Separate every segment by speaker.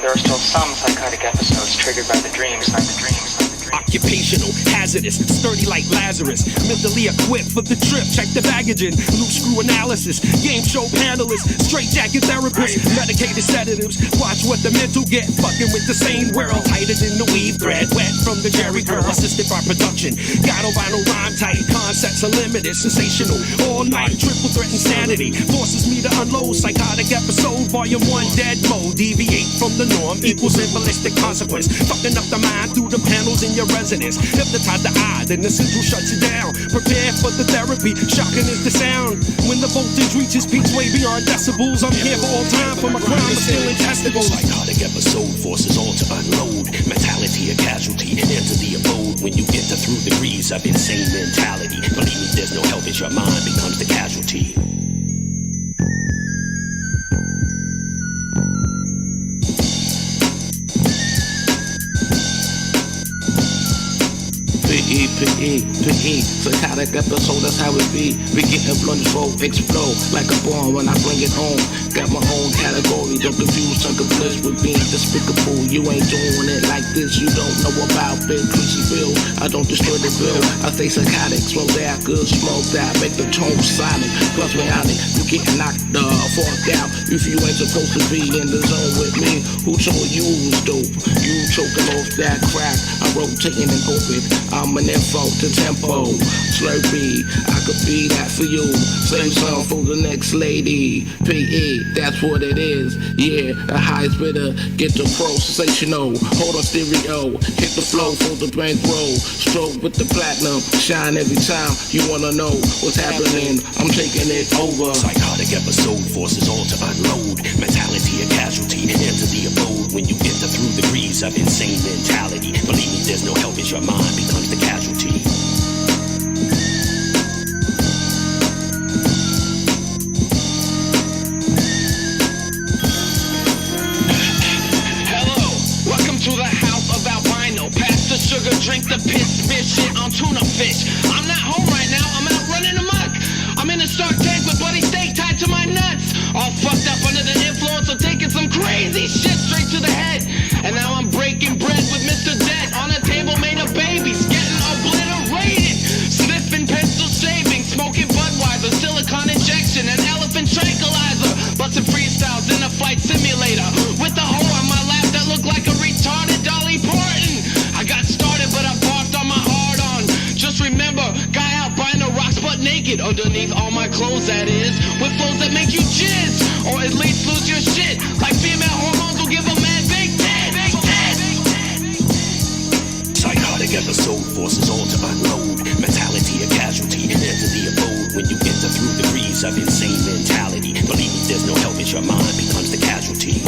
Speaker 1: there are still some psychotic episodes triggered by the dreams, like the dreams.
Speaker 2: Occupational, hazardous, sturdy like Lazarus. Mentally equipped for the trip, check the baggage in. Loose screw analysis, game show panelists, straight jacket therapists, medicated sedatives. Watch what the mental get, fucking with the same world. Tighter than the weave thread, wet from the Jerry curl. Assisted by production, got vinyl rhyme tight. Concepts unlimited, sensational, all night. Triple threat insanity, forces me to unload. Psychotic episode, volume 1, dead mode. Deviate from the norm, equals symbolistic consequence. Fucking up the mind through the panels in your residence. Hypnotize the eye, then the central shuts you down. Prepare for the therapy, shocking is the sound. When the voltage reaches peaks way beyond decibels, I'm here for all time for my crime of stealing testicles.
Speaker 3: Psychotic episode forces all to unload. Mentality a casualty, enter the abode. When you enter through degrees of insane mentality, believe me, there's no help as your mind becomes the casualty.
Speaker 4: P.E. Psychotic episode, that's how it be. We getting blunts roll, explode like a bomb when I bring it home. Got my own category, don't confuse Sunken Bliss with being despicable. You ain't doing it like this, you don't know about Big Greasy Bill. I don't destroy the bill, I stay psychotic, slow that, good smoke that, make the tone silent. Plus bionic, you getting knocked forked out. If you ain't supposed to be in the zone with me, who told you was dope? You choking off that crack, I'm rotating and open. I'm an info to tempo, slurpee, I could be that for you. Same song for the next lady. P.E., that's what it is. Yeah, the highest bidder, get the pro, sensational. Hold on stereo, hit the flow for the bankroll. Stroke with the platinum, shine every time. You wanna know what's happening, I'm taking it over.
Speaker 3: Psychotic episode forces all to unload. Mentality a casualty, enter the abode. When you enter through degrees of insane mentality, believe me, there's no help as your mind becomes the casualty.
Speaker 5: Hello, welcome to the house of albino. Pass the sugar, drink the piss, spit shit on tuna fish. I'm not home right now, I'm out running amok. I'm in a Shark Tank with Buddy Steak tied to my nuts. All fucked up under the influence of taking some crazy shit straight to the head. And now I'm breaking bread with Mr. Dead on a table made of babies, getting obliterated. Sniffing pencil shaving, smoking Budweiser, silicone injection, and elephant tranquilizer. Busting freestyles in a flight simulator with a hole on my lap that looked like a retarded Dolly Parton. I got started, but I barfed on my hard on. Just remember, guy albino rocks butt naked underneath all my clothes, that is, with flows that make you jizz, or at least lose your shit. Like female hormones will give a man big tit, big tit.
Speaker 3: Psychotic episode forces all to unload. Mentality a casualty, enter the abode. When you enter through degrees of insane mentality, believe me, there's no help as your mind becomes the casualty.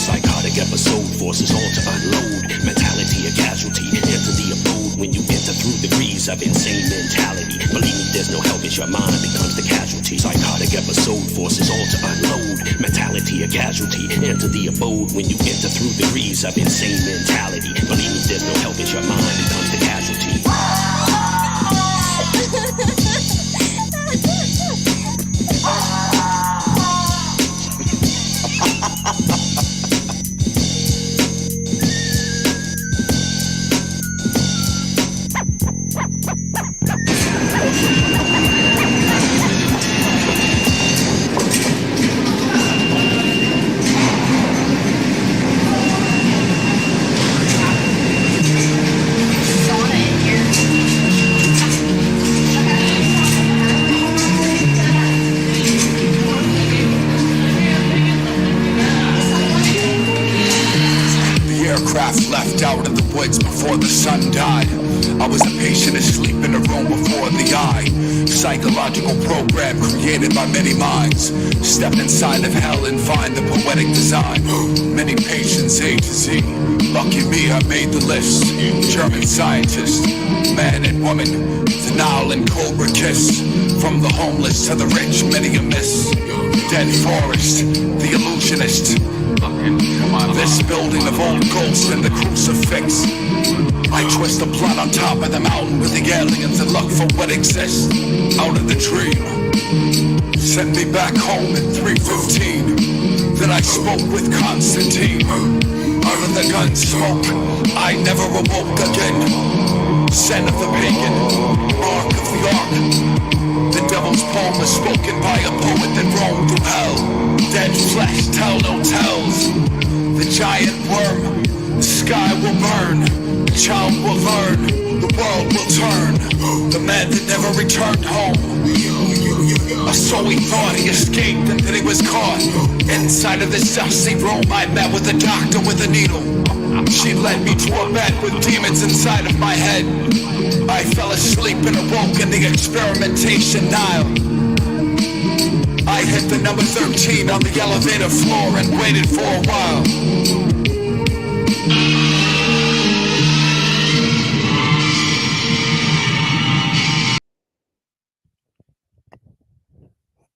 Speaker 3: Psychotic episode forces all to unload. Mentality a casualty, enter the abode. When you enter through degrees of insane mentality, believe me, there's no help as your mind becomes the casualty. Psychotic episode forces all to unload. Mentality a casualty, enter the abode. When you enter through degrees of insane mentality, believe me, there's no help as your mind becomes the casualty.
Speaker 6: Left out in the woods before the sun died. I was a patient asleep in a room before the eye. Psychological program created by many minds. Step inside of hell and find the poetic design. Many patients A to Z. Lucky me, I made the list. German scientist, man and woman, denial and cobra kiss. From the homeless to the rich, many a miss. Dead forest, the illusionist. This building of old ghosts and the crucifix. I twist the plot on top of the mountain with the aliens and look for what exists out of the dream. sent me back home at 3:15. Then I spoke with Constantine. Out of the gun smoke, I never awoke again. Son of the pagan, mark of the ark. The devil's poem was spoken by a poet that roamed through hell. Dead flesh tell no tells. The giant worm, the sky will burn. The child will learn, the world will turn. The man that never returned home. So he thought he escaped and then he was caught. Inside of this dusty room I met with a doctor with a needle. She led me to a bed with demons inside of my head. I fell asleep and awoke in the experimentation dial. I hit the number 13 on the elevator floor and waited for a while.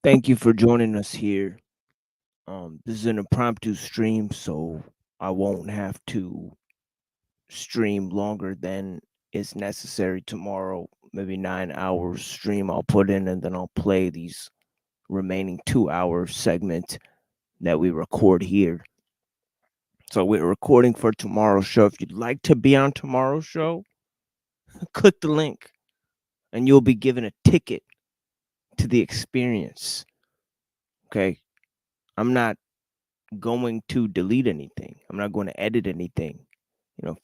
Speaker 7: Thank you for joining us here. This is an impromptu stream, so I won't have to stream longer than is necessary tomorrow. Maybe 9 hours stream I'll put in, and then I'll play these remaining 2-hour segment that we record here. So we're recording for tomorrow's show. If you'd like to be on tomorrow's show, click the link and you'll be given a ticket to the experience. Okay. I'm not going to delete anything. I'm not going to edit anything.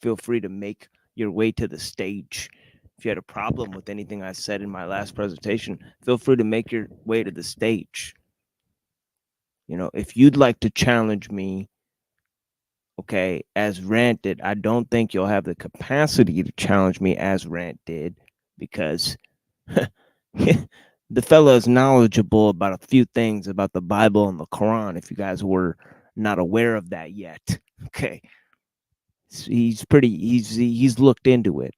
Speaker 7: Feel free to make your way to the stage. If you had a problem with anything I said in my last presentation, feel free to make your way to the stage. If you'd like to challenge me, okay, as Rant did, I don't think you'll have the capacity to challenge me as Rant did, because the fella is knowledgeable about a few things about the Bible and the Quran, if you guys were not aware of that yet. Okay. He's looked into it.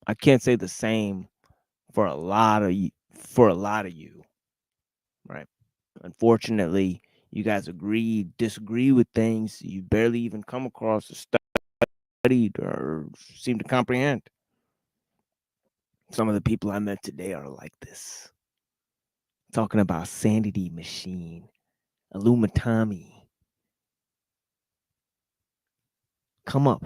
Speaker 7: I can't say the same for a lot of you, right? Unfortunately, you guys disagree with things you barely even come across or studied or seem to comprehend. Some of the people I met today are like this. Talking about Sanity Machine, Illumitami. Come up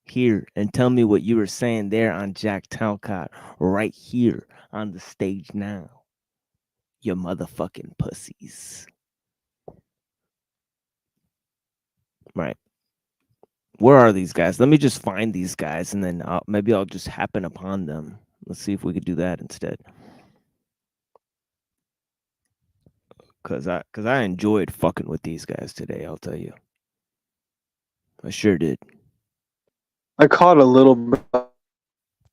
Speaker 7: here and tell me what you were saying there on Jack Talcott, right here on the stage now. You motherfucking pussies. Right. Where are these guys? Let me just find these guys, and then maybe I'll just happen upon them. Let's see if we could do that instead. Cause I enjoyed fucking with these guys today, I'll tell you. I sure did.
Speaker 8: I caught a little bit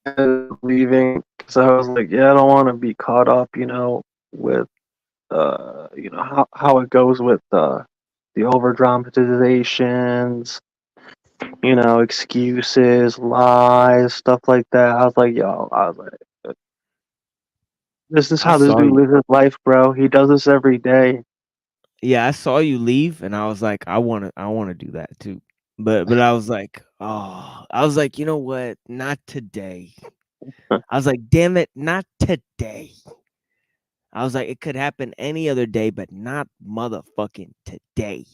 Speaker 8: of leaving because I was like, yeah, I don't want to be caught up, with, how it goes with the over dramatizations, excuses, lies, stuff like that. I was like, this is how this dude lives his life, bro. He does this every day.
Speaker 7: Yeah, I saw you leave, and I was like, I want to do that too. But I was like, you know what? Not today. I was like, damn it, not today. I was like, it could happen any other day, but not motherfucking today.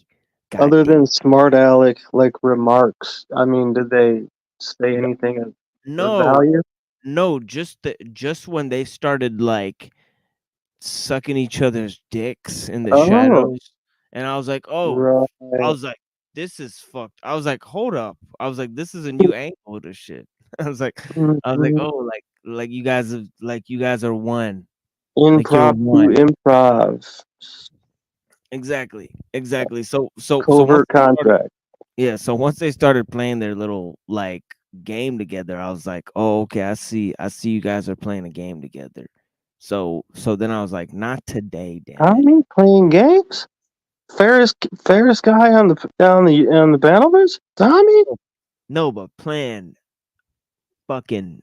Speaker 7: God
Speaker 8: Other
Speaker 7: damn.
Speaker 8: than smart aleck remarks, I mean, did they say anything of value?
Speaker 7: No, just when they started like sucking each other's dicks in the shadows, and I was like,
Speaker 8: right.
Speaker 7: I was like, this is fucked. I was like, hold up. I was like, this is a new angle to shit. I was like, oh, like you guys are one.
Speaker 8: Improv.
Speaker 7: Exactly. So
Speaker 8: covert contract.
Speaker 7: Yeah. So once they started playing their little like game together, I was like, oh, okay, I see you guys are playing a game together. So then I was like, not today, damn it.
Speaker 8: How many playing games? Ferris guy on the panels? Tommy?
Speaker 7: No, but playing fucking,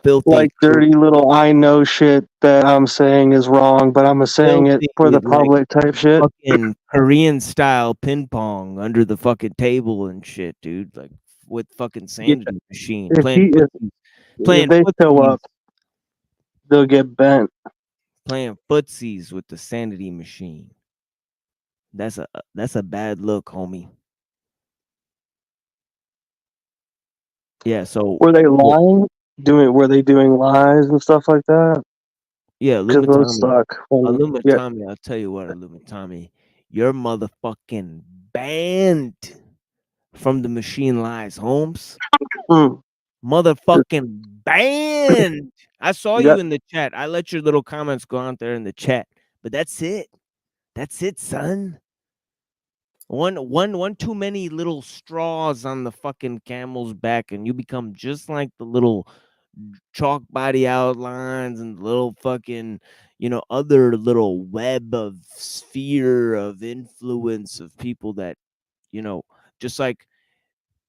Speaker 7: filthy,
Speaker 8: like dirty little I know shit that I'm saying is wrong, but I'm saying it for the public type shit.
Speaker 7: Fucking Korean style ping pong under the fucking table and shit, dude. Like with fucking Sanity Machine.
Speaker 8: If they show up, they'll get bent.
Speaker 7: playing footsies with the sanity machine. That's a bad look, homie. Yeah, so
Speaker 8: Were they lying? Were they doing lies and stuff like that?
Speaker 7: yeah,
Speaker 8: Because those
Speaker 7: Lumitami.
Speaker 8: suck. Yeah.
Speaker 7: Tommy, I'll tell you what, Tommy, you're motherfucking banned from the Machine Lies, Holmes.
Speaker 8: Mm.
Speaker 7: Motherfucking banned. I saw
Speaker 8: You
Speaker 7: you
Speaker 8: got
Speaker 7: in the chat. I let your little comments go out there in the chat, but that's it. That's it, son. One too many little straws on the fucking camel's back, and you become just like the little chalk body outlines and little fucking, other little web of sphere of influence of people that, just like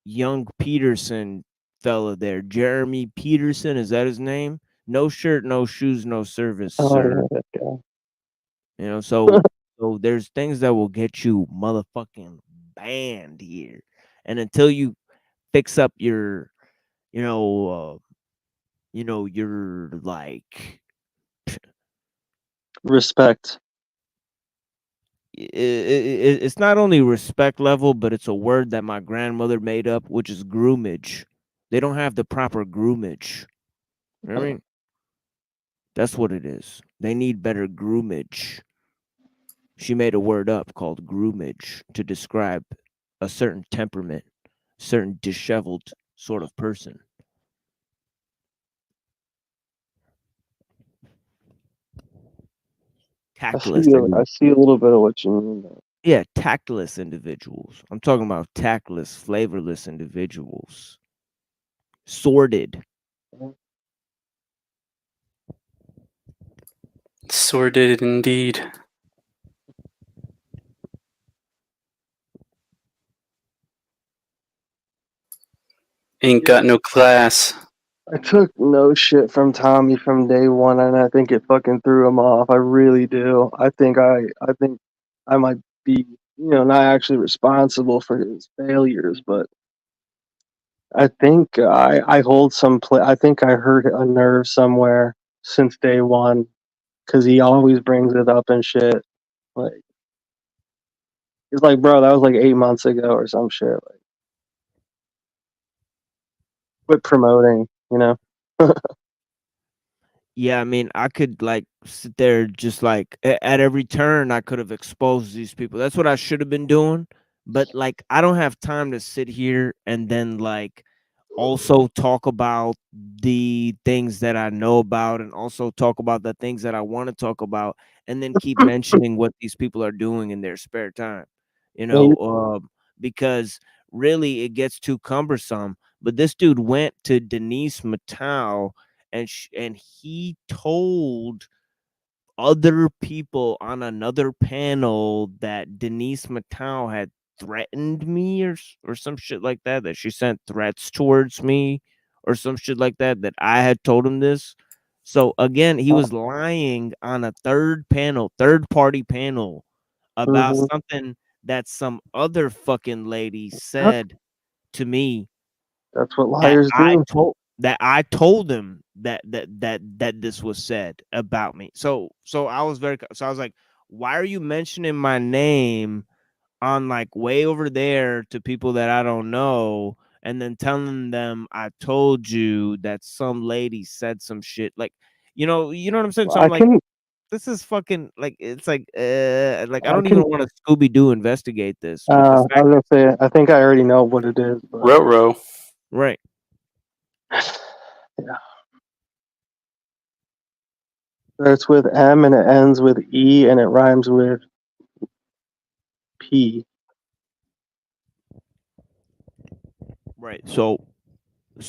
Speaker 7: young Peterson fella there, Jeremy Peterson, is that his name? No shirt, no shoes, no service, sir.
Speaker 8: that guy.
Speaker 7: So there's things that will get you motherfucking banned here, and until you fix up your, your like
Speaker 8: Respect.
Speaker 7: it's not only respect level, but it's a word that my grandmother made up, which is groomage. They don't have the proper groomage. You know what I mean? That's what it is. They need better groomage. She made a word up called groomage to describe a certain temperament, certain disheveled sort of person. Tactless.
Speaker 8: I see a little bit of what you mean there.
Speaker 7: Yeah, tactless individuals. I'm talking about tactless, flavorless individuals. Sordid.
Speaker 9: Sordid indeed. Ain't got no class.
Speaker 8: I took no shit from Tommy from day one, and I think it fucking threw him off. I really do. I think I might be, not actually responsible for his failures, but I think I hold some I think I hurt a nerve somewhere since day one, because he always brings it up and shit. Like, it's like, bro, that was like 8 months ago or some shit. Like, quit promoting,
Speaker 7: Yeah, I mean, I could like sit there just like at every turn, I could have exposed these people. That's what I should have been doing. But like, I don't have time to sit here and then like also talk about the things that I know about and also talk about the things that I want to talk about and then keep mentioning what these people are doing in their spare time, because really it gets too cumbersome. But this dude went to Denise Matau and he told other people on another panel that Denise Matau had threatened me or some shit like that she sent threats towards me or some shit like that I had told him this. So again, he was lying on a third party panel about something that some other fucking lady said to me
Speaker 8: That's what liars do.
Speaker 7: that I told him that this was said about me. So I was like, why are you mentioning my name on like way over there to people that I don't know and then telling them I told you that some lady said some shit, like, you know what I'm saying? So I'm like, this is fucking like, it's like like I don't even want to Scooby-Doo investigate this.
Speaker 8: I was gonna say, I think I already know what it is. But...
Speaker 9: Ruh-roh.
Speaker 7: Right.
Speaker 8: Yeah. Starts with M and it ends with E and it rhymes with P.
Speaker 7: Right. So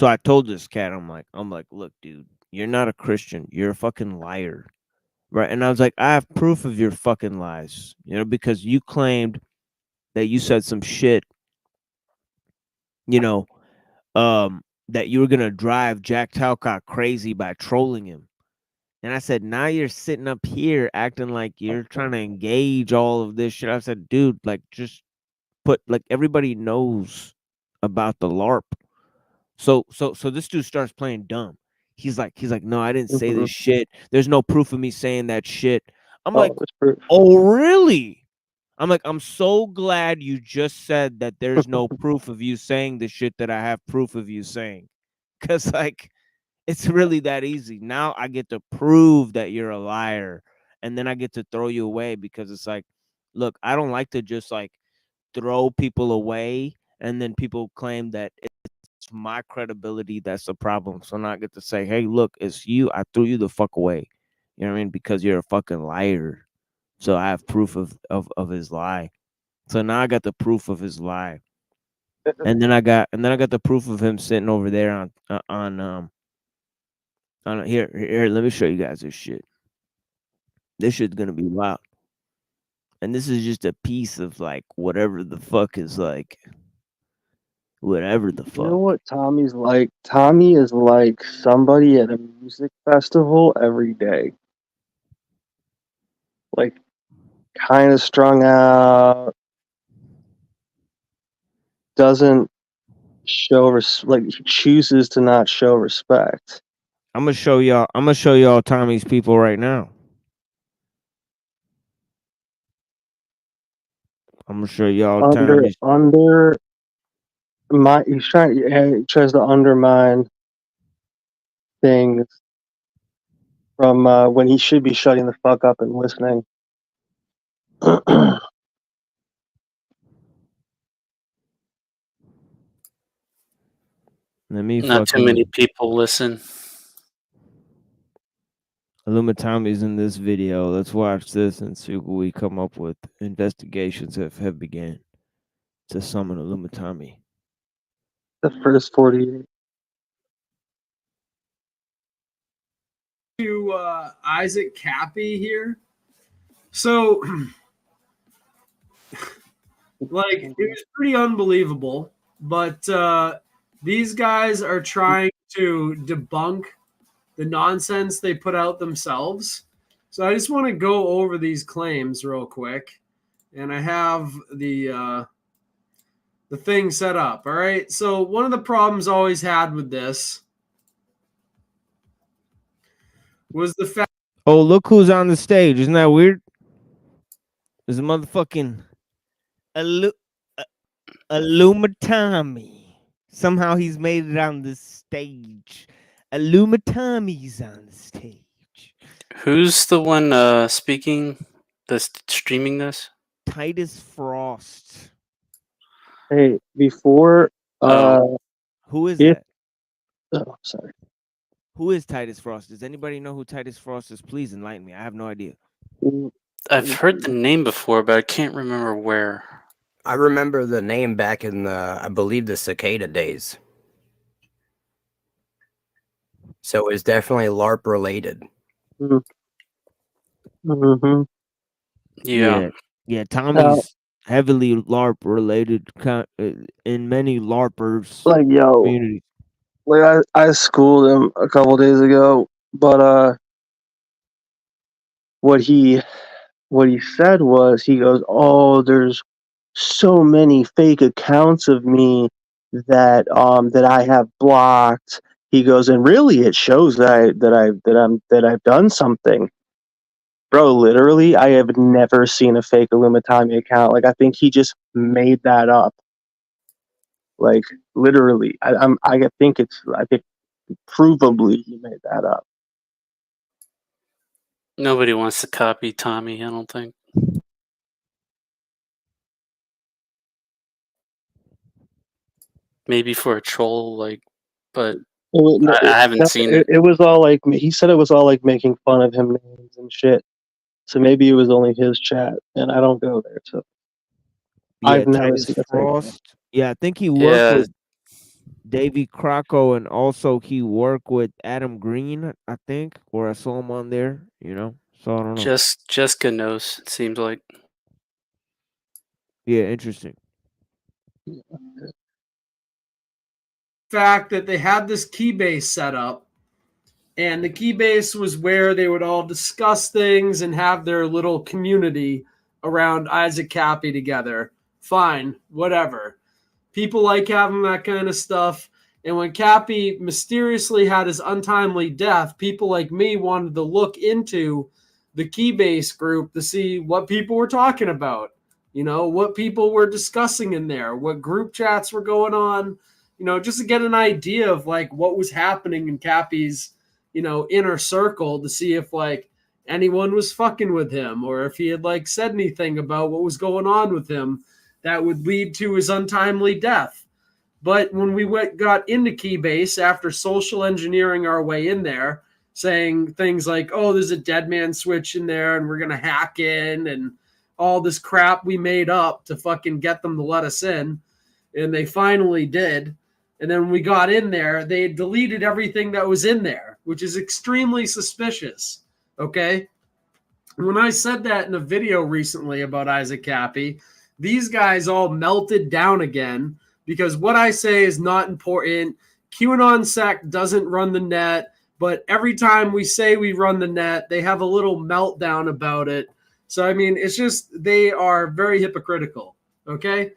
Speaker 7: I told this cat, I'm like, look, dude, you're not a Christian. You're a fucking liar. Right. And I was like, I have proof of your fucking lies, because you claimed that you said some shit, that you were going to drive Jack Talcott crazy by trolling him. And I said, now you're sitting up here acting like you're trying to engage all of this shit. I said, dude, like, just everybody knows about the LARP. So this dude starts playing dumb. he's like, no, I didn't say this shit. There's no proof of me saying that shit. I'm like,
Speaker 8: it's proof.
Speaker 7: oh, really? I'm like, I'm so glad you just said that there's no proof of you saying the shit that I have proof of you saying. Cause like, it's really that easy. Now I get to prove that you're a liar. And then I get to throw you away because it's like, look, I don't like to just like throw people away and then people claim that it's my credibility that's the problem. So now I get to say, hey, look, it's you. I threw you the fuck away. You know what I mean? Because you're a fucking liar. So I have proof of his lie. So now I got the proof of his lie. And then I got the proof of him sitting over there on here, let me show you guys this shit. This shit's gonna be wild. And this is just a piece of like whatever the fuck is like whatever the fuck.
Speaker 8: You know what Tommy's like? Tommy is like somebody at a music festival every day. Like, kind of strung out, doesn't show like he chooses to not show respect.
Speaker 7: I'm gonna show y'all Tommy's people right now. I'm gonna show y'all Tommy's.
Speaker 8: He tries to undermine things from when he should be shutting the fuck up and listening.
Speaker 9: Not too many people listen.
Speaker 7: Illumitami's in this video. Let's watch this and see what we come up with. Investigations have begun to summon Illumitami.
Speaker 8: The first 48.
Speaker 10: To Isaac Cappy here. So, like, it was pretty unbelievable, but these guys are trying to debunk the nonsense they put out themselves. So I just want to go over these claims real quick, and I have the thing set up. All right. So one of the problems I always had with this was the fact.
Speaker 7: Oh, look who's on the stage! Isn't that weird? There's a motherfucking Illumitami. Somehow he's made it on the stage. Illumitami's on the stage.
Speaker 9: Who's the one speaking? That's streaming this?
Speaker 7: Titus Frost.
Speaker 8: Hey, before
Speaker 7: who is that?
Speaker 8: Oh, sorry.
Speaker 7: Who is Titus Frost? Does anybody know who Titus Frost is? Please enlighten me. I have no idea.
Speaker 9: I've heard the name before, but I can't remember where.
Speaker 11: I remember the name back in I believe the Cicada days. So it's definitely LARP related.
Speaker 8: Mm-hmm.
Speaker 7: Yeah. Tommy's heavily LARP related in many LARPers communities.
Speaker 8: Like I schooled him a couple days ago, but what he said was, he goes, "Oh, there's so many fake accounts of me that I have blocked." He goes, and really it shows that I've done something. Bro, literally, I have never seen a fake Illumitami account. Like, I think he just made that up. Like, literally, I think provably he made that up.
Speaker 9: Nobody wants to copy Tommy, I don't think. Maybe for a troll, but I haven't seen it.
Speaker 8: It was all like, he said it was all like making fun of him names and shit. So maybe it was only his chat, and I don't go there. So
Speaker 7: yeah,
Speaker 8: I've never
Speaker 7: Titus
Speaker 8: seen a
Speaker 7: Frost. Yeah, I think he worked with Davey Crocco, and also he worked with Adam Green, I think, or I saw him on there, So I don't know.
Speaker 9: Jessica knows, it seems like.
Speaker 7: Yeah, interesting.
Speaker 10: Fact that they had this Keybase set up, and the Keybase was where they would all discuss things and have their little community around Isaac Cappy together. Fine, whatever. People like having that kind of stuff. And when Cappy mysteriously had his untimely death, people like me wanted to look into the Keybase group to see what people were talking about, what people were discussing in there, what group chats were going on, just to get an idea of like what was happening in Cappy's, inner circle, to see if like anyone was fucking with him or if he had like said anything about what was going on with him that would lead to his untimely death. But when we got into Keybase after social engineering our way in there, saying things like, oh, there's a dead man switch in there and we're going to hack in and all this crap we made up to fucking get them to let us in. And they finally did. And then when we got in there, they deleted everything that was in there, which is extremely suspicious. Okay? When I said that in a video recently about Isaac Cappy, these guys all melted down again because what I say is not important. QAnon sect doesn't run the net. But every time we say we run the net, they have a little meltdown about it. So, I mean, it's just they are very hypocritical, okay?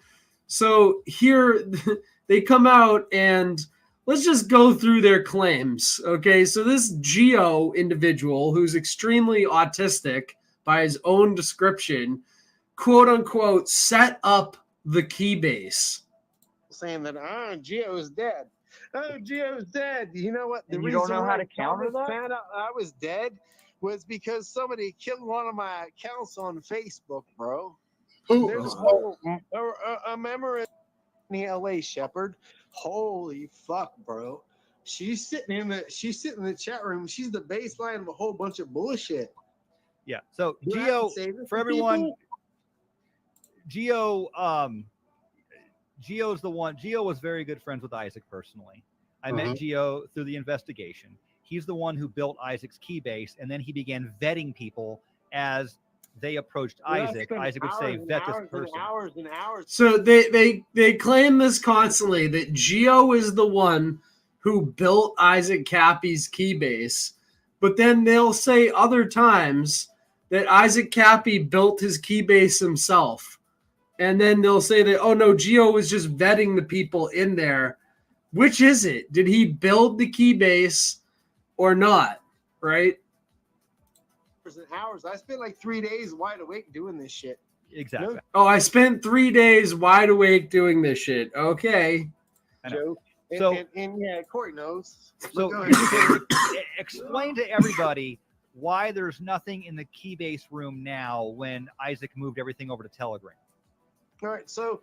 Speaker 10: So here they come out and let's just go through their claims, okay? So this Geo individual who's extremely autistic by his own description, quote unquote, set up the Keybase.
Speaker 12: Saying that, Geo is dead. Oh, Geo's dead. You know what?
Speaker 13: And you don't know how to counter that?
Speaker 12: Found out I was dead was because somebody killed one of my accounts on Facebook, bro. There's a member in the LA Shepherd. Holy fuck, bro. She's sitting in the chat room. She's the baseline of a whole bunch of bullshit.
Speaker 13: Yeah. So Geo, for everyone, Geo's the one. Geo was very good friends with Isaac personally. I met Geo through the investigation. He's the one who built Isaac's Keybase, and then he began vetting people as they approached Isaac. Isaac would say, "Vet this person."
Speaker 12: Hours and hours.
Speaker 10: So they claim this constantly that Geo is the one who built Isaac Cappy's Keybase, but then they'll say other times that Isaac Cappy built his Keybase himself. And then they'll say that, oh no, Geo was just vetting the people in there. Which is it? Did he build the Keybase or not? Right?
Speaker 12: Hours. I spent like 3 days wide awake doing this shit.
Speaker 13: Exactly.
Speaker 10: Oh, I spent 3 days wide awake doing this shit. Okay.
Speaker 12: Joe. And yeah, Corey knows.
Speaker 13: So explain to everybody why there's nothing in the Keybase room now when Isaac moved everything over to Telegram.
Speaker 12: All right, so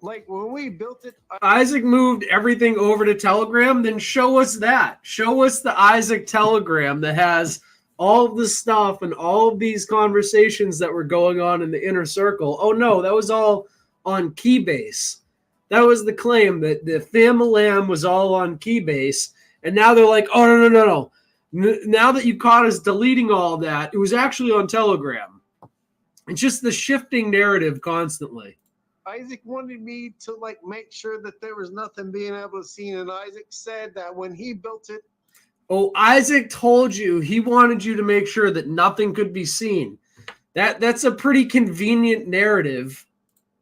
Speaker 12: like when we built it,
Speaker 10: Isaac moved everything over to Telegram. Then show us that. Show us the Isaac Telegram that has all of this stuff and all of these conversations that were going on in the inner circle. Oh no, that was all on Keybase. That was the claim that the Famalam was all on Keybase, and now they're like, oh no. Now that you caught us deleting all that, it was actually on Telegram. It's just the shifting narrative constantly.
Speaker 12: Isaac wanted me to like make sure that there was nothing being able to see, and Isaac said that when he built it.
Speaker 10: Oh, Isaac told you he wanted you to make sure that nothing could be seen. That's a pretty convenient narrative.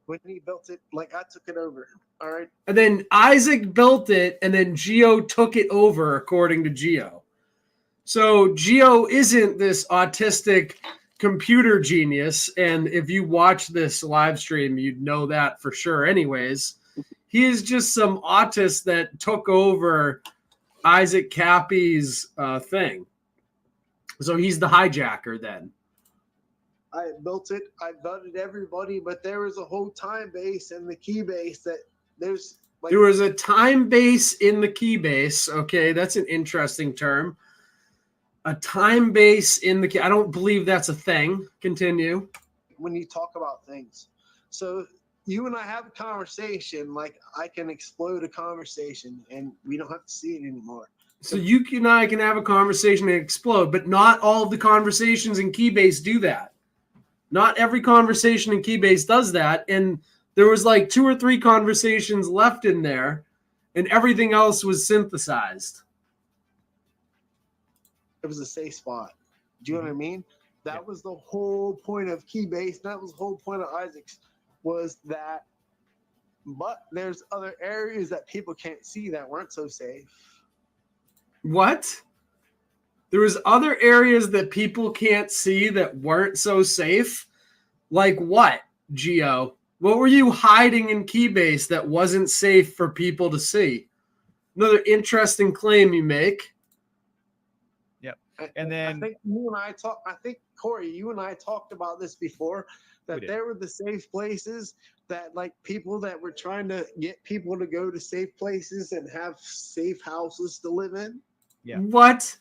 Speaker 12: When he built it, like I took it over. All right.
Speaker 10: And then Isaac built it, and then Geo took it over, according to Geo. So Geo isn't this autistic computer genius, and if you watch this live stream, you'd know that for sure anyways. He is just some autist that took over Isaac Cappy's thing. So he's the hijacker then.
Speaker 12: I built it. I vetted everybody, but there was a whole time base in the Keybase that there's like...
Speaker 10: There was a time base in the Keybase. Okay, that's an interesting term. A time base in the... I don't believe that's a thing. Continue.
Speaker 12: When you talk about things. So you and I have a conversation, like I can explode a conversation and we don't have to see it anymore.
Speaker 10: So you and I can have a conversation and explode, but not all of the conversations in Keybase do that. Not every conversation in Keybase does that. And there was like 2 or 3 conversations left in there, and everything else was synthesized.
Speaker 12: It was a safe spot. Do you know what I mean? That was the whole point of Keybase. That was the whole point of Isaac's, was that But there's other areas that people can't see that weren't so safe.
Speaker 10: What? There was other areas that people can't see that weren't so safe? Like what, Gio? What were you hiding in Keybase that wasn't safe for people to see? Another interesting claim you make.
Speaker 13: Yep. And then
Speaker 12: I think Corey, you and I talked about this before, that there were the safe places that like people that were trying to get people to go to safe places and have safe houses to live in.
Speaker 13: Yeah.
Speaker 10: What?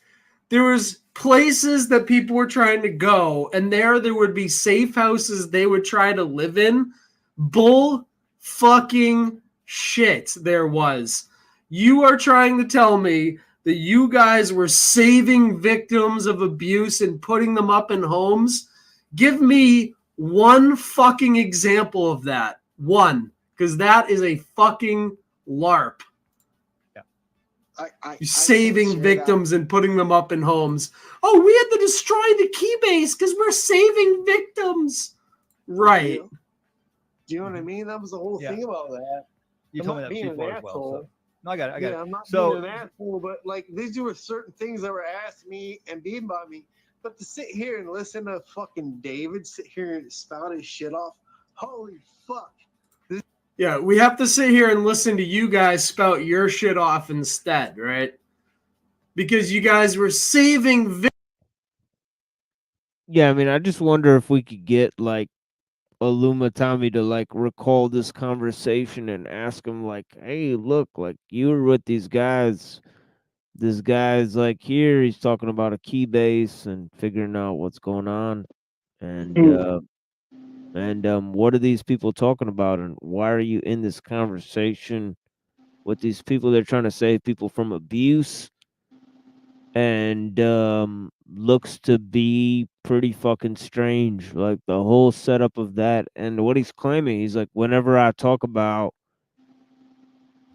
Speaker 10: There was places that people were trying to go, and there would be safe houses they would try to live in. Bull fucking shit there was. You are trying to tell me that you guys were saving victims of abuse and putting them up in homes? Give me one fucking example of that. One. Because that is a fucking LARP. You're saving victims and putting them up in homes. Oh, we had to destroy the Keybase because we're saving victims. Right.
Speaker 12: Do you know what I mean? That was the whole thing about that.
Speaker 13: You
Speaker 12: I'm
Speaker 13: told me
Speaker 12: not
Speaker 13: that
Speaker 12: being
Speaker 13: before
Speaker 12: an
Speaker 13: as well.
Speaker 12: asshole.
Speaker 13: So. No, I got it.
Speaker 12: I'm not
Speaker 13: so,
Speaker 12: being an asshole, but like these were certain things that were asked me and being by me. But to sit here and listen to fucking David sit here and spout his shit off, holy fuck.
Speaker 10: Yeah, we have to sit here and listen to you guys spout your shit off instead, right? Because you guys were saving
Speaker 7: Yeah, I mean, I just wonder if we could get like Illuma Tommy to like recall this conversation and ask him like, "Hey, look, like you were with these guys. This guy's like here. He's talking about a Keybase and figuring out what's going on, and what are these people talking about, and why are you in this conversation with these people? They're trying to save people from abuse." And looks to be pretty fucking strange, like the whole setup of that. And what he's claiming, he's like, whenever I talk about,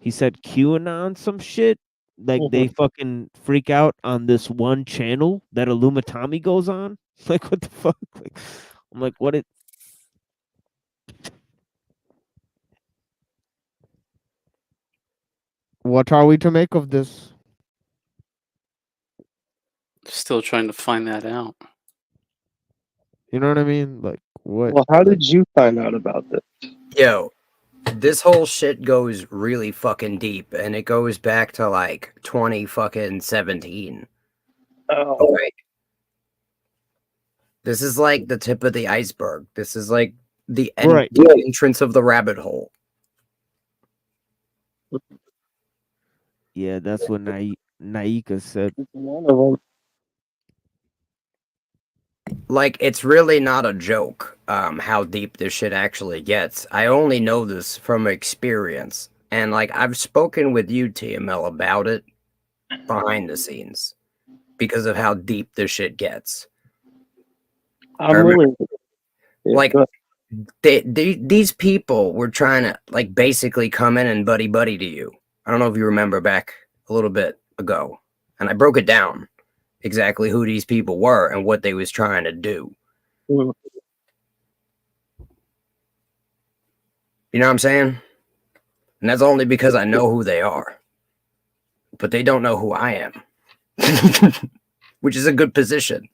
Speaker 7: he said QAnon some shit, like they fucking freak out on this one channel that Illuma Tommy goes on. Like what the fuck? Like, I'm like, what it? What are we to make of this?
Speaker 9: Still trying to find that out.
Speaker 7: You know what I mean? Like what?
Speaker 8: Well, how did you find out about this?
Speaker 11: Yo, this whole shit goes really fucking deep, and it goes back to like 2017.
Speaker 8: Oh,
Speaker 11: right. This is like the tip of the iceberg. This is like the entrance of the rabbit hole.
Speaker 7: Yeah, that's what Naika said.
Speaker 8: One of them.
Speaker 11: Like, it's really not a joke how deep this shit actually gets. I only know this from experience. And, like, I've spoken with you, TML, about it behind the scenes because of how deep this shit gets.
Speaker 8: I'm willing to.
Speaker 11: Like, these people were trying to, like, basically come in and buddy to you. I don't know if you remember back a little bit ago. And I broke it down exactly who these people were and what they was trying to do. You know what I'm saying? And that's only because I know who they are. But they don't know who I am. Which is a good position.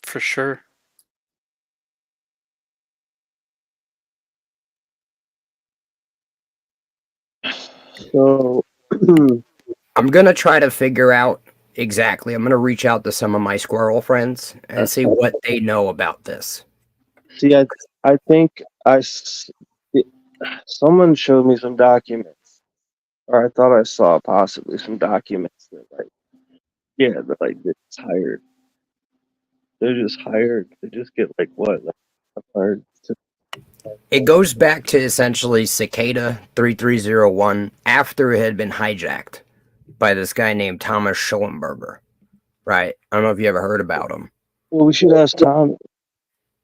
Speaker 9: For sure.
Speaker 8: So
Speaker 11: I'm going to try to figure out exactly. I'm going to reach out to some of my squirrel friends and see what they know about this.
Speaker 8: See, I think someone showed me some documents, or I thought I saw possibly some documents that they're just hired. They're just hired. They just get hired.
Speaker 11: It goes back to essentially Cicada 3301 after it had been hijacked by this guy named Thomas Schoenberger, right? I don't know if you ever heard about him.
Speaker 8: Well, we should ask Tom.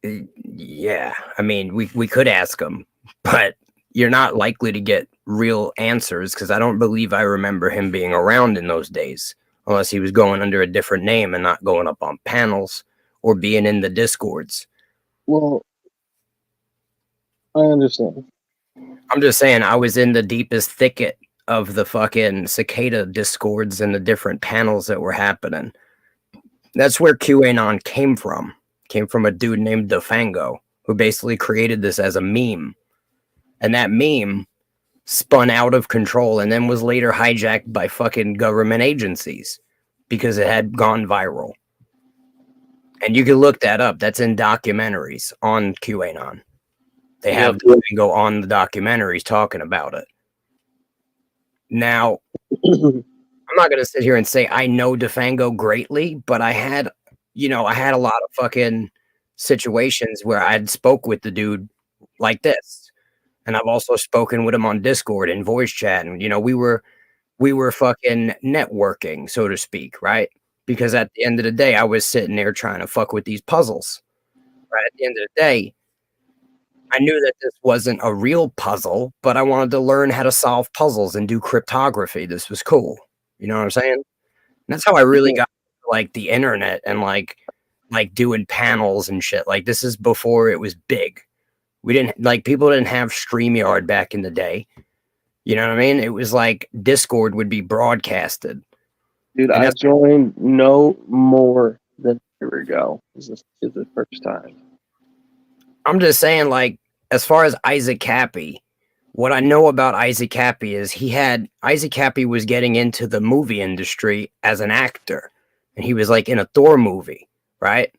Speaker 11: Yeah, I mean, we could ask him, but you're not likely to get real answers because I don't believe I remember him being around in those days, unless he was going under a different name and not going up on panels or being in the Discords.
Speaker 8: Well, I understand.
Speaker 11: I'm just saying, I was in the deepest thicket of the fucking cicada discords and the different panels that were happening. That's where QAnon came from. Came from a dude named Defango, who basically created this as a meme. And that meme spun out of control and then was later hijacked by fucking government agencies because it had gone viral. And you can look that up. That's in documentaries on QAnon. They have Defango on the documentaries talking about it. Now, I'm not going to sit here and say I know Defango greatly, but I had a lot of fucking situations where I'd spoke with the dude like this. And I've also spoken with him on Discord and voice chat. And, we were fucking networking, so to speak, right? Because at the end of the day, I was sitting there trying to fuck with these puzzles. Right? At the end of the day, I knew that this wasn't a real puzzle, but I wanted to learn how to solve puzzles and do cryptography. This was cool. You know what I'm saying? And that's how I really got like the internet and like doing panels and shit. Like this is before it was big. People didn't have StreamYard back in the day. You know what I mean? It was like Discord would be broadcasted.
Speaker 8: Dude, I joined no more than a year ago. This is the first time.
Speaker 11: I'm just saying, like, as far as Isaac Cappy, what I know about Isaac Cappy is Isaac Cappy was getting into the movie industry as an actor. And he was like in a Thor movie, right?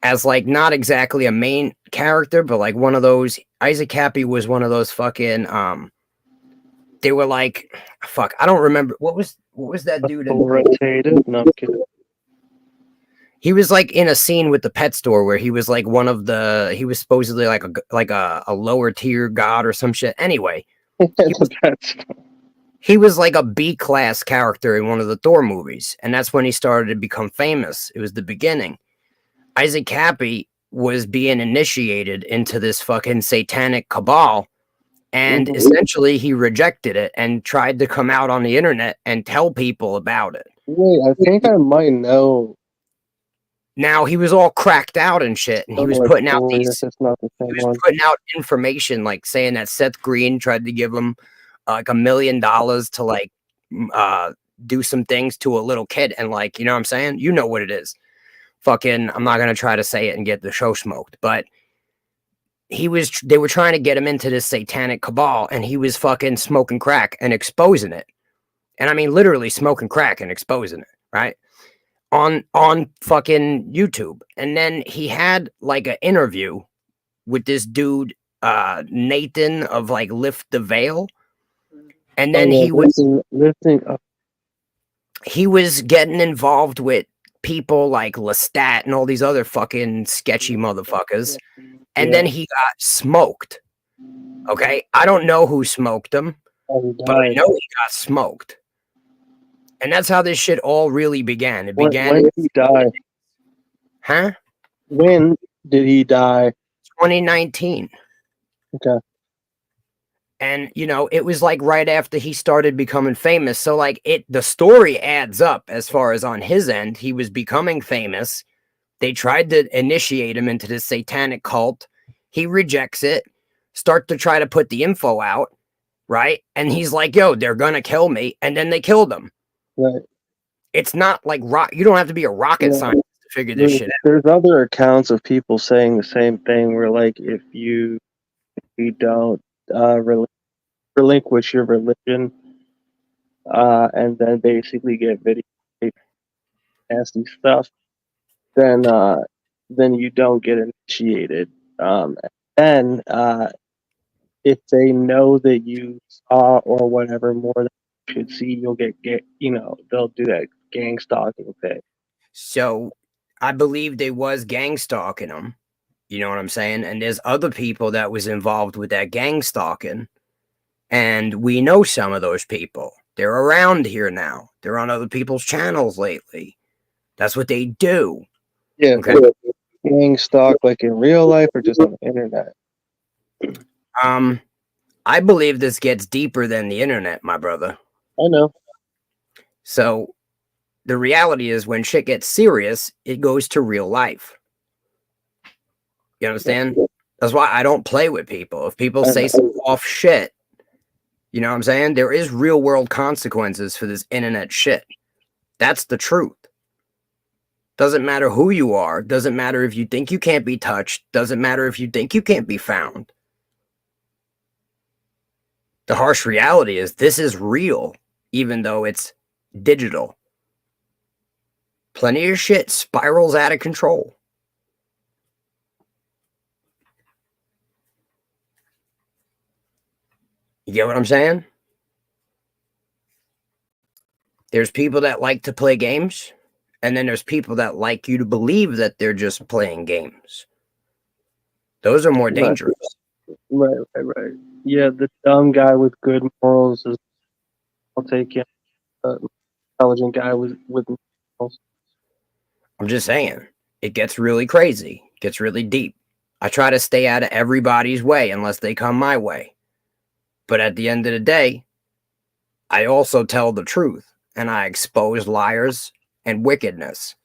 Speaker 11: As like not exactly a main character, but like one of those. Isaac Cappy was one of those fucking they were like, fuck, I don't remember what was that dude in
Speaker 8: rotated? No, I'm kidding.
Speaker 11: He was like in a scene with the pet store where he was like he was supposedly like a lower tier god or some shit. Anyway, he was like a B-class character in one of the Thor movies. And that's when he started to become famous. It was the beginning. Isaac Cappy was being initiated into this fucking satanic cabal. And essentially he rejected it and tried to come out on the internet and tell people about it.
Speaker 8: Wait, I think I might know.
Speaker 11: Now he was all cracked out and shit, and he was putting out putting out information like saying that Seth Green tried to give him like $1 million to like do some things to a little kid, and like, you know what I'm saying? You know what it is. Fucking, I'm not gonna try to say it and get the show smoked, but they were trying to get him into this satanic cabal, and he was fucking smoking crack and exposing it. And I mean literally smoking crack and exposing it, right? On fucking YouTube. And then he had like an interview with this dude, Nathan of like Lift the Veil. And then he was getting involved with people like Lestat and all these other fucking sketchy motherfuckers. And then he got smoked. Okay. I don't know who smoked him, but I know he got smoked. And that's how this shit all really began. It began.
Speaker 8: When did he die?
Speaker 11: Huh?
Speaker 8: When did he die?
Speaker 11: 2019.
Speaker 8: Okay.
Speaker 11: And it was like right after he started becoming famous. So like the story adds up as far as on his end. He was becoming famous. They tried to initiate him into this satanic cult. He rejects it. Start to try to put the info out, right? And he's like, yo, they're gonna kill me. And then they killed him.
Speaker 8: Right.
Speaker 11: It's not like you don't have to be a rocket scientist to figure this shit out.
Speaker 8: There's other accounts of people saying the same thing where like if you don't relinquish your religion and then basically get video nasty stuff, then you don't get initiated. And if they know that you saw or whatever more than you should see, you'll get they'll do that gang stalking thing.
Speaker 11: So I believe they was gang stalking him. You know what I'm saying? And there's other people that was involved with that gang stalking. And we know some of those people. They're around here now. They're on other people's channels lately. That's what they do.
Speaker 8: Yeah. Okay. Gang stalk like in real life or just on the internet?
Speaker 11: I believe this gets deeper than the internet, my brother.
Speaker 8: I know.
Speaker 11: So the reality is when shit gets serious, it goes to real life. You understand? That's why I don't play with people. If people say some off shit, you know what I'm saying? There is real world consequences for this internet shit. That's the truth. Doesn't matter who you are. Doesn't matter if you think you can't be touched. Doesn't matter if you think you can't be found. The harsh reality is this is real, even though it's digital. Plenty of shit spirals out of control. You get what I'm saying? There's people that like to play games, and then there's people that like you to believe that they're just playing games. Those are more dangerous.
Speaker 8: Right. Yeah, the dumb guy with good morals is. I'll take him. Intelligent guy with morals.
Speaker 11: I'm just saying, it gets really crazy, gets really deep. I try to stay out of everybody's way unless they come my way. But at the end of the day, I also tell the truth, and I expose liars and wickedness.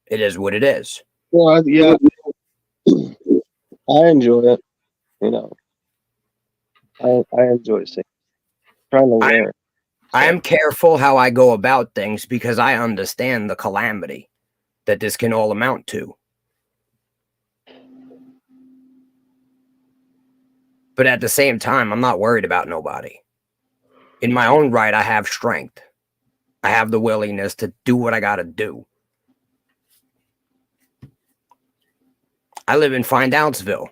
Speaker 11: It is what it is.
Speaker 8: Well, yeah, I enjoy it. You know, I enjoy seeing. Trying to learn.
Speaker 11: I am careful how I go about things because I understand the calamity that this can all amount to. But at the same time, I'm not worried about nobody. In my own right, I have strength. I have the willingness to do what I gotta do. I live in Findoutsville.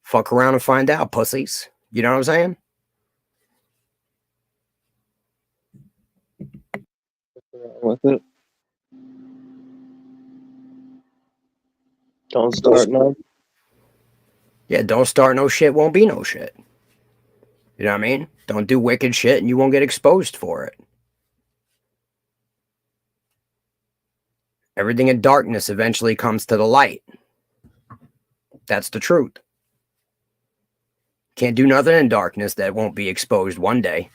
Speaker 11: Fuck around and find out, pussies. You know what I'm saying?
Speaker 8: With it. Don't start none.
Speaker 11: Yeah, don't start no shit, won't be no shit. You know what I mean? Don't do wicked shit and you won't get exposed for it. Everything in darkness eventually comes to the light. That's the truth. Can't do nothing in darkness that won't be exposed one day.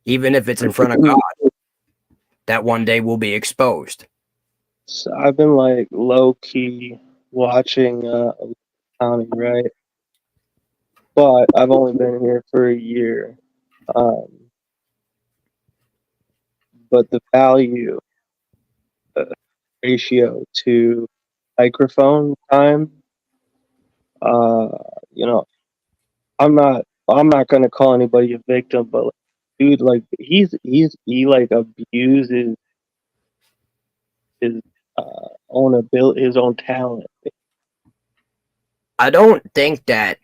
Speaker 11: Even if it's in front of God, that one day will be exposed.
Speaker 8: So I've been like low key watching Tommy, right? But I've only been here for a year. But the value ratio to microphone time, you know, I'm not gonna call anybody a victim, but like, dude, like he like abuses his own ability, his own talent.
Speaker 11: I don't think that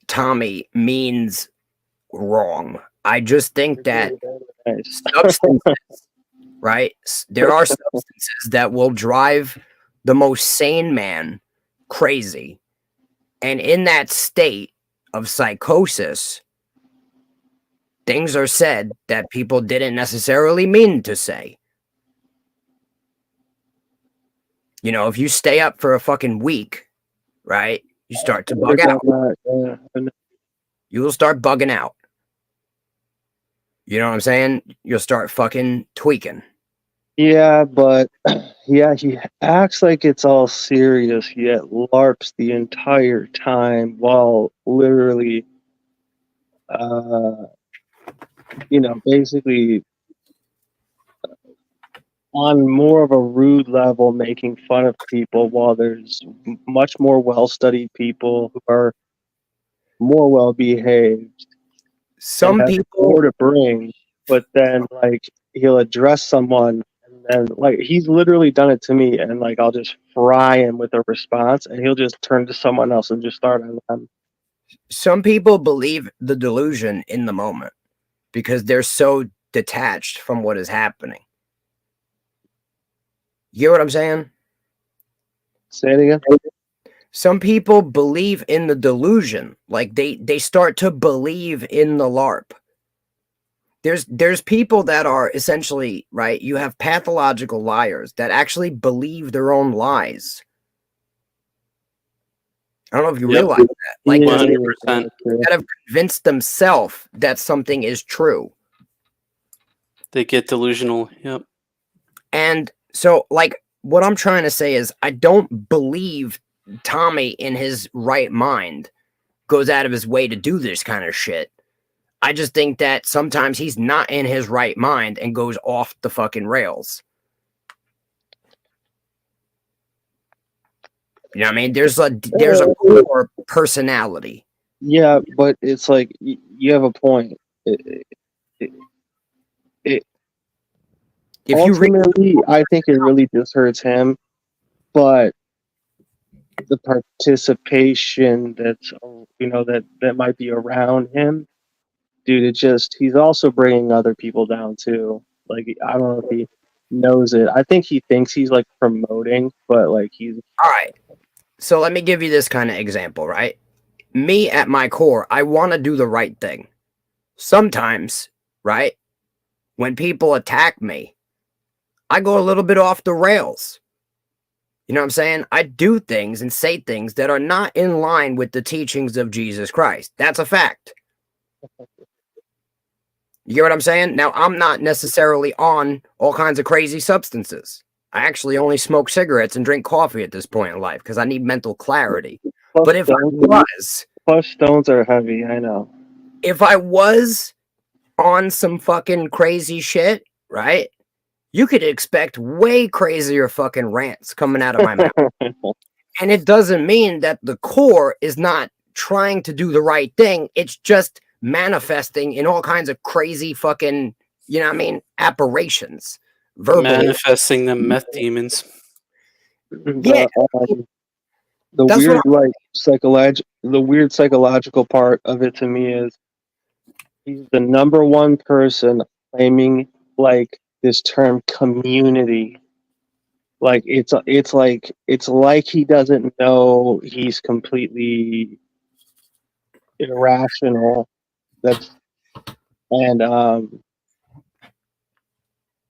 Speaker 11: Tommy means wrong. I just think that substances, right? There are substances that will drive the most sane man crazy. And in that state of psychosis, things are said that people didn't necessarily mean to say. You know, if you stay up for a fucking week, right? You start to bug out. You will start bugging out. You know what I'm saying? You'll start fucking tweaking.
Speaker 8: Yeah, but yeah, he acts like it's all serious, yet LARPs the entire time while literally, you know, basically on more of a rude level making fun of people while there's much more well-studied people who are more well-behaved.
Speaker 11: Some people
Speaker 8: more to bring, but then like he'll address someone and like he's literally done it to me, and like I'll just fry him with a response and he'll just turn to someone else and just start on them.
Speaker 11: Some people believe the delusion in the moment because they're so detached from what is happening. You hear what I'm saying?
Speaker 8: Say it again.
Speaker 11: Some people believe in the delusion, like they start to believe in the LARP. There's people that are essentially, right, you have pathological liars that actually believe their own lies. I don't know if you realize that. Like,
Speaker 9: 100%.
Speaker 11: that have convinced themselves that something is true.
Speaker 9: They get delusional. Yep.
Speaker 11: And so, like, what I'm trying to say is I don't believe Tommy in his right mind goes out of his way to do this kind of shit. I just think that sometimes he's not in his right mind and goes off the fucking rails. You know what I mean? There's a core personality.
Speaker 8: Yeah, but it's like you have a point.
Speaker 11: If you
Speaker 8: ultimately, I think it really just hurts him, but the participation that's that might be around him, dude. He's also bringing other people down too. Like I don't know if he knows it. I think he thinks he's like promoting, but like he's
Speaker 11: all right. So let me give you this kind of example, right? Me at my core, I want to do the right thing. Sometimes, right, when people attack me, I go a little bit off the rails. You know what I'm saying? I do things and say things that are not in line with the teachings of Jesus Christ. That's a fact. You get what I'm saying? Now, I'm not necessarily on all kinds of crazy substances. I actually only smoke cigarettes and drink coffee at this point in life because I need mental clarity. But if I was...
Speaker 8: Plus stones are heavy, I know.
Speaker 11: If I was on some fucking crazy shit, right? You could expect way crazier fucking rants coming out of my mouth. And it doesn't mean that the core is not trying to do the right thing. It's just manifesting in all kinds of crazy fucking, you know what I mean, apparitions. Verbally.
Speaker 9: Manifesting them meth demons.
Speaker 11: Yeah.
Speaker 8: The weird psychological part of it to me is he's the number one person claiming like this term community. Like it's like he doesn't know he's completely irrational.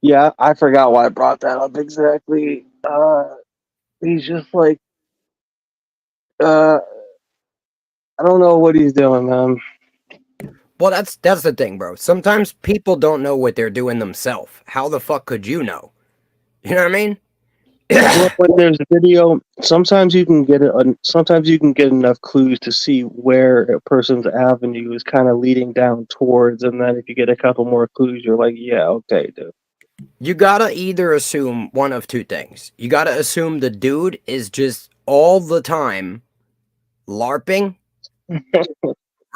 Speaker 8: Yeah, I forgot why I brought that up exactly. He's just like I don't know what he's doing, man.
Speaker 11: Well, that's the thing, bro. Sometimes people don't know what they're doing themselves. How the fuck could you know? You know what I mean?
Speaker 8: Well, when there's a video, sometimes you can get enough clues to see where a person's avenue is kind of leading down towards, and then if you get a couple more clues, you're like, yeah, okay, dude.
Speaker 11: You gotta either assume one of two things. You gotta assume the dude is just all the time LARPing,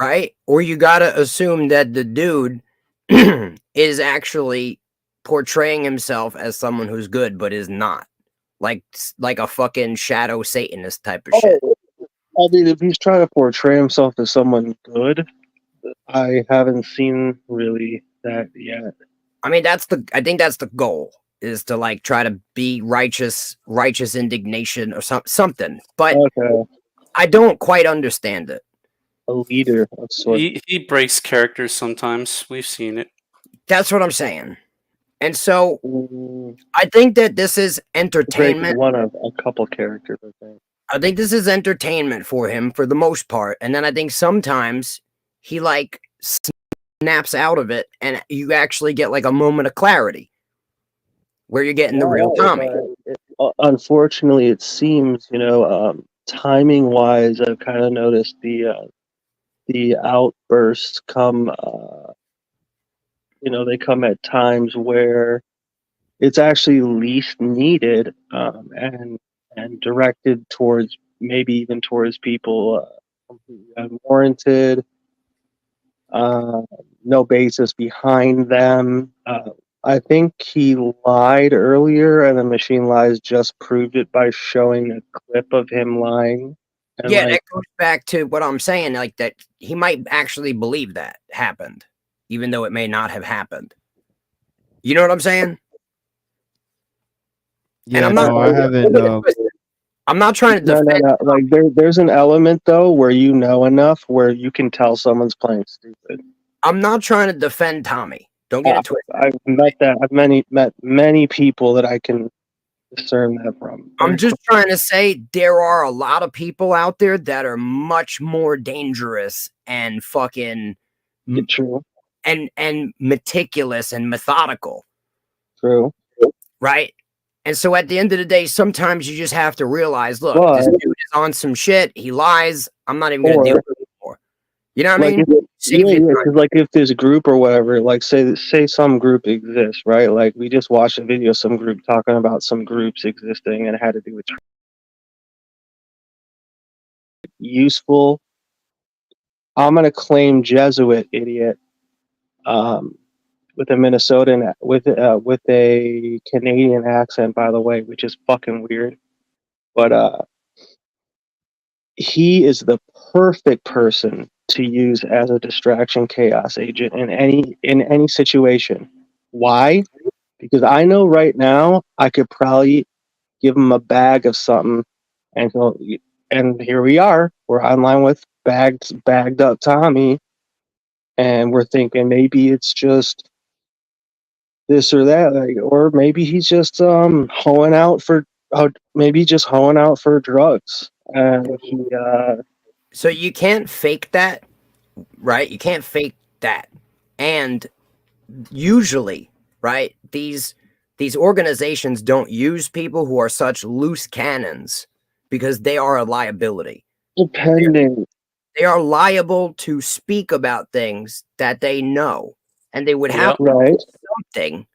Speaker 11: right? Or you gotta assume that the dude is actually portraying himself as someone who's good but is not. Like a fucking shadow Satanist type of shit.
Speaker 8: I mean, if he's trying to portray himself as someone good, I haven't seen really that yet.
Speaker 11: I mean, I think that's the goal, is to like try to be righteous indignation or something. But okay. I don't quite understand it.
Speaker 8: A leader of sorts.
Speaker 9: He breaks characters sometimes. We've seen it.
Speaker 11: That's what I'm saying. And so I think that this is entertainment.
Speaker 8: One of a couple characters, I think.
Speaker 11: I think this is entertainment for him for the most part. And then I think sometimes he like snaps out of it and you actually get like a moment of clarity where you're getting the real Tommy.
Speaker 8: Unfortunately, it seems, timing wise, I've kind of noticed the outbursts come, they come at times where it's actually least needed, and directed towards maybe even towards people completely unwarranted, no basis behind them. I think he lied earlier, and the Machine Lies just proved it by showing a clip of him lying.
Speaker 11: And yeah, that goes back to what I'm saying, like that he might actually believe that happened, even though it may not have happened. You know what I'm saying?
Speaker 14: Yeah, and I haven't.
Speaker 11: I'm not trying to defend.
Speaker 8: No. Like there's an element though where you know enough where you can tell someone's playing stupid.
Speaker 11: I'm not trying to defend Tommy. Don't get it twisted.
Speaker 8: I've met many people that I can discern that from.
Speaker 11: I'm just trying to say there are a lot of people out there that are much more dangerous and fucking
Speaker 8: true
Speaker 11: and meticulous and methodical.
Speaker 8: True.
Speaker 11: Right? And so at the end of the day, sometimes you just have to realize, look,
Speaker 8: But
Speaker 11: this dude is on some shit. He lies. I'm not even going to deal
Speaker 8: or
Speaker 11: with it anymore. You know what I
Speaker 8: like
Speaker 11: mean?
Speaker 8: if,
Speaker 11: Save
Speaker 8: yeah,
Speaker 11: your
Speaker 8: yeah,
Speaker 11: time.
Speaker 8: 'cause like if this group or whatever, like say some group exists, right? Like we just watched a video of some group talking about some groups existing and it had to do with useful. I'm gonna claim Jesuit idiot, with a Minnesotan with a Canadian accent, by the way, which is fucking weird. But he is the perfect person to use as a distraction chaos agent in any situation. Why? Because I know right now I could probably give him a bag of something, and and here we are. We're online with bagged up Tommy, and we're thinking maybe it's just this or that, like, or maybe he's just hoeing out for maybe just hoeing out for drugs, and he
Speaker 11: So you can't fake that, right? You can't fake that. And usually, right, these organizations don't use people who are such loose cannons because they are a liability.
Speaker 8: depending.
Speaker 11: They are liable to speak about things that they know, and they would have to
Speaker 8: Right.
Speaker 11: do something.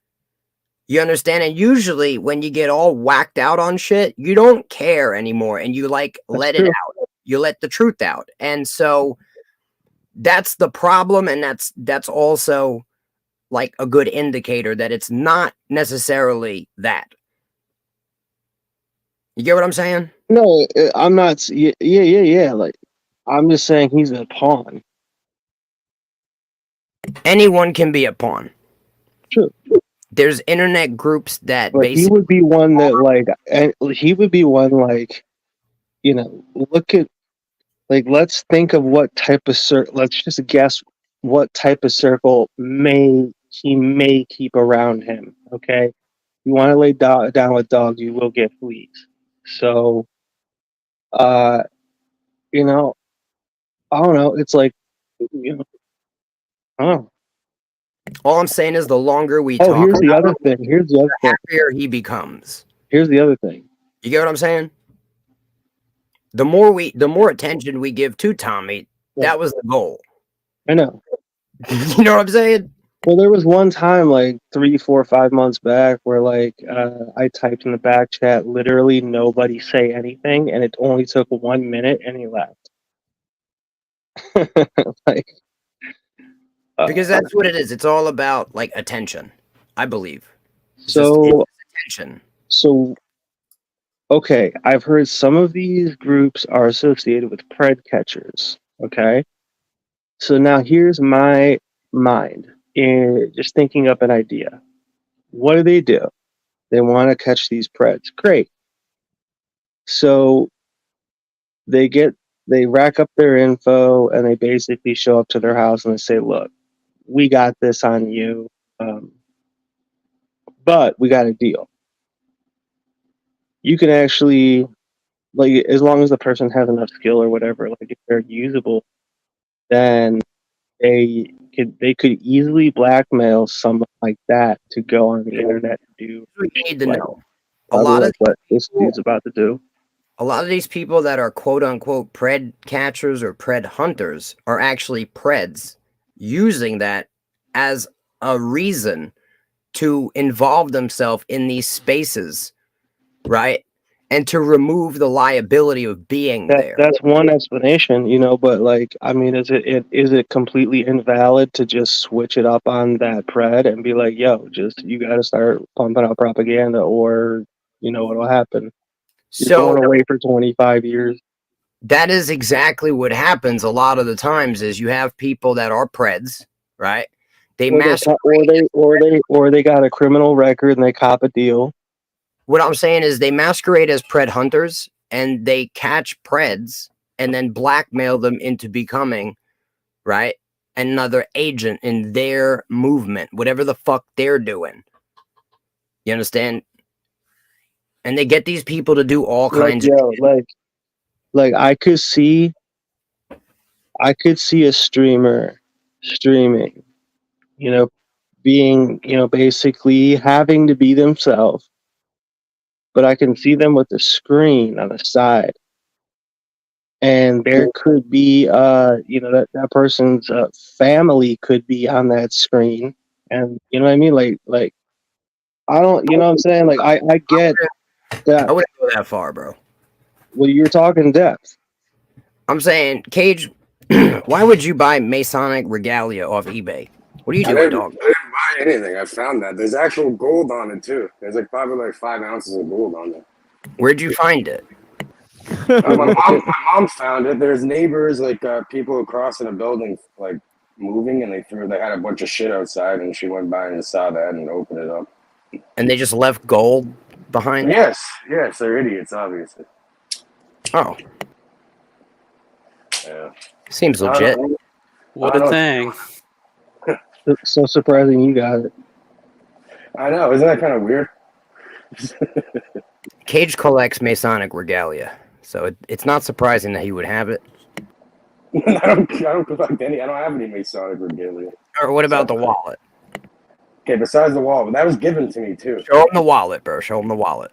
Speaker 11: You understand? And usually when you get all whacked out on shit, you don't care anymore and you like let it
Speaker 8: true.
Speaker 11: out. You let the truth out. And so that's the problem, and that's also like a good indicator that it's not necessarily that. You get what I'm saying?
Speaker 8: No, I'm not. Yeah. Like, I'm just saying he's a pawn.
Speaker 11: Anyone can be a pawn.
Speaker 8: True.
Speaker 11: There's internet groups that
Speaker 8: But he
Speaker 11: basically
Speaker 8: would be one that like, and he would be one like, look at, like, let's think of what type of let's just guess what type of circle he may keep around him. Okay, you want to lay down with dogs, you will get fleas. So, uh, you know, I don't know. It's like, I don't know.
Speaker 11: all I'm saying is the longer we
Speaker 8: Oh,
Speaker 11: talk
Speaker 8: here's the
Speaker 11: about
Speaker 8: other
Speaker 11: him,
Speaker 8: thing. Here's the other
Speaker 11: the
Speaker 8: thing.
Speaker 11: happier he becomes.
Speaker 8: Here's the other thing.
Speaker 11: You get what I'm saying? The more attention we give to Tommy, that was the goal.
Speaker 8: I know.
Speaker 11: You know what I'm saying?
Speaker 8: Well, there was one time, like 3, 4, 5 months back, where like I typed in the back chat, literally nobody say anything, and it only took 1 minute, and he left. Like,
Speaker 11: Because that's what it is. It's all about like attention, I believe. It's
Speaker 8: so
Speaker 11: attention.
Speaker 8: so okay, I've heard some of these groups are associated with pred catchers. Okay, so now here's my mind in just thinking up an idea. What do? They want to catch these preds. Great. So they rack up their info and they basically show up to their house and they say, look, we got this on you, but we got a deal. You can actually, like, as long as the person has enough skill or whatever, like if they're usable, then they could easily blackmail someone like that to go on the internet and do
Speaker 11: We need to
Speaker 8: like,
Speaker 11: know. A lot of
Speaker 8: what this dude's about to do.
Speaker 11: A lot of these people that are quote unquote pred catchers or pred hunters are actually preds using that as a reason to involve themselves in these spaces, right? And to remove the liability of being there.
Speaker 8: That's one explanation, but like, I mean, is it completely invalid to just switch it up on that pred and be like, yo, just, you got to start pumping out propaganda, or what'll happen? You're going away for 25 years.
Speaker 11: That is exactly what happens a lot of the times. Is you have people that are preds, right? They
Speaker 8: or they got a criminal record and they cop a deal.
Speaker 11: What I'm saying is they masquerade as pred hunters and they catch preds and then blackmail them into becoming, right, another agent in their movement, whatever the fuck they're doing. You understand? And they get these people to do all kinds of shit.
Speaker 8: Like I could see a streamer streaming, being, basically having to be themselves, but I can see them with the screen on the side. And there could be, that person's family could be on that screen. And you know what I mean? Like, I don't, you know what I'm saying? Like, I get that.
Speaker 11: I wouldn't go that far, bro.
Speaker 8: Well, you're talking depth.
Speaker 11: I'm saying, Cage, why would you buy Masonic regalia off eBay? What are you
Speaker 14: I
Speaker 11: doing,
Speaker 14: didn't,
Speaker 11: dog?
Speaker 14: I didn't buy anything. I found that. There's actual gold on it, too. There's like probably like 5 ounces of gold on it.
Speaker 11: Where'd you find it?
Speaker 14: My mom found it. There's neighbors, like people across in a building, like moving, and they had a bunch of shit outside, and she went by and saw that and opened it up.
Speaker 11: And they just left gold behind?
Speaker 14: Yes, they're idiots, obviously.
Speaker 11: Oh.
Speaker 14: Yeah.
Speaker 11: Seems legit.
Speaker 9: What a thing.
Speaker 8: It's so surprising you got it.
Speaker 14: I know, isn't that kind of weird?
Speaker 11: Cage collects Masonic regalia, so it's not surprising that he would have it.
Speaker 14: I don't collect any. I don't have any Masonic regalia.
Speaker 11: Or what about the wallet?
Speaker 14: Okay, besides the wallet, that was given to me too.
Speaker 11: Show him the wallet, bro. Show him the wallet.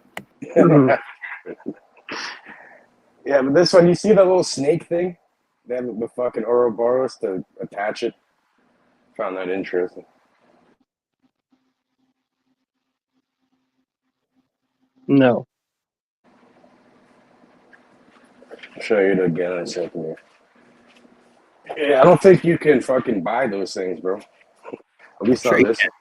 Speaker 14: Yeah, but this one, you see that little snake thing? They have the fucking Ouroboros to attach it. Found that interesting.
Speaker 8: No.
Speaker 14: I'll show you it again in a second here. Yeah, I don't think you can fucking buy those things, bro. At least
Speaker 11: Sure
Speaker 14: on
Speaker 11: you
Speaker 14: this.
Speaker 11: can.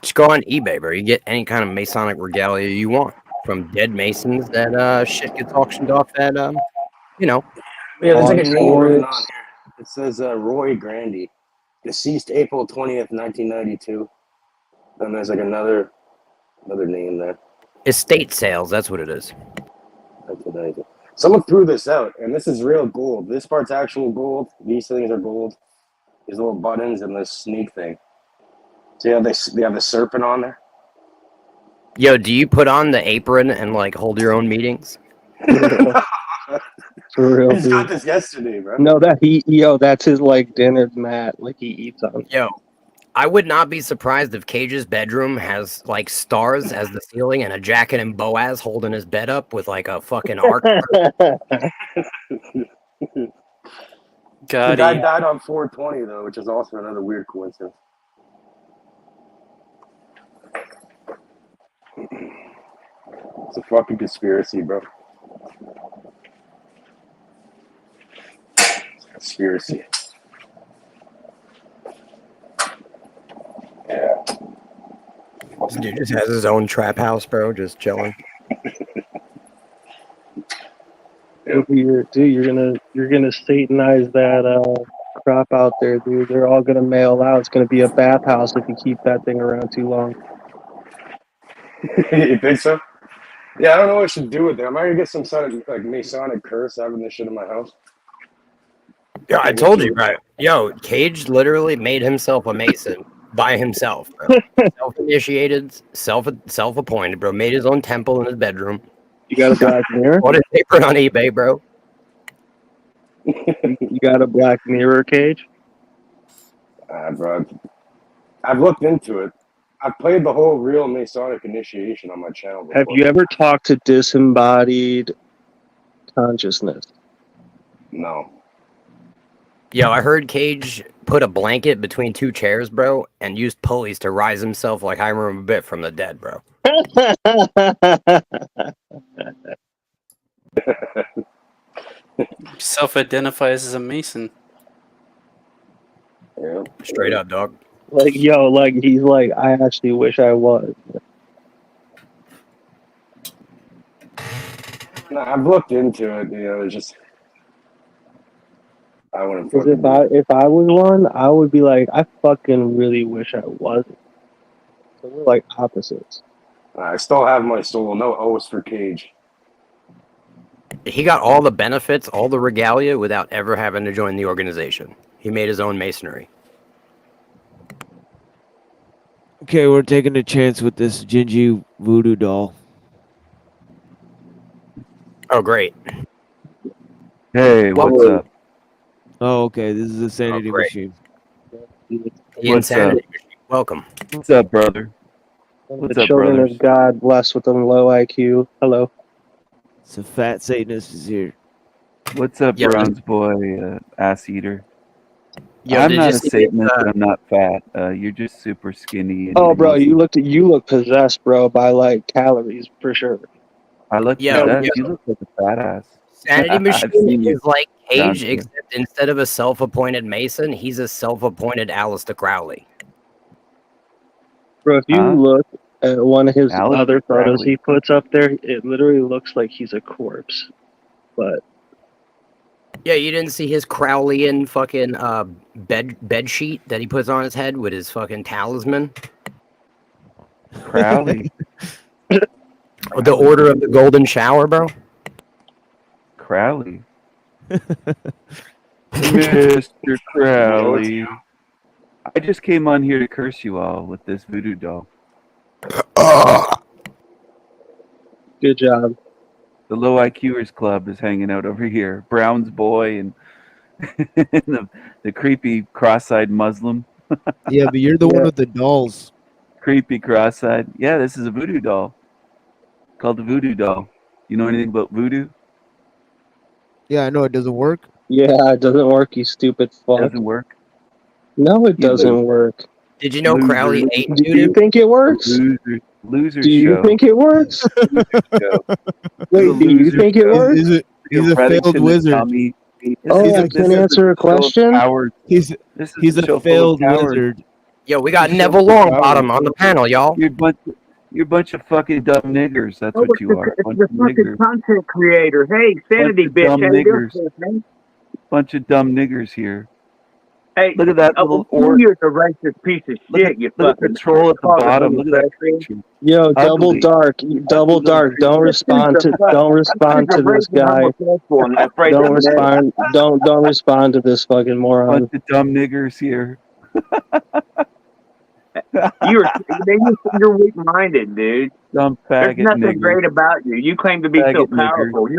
Speaker 11: Just go on eBay, bro. You get any kind of Masonic regalia you want from dead Masons. That shit gets auctioned off at
Speaker 14: Yeah, there's like a name written on here. It says Roy Grandy, deceased April 20th, 1992. Then there's like another name there.
Speaker 11: estate sales. That's what it is.
Speaker 14: Someone threw this out, and this is real gold. This part's actual gold. These things are gold. These little buttons and this sneak thing. So yeah, they have the serpent on there.
Speaker 11: Yo, do you put on the apron and like hold your own meetings?
Speaker 8: For real,
Speaker 14: I just got
Speaker 8: dude.
Speaker 14: this yesterday, bro.
Speaker 8: No, that's his like dinner mat, like he eats on.
Speaker 11: Yo, I would not be surprised if Cage's bedroom has like stars as the ceiling and a jacket and Boaz holding his bed up with like a fucking arc.
Speaker 14: The
Speaker 9: Got
Speaker 14: guy
Speaker 9: it.
Speaker 14: died on 420 though, which is also another weird coincidence. It's a fucking conspiracy, bro. It's a conspiracy. Yeah.
Speaker 11: This dude just has his own trap house, bro, just chilling.
Speaker 8: You're gonna Satanize that crop out there, dude. They're all gonna mail out. It's gonna be a bathhouse if you keep that thing around too long.
Speaker 14: You think so? Yeah, I don't know what I should do with it. Am I gonna get some sort of like Masonic curse having this shit in my house?
Speaker 11: Yeah, I told you, right? Yo, Cage literally made himself a Mason by himself, bro. Self-initiated, self-appointed, bro. Made his own temple in his bedroom.
Speaker 8: You got a black mirror?
Speaker 11: Bought his apron on eBay, bro.
Speaker 8: You got a black mirror, Cage?
Speaker 14: Bro, I've looked into it. I've played the whole real Masonic initiation on my channel before.
Speaker 8: Have you ever talked to disembodied consciousness?
Speaker 14: No.
Speaker 11: Yo, I heard Cage put a blanket between two chairs, bro, and used pulleys to rise himself like Hiram a bit from the dead, bro.
Speaker 9: Self-identifies as a Mason.
Speaker 14: Yeah.
Speaker 11: Straight up, dog.
Speaker 8: Like, he's like, I actually wish I was.
Speaker 14: No, I've looked into it. It's just I wouldn't.
Speaker 8: Because if I was one, I would be like, I fucking really wish I wasn't. So we're like opposites.
Speaker 14: I still have my soul. No O's for Cage.
Speaker 11: He got all the benefits, all the regalia, without ever having to join the organization. He made his own masonry.
Speaker 7: Okay, we're taking a chance with this Gingy voodoo doll.
Speaker 11: Oh, great.
Speaker 15: Hey, what's up?
Speaker 7: Oh, okay. This is a sanity
Speaker 11: great.
Speaker 7: machine.
Speaker 11: The insanity machine. Welcome.
Speaker 15: What's up, brother? What's
Speaker 8: The
Speaker 15: up,
Speaker 8: children
Speaker 15: brothers?
Speaker 8: of God blessed with a low IQ. Hello.
Speaker 7: So Fat Satanist is here.
Speaker 15: What's up,
Speaker 11: Yo,
Speaker 15: Browns boy, ass eater?
Speaker 11: yo,
Speaker 15: I'm
Speaker 11: did
Speaker 15: not
Speaker 11: you
Speaker 15: a
Speaker 11: see this?
Speaker 15: Satanist, but I'm not fat. You're just super skinny and
Speaker 8: Oh,
Speaker 15: you're
Speaker 8: bro, you
Speaker 15: Muslim.
Speaker 8: look possessed, bro, by like calories for sure.
Speaker 15: I look
Speaker 11: Yo,
Speaker 15: possessed.
Speaker 11: yo,
Speaker 15: You look like a fat ass.
Speaker 11: Sanity
Speaker 15: I've
Speaker 11: Machine
Speaker 15: seen you,
Speaker 11: is like
Speaker 15: Browns
Speaker 11: Cage,
Speaker 15: boy.
Speaker 11: except instead of a self-appointed Mason, he's a self-appointed Aleister Crowley.
Speaker 8: Bro, if you
Speaker 15: Huh?
Speaker 8: look at one of his
Speaker 15: Aleister
Speaker 8: other photos
Speaker 15: Crowley.
Speaker 8: he puts up there, it literally looks like he's a corpse. But
Speaker 11: Yeah, you didn't see his Crowleyan fucking bed sheet that he puts on his head with his fucking talisman?
Speaker 15: Crowley.
Speaker 11: The Order of the Golden Shower, bro?
Speaker 15: Crowley. Mr. Crowley. I just came on here to curse you all with this voodoo doll.
Speaker 8: good job.
Speaker 15: The Low IQers Club is hanging out over here. Brown's boy and the creepy cross-eyed Muslim.
Speaker 7: Yeah, but you're the one
Speaker 8: Yeah.
Speaker 7: with the dolls.
Speaker 15: Creepy cross-eyed. Yeah, this is a voodoo doll. Called the voodoo doll. You know anything about voodoo?
Speaker 7: Yeah, I know it doesn't work.
Speaker 8: Yeah, it doesn't work, you stupid fuck.
Speaker 15: Doesn't work.
Speaker 8: No, it
Speaker 15: You
Speaker 8: doesn't
Speaker 15: loser.
Speaker 8: work.
Speaker 11: Did you know
Speaker 15: Loser.
Speaker 11: Crowley ate
Speaker 8: Do you
Speaker 11: voodoo?
Speaker 8: think it works?
Speaker 15: Loser
Speaker 8: Do you
Speaker 15: show.
Speaker 8: think it works?
Speaker 15: show.
Speaker 8: Wait, do you
Speaker 15: Loser
Speaker 8: think it
Speaker 15: show.
Speaker 8: works?
Speaker 7: He's a
Speaker 15: Reddington
Speaker 7: failed
Speaker 15: and
Speaker 7: wizard.
Speaker 15: Tommy.
Speaker 8: Oh,
Speaker 15: This
Speaker 8: I
Speaker 15: is
Speaker 8: can
Speaker 15: the
Speaker 8: answer a
Speaker 15: show of
Speaker 8: question.
Speaker 15: cowards.
Speaker 7: He's
Speaker 15: This is
Speaker 7: he's
Speaker 15: the
Speaker 7: a
Speaker 15: show full of
Speaker 7: failed
Speaker 15: cowards.
Speaker 7: wizard.
Speaker 11: Yo, we got
Speaker 15: This is
Speaker 11: Neville
Speaker 15: so full of
Speaker 11: Longbottom
Speaker 15: cowards.
Speaker 11: on the panel, y'all.
Speaker 15: You're a bunch of fucking dumb niggers. That's
Speaker 16: Oh,
Speaker 15: what
Speaker 16: it's
Speaker 15: you
Speaker 16: the,
Speaker 15: are. A
Speaker 16: it's
Speaker 15: bunch
Speaker 16: the
Speaker 15: of
Speaker 16: fucking
Speaker 15: niggers.
Speaker 16: content creator. Hey, Sanity
Speaker 15: Bunch of
Speaker 16: bitch,
Speaker 15: dumb
Speaker 16: how you doing,
Speaker 15: niggers.
Speaker 16: man?
Speaker 15: Bunch of dumb niggers here.
Speaker 16: Hey,
Speaker 15: Look at that little
Speaker 16: you're a racist piece of
Speaker 15: Look at,
Speaker 16: shit, you
Speaker 15: look at the
Speaker 16: fucking
Speaker 15: troll at the
Speaker 16: call it
Speaker 15: bottom. Look at that
Speaker 16: homosexual.
Speaker 15: creature.
Speaker 8: Yo, double
Speaker 15: Ugly.
Speaker 8: dark, double
Speaker 15: Ugly little
Speaker 8: dark. Don't
Speaker 15: creature.
Speaker 8: respond to don't respond to this guy. Don't respond. Don't respond to this fucking moron.
Speaker 15: Bunch of dumb niggers here.
Speaker 16: You're weak-minded, dude.
Speaker 15: Dumb
Speaker 16: There's
Speaker 15: faggot
Speaker 16: nothing
Speaker 15: niggers.
Speaker 16: great about you. You claim to be so
Speaker 15: Faggot niggers.
Speaker 16: powerful.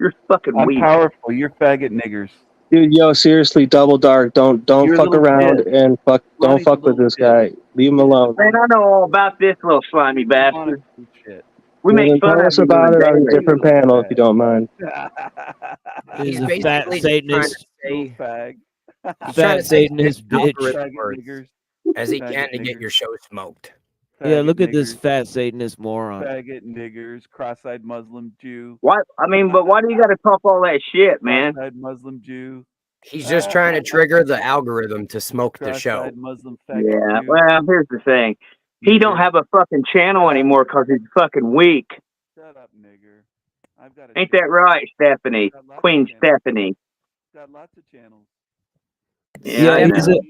Speaker 16: You're fucking
Speaker 15: I'm
Speaker 16: weak.
Speaker 15: powerful. You're faggot niggers.
Speaker 8: Dude, yo, seriously, double dark. Don't
Speaker 15: You're a
Speaker 8: fuck
Speaker 15: little
Speaker 8: around
Speaker 15: shit.
Speaker 8: and fuck. Don't
Speaker 15: Ronnie's
Speaker 8: fuck
Speaker 15: a
Speaker 8: with
Speaker 15: little
Speaker 8: this
Speaker 15: shit.
Speaker 8: guy. Leave him alone.
Speaker 16: Man, I know all about this little slimy bastard.
Speaker 15: Shit.
Speaker 16: We
Speaker 8: Well,
Speaker 16: make
Speaker 8: then
Speaker 16: fun
Speaker 8: tell
Speaker 16: of
Speaker 8: us
Speaker 16: you
Speaker 8: about it on a
Speaker 16: daily.
Speaker 8: different panel if you don't mind.
Speaker 7: He's
Speaker 11: He's
Speaker 7: a fat
Speaker 11: basically just trying to
Speaker 7: Satanist.
Speaker 11: say,
Speaker 15: Fag.
Speaker 11: he's trying
Speaker 7: Fat
Speaker 11: to say
Speaker 7: Satanist
Speaker 11: as
Speaker 7: bitch.
Speaker 11: algorithm
Speaker 15: Faggot
Speaker 11: words
Speaker 15: niggers.
Speaker 11: as he
Speaker 15: Faggot
Speaker 11: can to get
Speaker 15: niggers.
Speaker 11: your show smoked.
Speaker 7: Yeah,
Speaker 15: Faggot
Speaker 7: look at this
Speaker 15: niggers.
Speaker 7: fat Satanist moron.
Speaker 15: Faggot niggers. Cross-eyed Muslim Jew.
Speaker 16: What? I mean, but why do you got to talk all that shit, man?
Speaker 15: Cross-eyed Muslim Jew.
Speaker 11: He's just trying to trigger the algorithm to smoke the show.
Speaker 15: Cross-eyed Muslim faggot
Speaker 16: Yeah.
Speaker 15: Jew.
Speaker 16: Well, here's the thing. He don't have a fucking channel anymore because he's fucking weak.
Speaker 15: Shut up, nigger. I've got a
Speaker 16: Ain't that right, Stephanie? Queen Stephanie.
Speaker 15: got lots of channels.
Speaker 16: Yeah, I
Speaker 7: Yeah,
Speaker 16: know.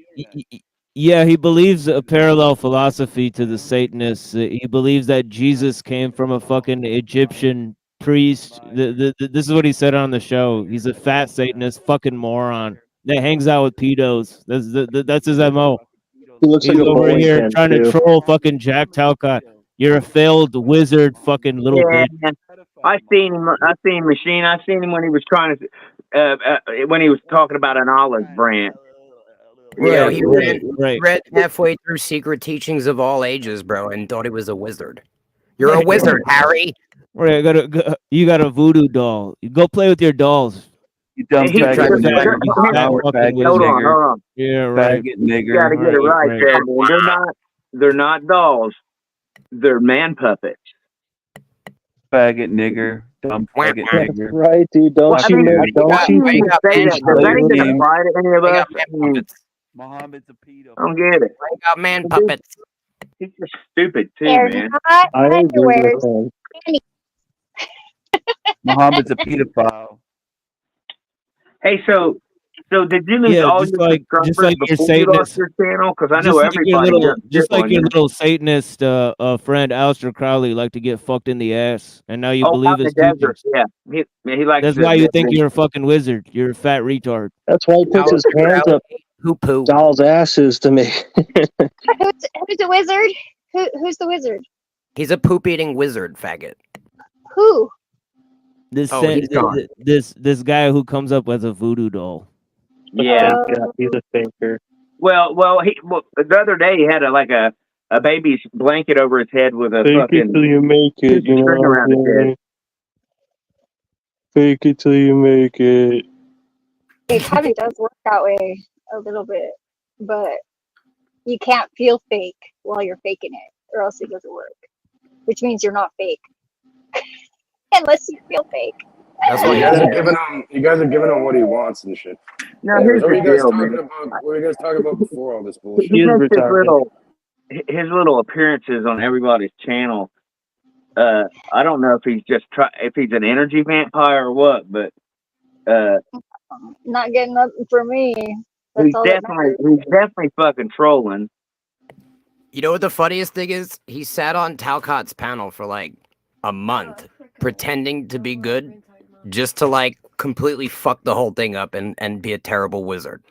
Speaker 7: yeah, he believes a parallel philosophy to the Satanists. He believes that Jesus came from a fucking Egyptian priest. This is what he said on the show. He's a fat Satanist, fucking moron that hangs out with pedos. That's his MO.
Speaker 8: He looks
Speaker 7: He's
Speaker 8: like a
Speaker 7: over
Speaker 8: bowling
Speaker 7: here
Speaker 8: pin,
Speaker 7: trying to
Speaker 8: too.
Speaker 7: troll fucking Jack Talcott. You're a failed wizard, fucking little
Speaker 16: Yeah,
Speaker 7: bitch.
Speaker 16: man. I seen him. I seen Machine. I seen him when he was trying to, when he was talking about an olive branch.
Speaker 11: Yeah,
Speaker 7: Right,
Speaker 11: he
Speaker 7: right, right.
Speaker 11: read halfway through Secret Teachings of All Ages, bro, and thought he was a wizard. You're a wizard, Harry.
Speaker 7: Right, you got a voodoo doll. You go play with your dolls.
Speaker 15: You dumb
Speaker 16: He-
Speaker 15: faggot
Speaker 7: Fat-
Speaker 15: nigger.
Speaker 7: you fat
Speaker 15: Power
Speaker 7: fucking
Speaker 15: faggot
Speaker 7: wizard.
Speaker 16: Hold on,
Speaker 15: nigger.
Speaker 16: hold on.
Speaker 7: Yeah, right.
Speaker 15: Faggot
Speaker 16: You
Speaker 15: nigger.
Speaker 16: got to get it right,
Speaker 7: right.
Speaker 16: Chad. They're not dolls. They're man puppets.
Speaker 15: Faggot nigger. Dumb faggot
Speaker 8: That's
Speaker 15: nigger.
Speaker 8: right, dude. Don't
Speaker 16: I
Speaker 8: you
Speaker 16: mean,
Speaker 8: don't
Speaker 16: why do
Speaker 8: you
Speaker 16: you even
Speaker 11: got
Speaker 16: say
Speaker 11: man
Speaker 16: that? Does that
Speaker 15: puppets?
Speaker 16: even apply to any of
Speaker 11: We
Speaker 16: us?
Speaker 11: got man puppets.
Speaker 15: Muhammad's a pedo.
Speaker 16: I don't get it.
Speaker 11: We got man puppets.
Speaker 16: He's just stupid too,
Speaker 17: They're
Speaker 16: man.
Speaker 17: not
Speaker 8: I agree
Speaker 17: underwear.
Speaker 8: with him.
Speaker 15: Muhammad's a pedophile.
Speaker 16: Hey, so did you lose
Speaker 7: Yeah,
Speaker 16: all
Speaker 7: just
Speaker 16: your
Speaker 7: like
Speaker 16: subscribers
Speaker 7: your
Speaker 16: before you lost
Speaker 7: Satanist.
Speaker 16: your channel? Because I
Speaker 7: Just
Speaker 16: know
Speaker 7: like your
Speaker 16: everybody
Speaker 7: little,
Speaker 16: jumped
Speaker 7: just
Speaker 16: ship
Speaker 7: like
Speaker 16: on
Speaker 7: your
Speaker 16: you.
Speaker 7: little Satanist friend Aleister Crowley like to get fucked in the ass, and now you
Speaker 16: Oh,
Speaker 7: believe
Speaker 16: out in
Speaker 7: his
Speaker 16: the desert.
Speaker 7: teachings.
Speaker 16: Yeah, he likes.
Speaker 7: That's why you think you're a fucking wizard. You're a fat retard.
Speaker 8: That's why he puts his
Speaker 11: Aleister
Speaker 8: hands
Speaker 11: Crowley
Speaker 8: up
Speaker 11: Poo poo.
Speaker 8: dolls' asses to me.
Speaker 17: Who's a wizard? Who's the wizard?
Speaker 11: He's a poop eating wizard, faggot.
Speaker 17: Who?
Speaker 7: This
Speaker 11: Oh,
Speaker 7: sa-
Speaker 11: he's gone.
Speaker 7: this guy who comes up with a voodoo doll.
Speaker 16: Yeah.
Speaker 8: Yeah, he's a faker.
Speaker 16: Well, the other day he had a a baby's blanket over his head with a
Speaker 8: Fake
Speaker 16: fucking
Speaker 8: it till you make it, you know
Speaker 16: string
Speaker 8: what
Speaker 16: around
Speaker 8: I'm
Speaker 16: his head.
Speaker 8: saying? Fake it till you make it.
Speaker 17: It kind of does work that way a little bit, but you can't feel fake while you're faking it, or else it doesn't work. Which means you're not fake, unless you feel fake.
Speaker 11: That's why
Speaker 14: You guys are giving him. You guys are giving him what he wants and shit.
Speaker 16: Now
Speaker 14: Anyways,
Speaker 16: here's
Speaker 14: what were
Speaker 16: the
Speaker 14: you guys
Speaker 16: deal,
Speaker 14: talking
Speaker 16: man.
Speaker 14: about? What were you guys talking about before all this bullshit?
Speaker 16: He makes his little appearances on everybody's channel. I don't know if he's just if he's an energy vampire or what, but
Speaker 17: Not getting nothing for me. That's
Speaker 16: he's
Speaker 17: all that matters.
Speaker 16: definitely fucking trolling.
Speaker 11: You know what the funniest thing is? He sat on Talcott's panel for like a month, pretending to be good, just to like completely fuck the whole thing up and be a terrible wizard.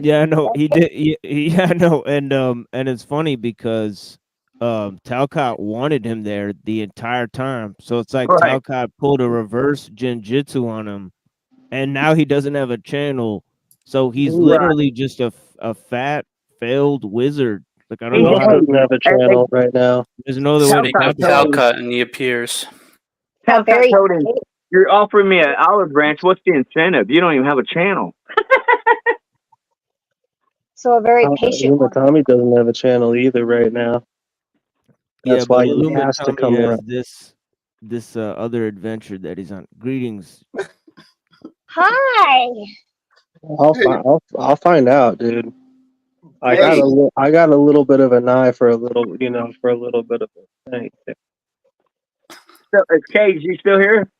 Speaker 7: Yeah, I know he did. Yeah, I know, and it's funny because Talcott wanted him there the entire time, so it's like
Speaker 16: Right.
Speaker 7: Talcott pulled a reverse Genjutsu on him, and now he doesn't have a channel, so he's
Speaker 8: Right.
Speaker 7: literally just a fat failed wizard. Like I don't
Speaker 8: Who
Speaker 7: know
Speaker 8: else
Speaker 7: how
Speaker 8: doesn't have a channel right now?
Speaker 7: there's no other way to
Speaker 9: Speaking of
Speaker 7: calculate.
Speaker 9: Talcott, and he appears.
Speaker 16: Talcott told him, "You're offering me an olive branch. What's the incentive? You don't even have a channel."
Speaker 17: So a very patient one.
Speaker 8: Tommy doesn't have a channel either right now.
Speaker 7: Yeah,
Speaker 8: That's why
Speaker 7: but
Speaker 8: he has to
Speaker 7: Tommy
Speaker 8: come
Speaker 7: has
Speaker 8: around.
Speaker 7: this other adventure that he's on. Greetings.
Speaker 17: Hi.
Speaker 8: I'll find out, dude. I got a little bit of an eye for a little, for a little bit of a thing.
Speaker 16: So, is Cage, you still here?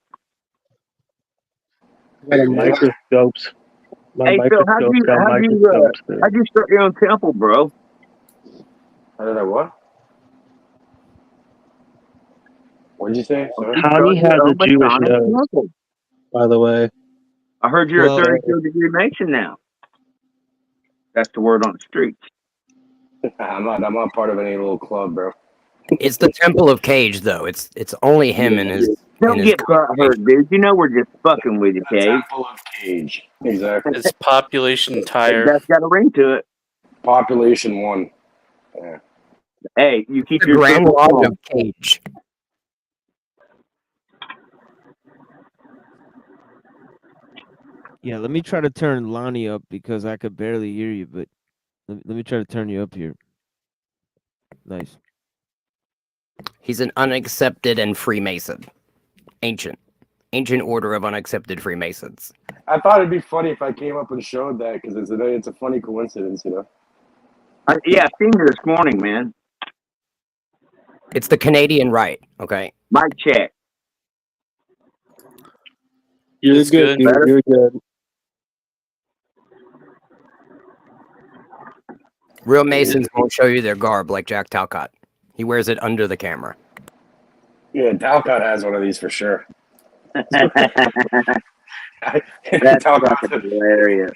Speaker 8: Got a microscopes. My
Speaker 16: Hey Phil, how'd
Speaker 8: microscope got microscopes.
Speaker 16: how'd you start your own temple, bro?
Speaker 14: How did I what? What did you say? Sorry.
Speaker 8: Tommy has a Jewish nose, by the way.
Speaker 16: I heard you're
Speaker 7: Well-
Speaker 16: a 32-degree Mason now. That's the word on the streets.
Speaker 14: I'm not part of any little club, bro.
Speaker 11: It's the Temple of Cage, though. It's only him and his.
Speaker 16: Don't
Speaker 11: and his
Speaker 16: get butthurt, dude. You know we're just fucking with you, Cage.
Speaker 14: Temple of Cage. Exactly.
Speaker 9: His population entire.
Speaker 16: That's got a ring to it.
Speaker 14: Population 1. Yeah.
Speaker 16: Hey, you keep
Speaker 11: the
Speaker 16: your
Speaker 11: Grand
Speaker 16: circle
Speaker 11: Lodge
Speaker 16: small.
Speaker 11: of Cage.
Speaker 7: Yeah, let me try to turn Lonnie up because I could barely hear you, but let me try to turn you up here. Nice.
Speaker 11: He's an unaccepted and Freemason. Ancient order of unaccepted Freemasons.
Speaker 14: I thought it'd be funny if I came up and showed that because it's a funny coincidence, you know.
Speaker 16: Yeah, I seen you this morning, man.
Speaker 11: It's the Canadian right, okay?
Speaker 16: Mic check.
Speaker 8: You're
Speaker 9: It's
Speaker 8: good,
Speaker 9: good.
Speaker 8: dude. You're good.
Speaker 11: Real Masons won't show you their garb like Jack Talcott. He wears it under the camera.
Speaker 14: Yeah, Talcott has one of these for sure.
Speaker 16: That's
Speaker 14: Talcott.
Speaker 16: fucking hilarious.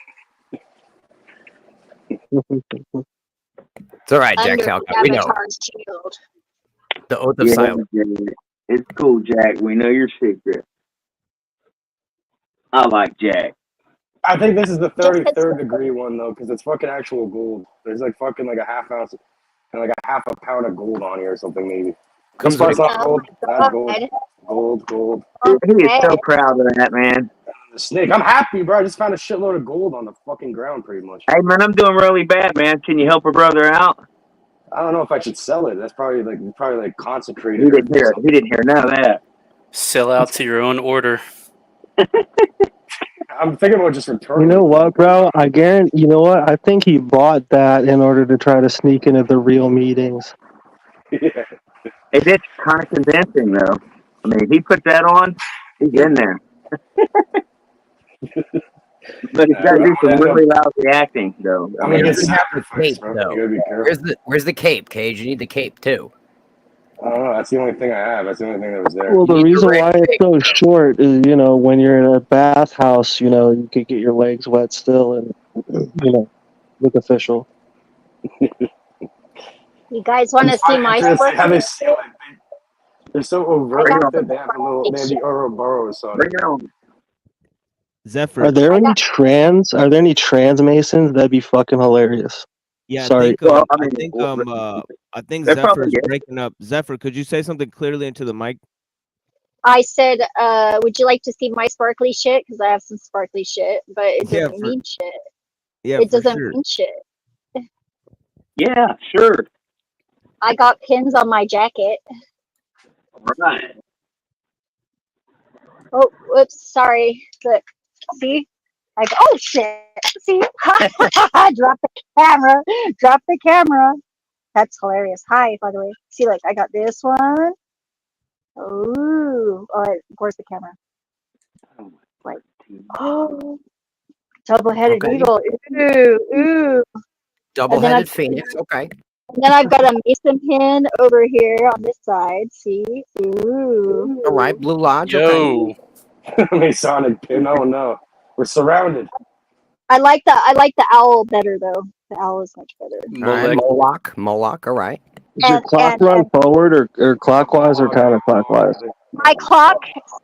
Speaker 11: It's all right, Jack
Speaker 17: Under
Speaker 11: Talcott. We know.
Speaker 17: Avatar's shield.
Speaker 11: The oath of
Speaker 16: Yeah,
Speaker 11: silence.
Speaker 16: yeah. It's cool, Jack. We know your secret. I like Jack.
Speaker 14: I think this is the 33rd degree one though, because it's fucking actual gold. There's like fucking like a half ounce and like a half a pound of gold on here or something maybe.
Speaker 11: Comes
Speaker 14: This part's
Speaker 11: with
Speaker 14: not
Speaker 17: Oh
Speaker 14: gold.
Speaker 17: my
Speaker 14: That's gold.
Speaker 17: God.
Speaker 14: Gold.
Speaker 16: He is so
Speaker 17: Okay.
Speaker 16: proud of that, man.
Speaker 14: The snake. I'm happy, bro. I just found a shitload of gold on the fucking ground, pretty much.
Speaker 16: Hey, man, I'm doing really bad, man. Can you help a brother out?
Speaker 14: I don't know if I should sell it. That's probably like concentrated.
Speaker 16: He didn't hear. He didn't hear none of that.
Speaker 9: Sell out to your own order.
Speaker 14: I'm thinking about just returning.
Speaker 8: You know what, bro? I guarantee. You know what? I think he bought that in order to try to sneak into the real meetings.
Speaker 14: Yeah.
Speaker 16: It's kind of convincing, though. I mean, if he put that on, he's in there. But he's got to do some really lousy acting, though.
Speaker 14: I'm gonna get
Speaker 11: Where's the
Speaker 14: sacrificed,
Speaker 11: cape,
Speaker 14: bro.
Speaker 11: though?
Speaker 14: You gotta be careful.
Speaker 11: Where's the cape, Cage? You need the cape too.
Speaker 14: I don't know. That's the only thing I have. That's the only thing that was there.
Speaker 8: Well, the
Speaker 11: You need
Speaker 8: reason
Speaker 11: the
Speaker 8: why
Speaker 11: red
Speaker 8: it's so short is, when you're in a bathhouse, you could get your legs wet still and, look official.
Speaker 17: You guys want to see my
Speaker 14: How they
Speaker 17: split?
Speaker 14: seal it. They're so overt
Speaker 17: I got
Speaker 14: that they have the Ouroboros on.
Speaker 16: Bring it on.
Speaker 7: Zephyr.
Speaker 8: Are there any trans Masons? That'd be fucking hilarious.
Speaker 7: Yeah,
Speaker 8: Sorry.
Speaker 16: Well,
Speaker 7: I think I think
Speaker 16: They're
Speaker 7: Zephyr's
Speaker 16: probably good.
Speaker 7: breaking up. Zephyr, could you say something clearly into the mic?
Speaker 17: I said, would you like to see my sparkly shit? Because I have some sparkly shit, but it
Speaker 7: Yeah,
Speaker 17: doesn't
Speaker 7: for
Speaker 17: mean shit.
Speaker 7: yeah,
Speaker 17: It
Speaker 7: for
Speaker 17: doesn't
Speaker 7: sure.
Speaker 17: mean shit.
Speaker 16: Yeah, sure.
Speaker 17: I got pins on my jacket.
Speaker 16: Right.
Speaker 17: Oh, whoops, sorry. Look, see? Like, oh shit, see? Drop the camera. Drop the camera. That's hilarious. Hi, by the way. See, like, I got this one. Ooh. Oh, where's the camera? Like, oh, double-headed
Speaker 11: Okay.
Speaker 17: eagle. Ooh, ooh.
Speaker 11: Double-headed phoenix. Okay.
Speaker 17: And then I've got a mason pin over here on this side. See? Ooh.
Speaker 11: All right. Blue Lodge.
Speaker 9: Yo.
Speaker 14: Masonic pin. Oh no, we're surrounded.
Speaker 17: I like the owl better though. The owl is much better.
Speaker 11: All right. Moloch. Moloch. All right.
Speaker 8: Does your clock run forward or clockwise or counterclockwise?
Speaker 17: My clock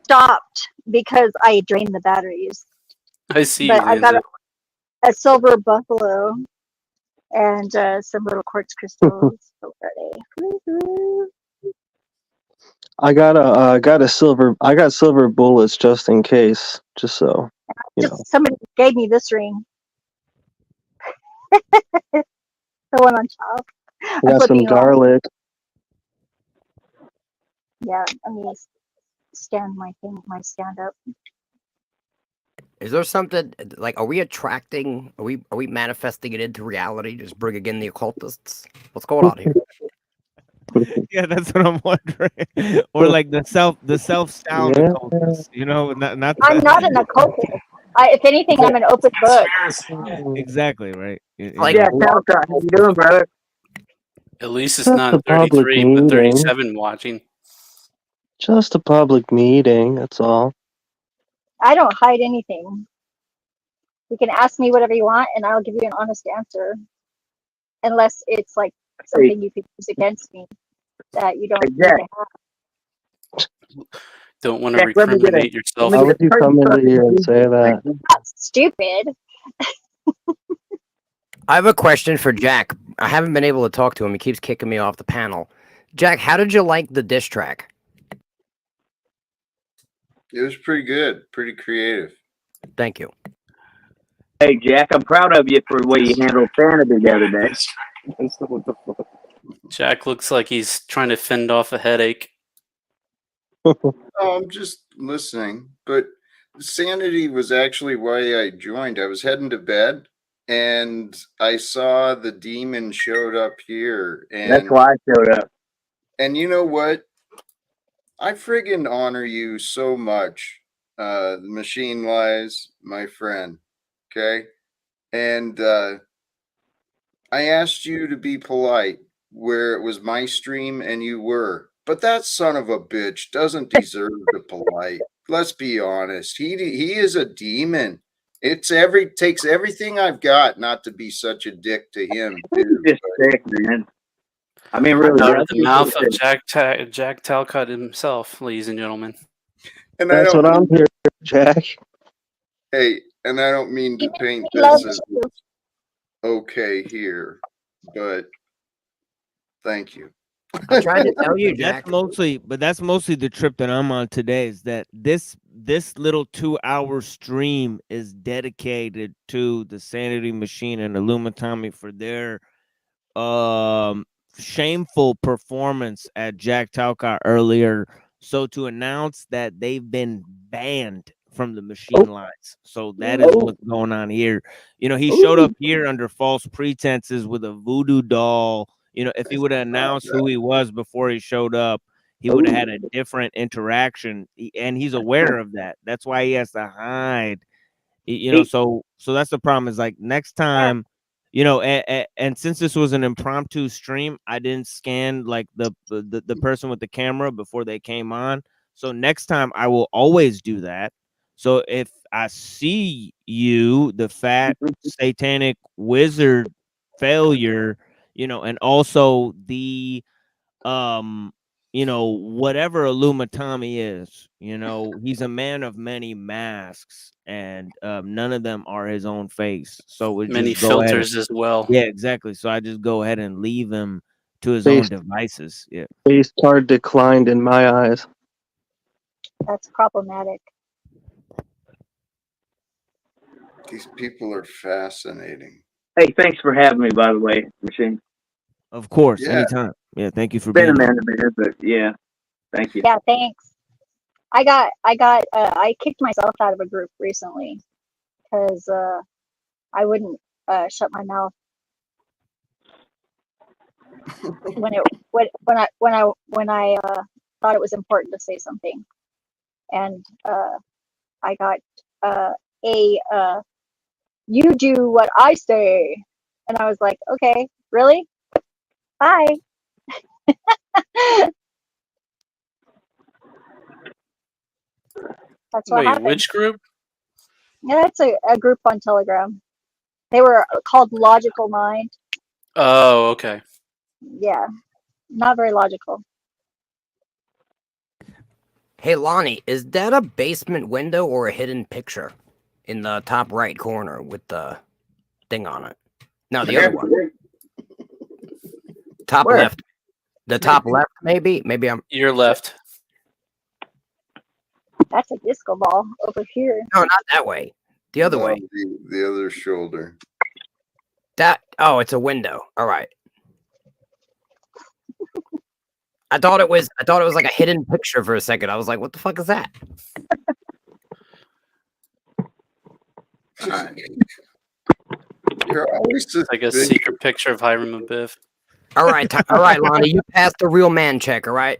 Speaker 17: stopped because I drained the batteries.
Speaker 9: I see
Speaker 17: But
Speaker 9: you,
Speaker 17: I've got
Speaker 9: Lindsay.
Speaker 17: a silver buffalo and some little quartz crystals.
Speaker 8: I got silver bullets just in case, just so you know.
Speaker 17: Just somebody gave me this ring. The one on top.
Speaker 8: I got some garlic.
Speaker 17: Yeah, let me stand my stand up.
Speaker 11: Is there something like? Are we attracting? Are we manifesting it into reality? Just bringing in the occultists? What's going on here?
Speaker 7: Yeah, that's what I'm wondering. Or like the self sound
Speaker 8: Yeah.
Speaker 7: occultist, you know, not
Speaker 17: I'm not an occultist. If anything, I'm an open book.
Speaker 7: exactly right.
Speaker 11: Like,
Speaker 16: Yeah, Talcott, how you doing, brother?
Speaker 9: At least it's
Speaker 8: Just
Speaker 9: not
Speaker 8: a public
Speaker 9: 33, but
Speaker 8: meeting.
Speaker 9: 37 watching.
Speaker 8: Just a public meeting, that's all.
Speaker 17: I don't hide anything. You can ask me whatever you want, and I'll give you an honest answer. Unless it's like something you could use against me that you don't need to have.
Speaker 9: Don't want to
Speaker 16: Jack, let me get
Speaker 9: recriminate
Speaker 16: a-
Speaker 9: yourself.
Speaker 8: Why would you come into here and say that?
Speaker 17: Not stupid.
Speaker 11: I have a question for Jack. I haven't been able to talk to him. He keeps kicking me off the panel. Jack, how did you like the diss track?
Speaker 18: It was pretty good, pretty creative.
Speaker 11: Thank you.
Speaker 16: Hey, Jack, I'm proud of you for the way you handled Sanity the other day.
Speaker 9: Jack looks like he's trying to fend off a headache.
Speaker 18: Oh, I'm just listening. But Sanity was actually why I joined. I was heading to bed, and I saw the demon showed up here. And
Speaker 16: That's why I showed up.
Speaker 18: And you know what? I friggin' honor you so much, the Machine Lies, my friend. Okay? And I asked you to be polite where it was my stream and you were. But that son of a bitch doesn't deserve the polite. Let's be honest. He is a demon. Takes everything I've got not to be such a dick to him. Too,
Speaker 16: Just sick, man. I mean, really.
Speaker 9: Out
Speaker 16: I
Speaker 9: of the
Speaker 16: think
Speaker 9: mouth of
Speaker 16: it's-
Speaker 9: Jack Talcott himself, ladies and gentlemen.
Speaker 18: And
Speaker 8: That's what I'm hearing, Jack.
Speaker 18: Hey, and I don't mean to paint
Speaker 17: He loves
Speaker 18: this as
Speaker 17: you.
Speaker 18: okay here, but thank you.
Speaker 11: I tried to tell you, Jack.
Speaker 7: That's mostly the trip that I'm on today. Is that this little 2-hour stream is dedicated to the Sanity Machine and Illumitami for their shameful performance at Jack Talcott earlier. So to announce that they've been banned from the Machine Lines. So that is what's going on here. You know, he showed up here under false pretenses with a voodoo doll. You know, if he would have announced who he was before he showed up, he would have had a different interaction. And he's aware of that. That's why he has to hide. You know, so that's the problem is like next time, you know, and since this was an impromptu stream, I didn't scan like the person with the camera before they came on. So next time I will always do that. So if I see you, the fat satanic wizard failure, you know, and also the you know, whatever Illumitami is, you know, he's a man of many masks, and none of them are his own face. So we
Speaker 9: Many
Speaker 7: just go ahead
Speaker 9: filters as well.
Speaker 7: Yeah, exactly. So I just go ahead and leave him to his
Speaker 8: Base-
Speaker 7: own devices. Yeah.
Speaker 8: Base card declined in my eyes.
Speaker 17: That's problematic.
Speaker 18: These people are fascinating.
Speaker 16: Hey, thanks for having me, by the way, Machine.
Speaker 7: Of course,
Speaker 18: Yeah.
Speaker 7: anytime. Yeah, thank you for
Speaker 16: Been a
Speaker 7: being here.
Speaker 16: minute, but yeah, thank you.
Speaker 17: Yeah, thanks. I kicked myself out of a group recently because I wouldn't shut my mouth when I thought it was important to say something, and I got you do what I say, and I was like, okay, really? Bye. That's what
Speaker 9: Wait,
Speaker 17: happened.
Speaker 9: which group?
Speaker 17: Yeah, it's a group on Telegram. They were called Logical Mind.
Speaker 9: Oh, okay.
Speaker 17: Yeah, not very logical.
Speaker 11: Hey, Lonnie, is that a basement window or a hidden picture in the top right corner with the thing on it? No, the other one. Top
Speaker 16: Where?
Speaker 11: left. The top left, maybe? Maybe I'm.
Speaker 9: Your left.
Speaker 17: That's a disco ball over here.
Speaker 11: No, not that way. The other way.
Speaker 18: The other shoulder.
Speaker 11: That. Oh, it's a window. All right. I thought it was like a hidden picture for a second. I was like, what the fuck is that?
Speaker 18: You're always just
Speaker 9: Like a secret picture of Hiram and Biff.
Speaker 11: All right, all right, Lonnie, you passed the real man check, all right?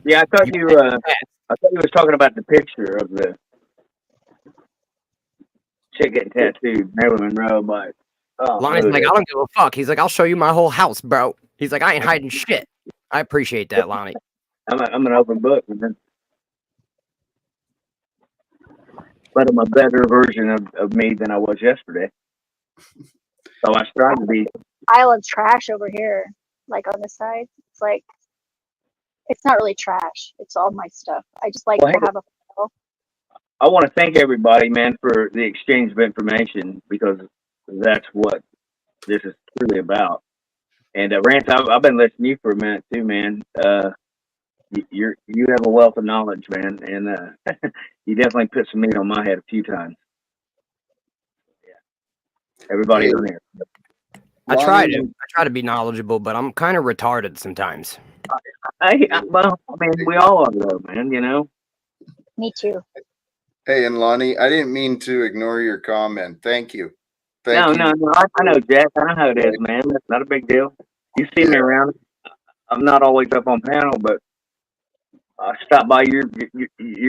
Speaker 16: Yeah, I thought you was talking about the picture of the chick getting tattooed, Marilyn Monroe, but
Speaker 11: Lonnie's like, I don't give a fuck. He's like, I'll show you my whole house, bro. He's like, I ain't hiding shit. I appreciate that, Lonnie.
Speaker 16: I'm an open book, man. But I'm a better version of me than I was yesterday. So I strive to be.
Speaker 17: Pile of trash over here, like on the side. It's like, it's not really trash. It's all my stuff. I just like to have a file.
Speaker 16: I want to thank everybody, man, for the exchange of information because that's what this is truly about. And Rance, I've been listening to you for a minute too, man. You have a wealth of knowledge, man, and you definitely put some meat on my head a few times. Yeah, everybody on here.
Speaker 11: I try to be knowledgeable, but I'm kind of retarded sometimes.
Speaker 16: Well, I mean, we all are, though, man. You know.
Speaker 17: Me too.
Speaker 18: Hey, and Lonnie, I didn't mean to ignore your comment. Thank you.
Speaker 16: No. I know, Jack. I know how it is, man. That's not a big deal. You see me around. I'm not always up on panel, but I stop by your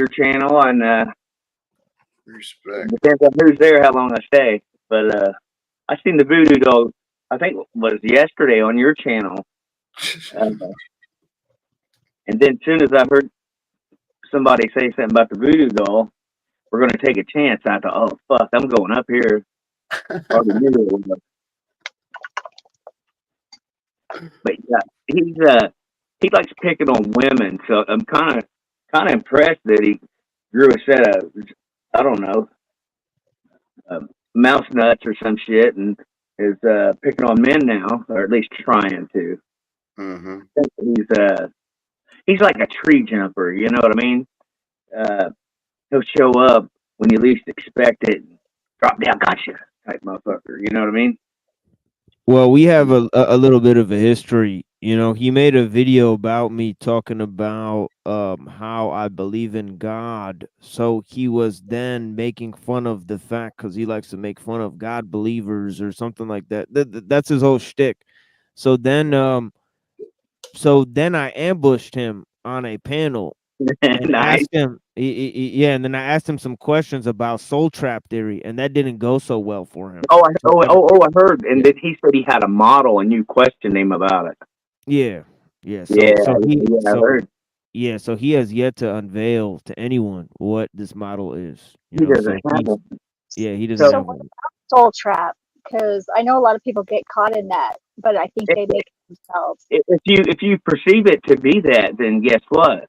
Speaker 16: channel and
Speaker 18: respect.
Speaker 16: Depends on who's there, how long I stay. But I seen the Voodoo Doll. I think it was yesterday on your channel. And then as soon as I heard somebody say something about the Voodoo Doll, we're going to take a chance. I thought, oh, fuck, I'm going up here. Already knew it was. But yeah, he likes picking on women, so I'm kind of impressed that he grew a set of, I don't know, mouse nuts or some shit, and is picking on men now, or at least trying to.
Speaker 18: Mm-hmm.
Speaker 16: He's like a tree jumper, you know what I mean? He'll show up when you least expect it, and drop down, gotcha, type motherfucker. You know what I mean?
Speaker 7: Well, we have a little bit of a history. You know, he made a video about me talking about how I believe in God. So he was then making fun of the fact, because he likes to make fun of God believers or something like that. That's his whole shtick. So then I ambushed him on a panel and
Speaker 16: Nice.
Speaker 7: asked him, and then I asked him some questions about soul trap theory, and that didn't go so well for him.
Speaker 16: I heard. And then he said he had a model, and you questioned him about it.
Speaker 7: Yeah. So he has yet to unveil to anyone what this model is.
Speaker 16: He doesn't have one.
Speaker 7: Yeah, he doesn't
Speaker 17: So
Speaker 7: have
Speaker 17: what
Speaker 7: one.
Speaker 17: about soul trap? Because I know a lot of people get caught in that, but I think they make it themselves.
Speaker 16: If you perceive it to be that, then guess what?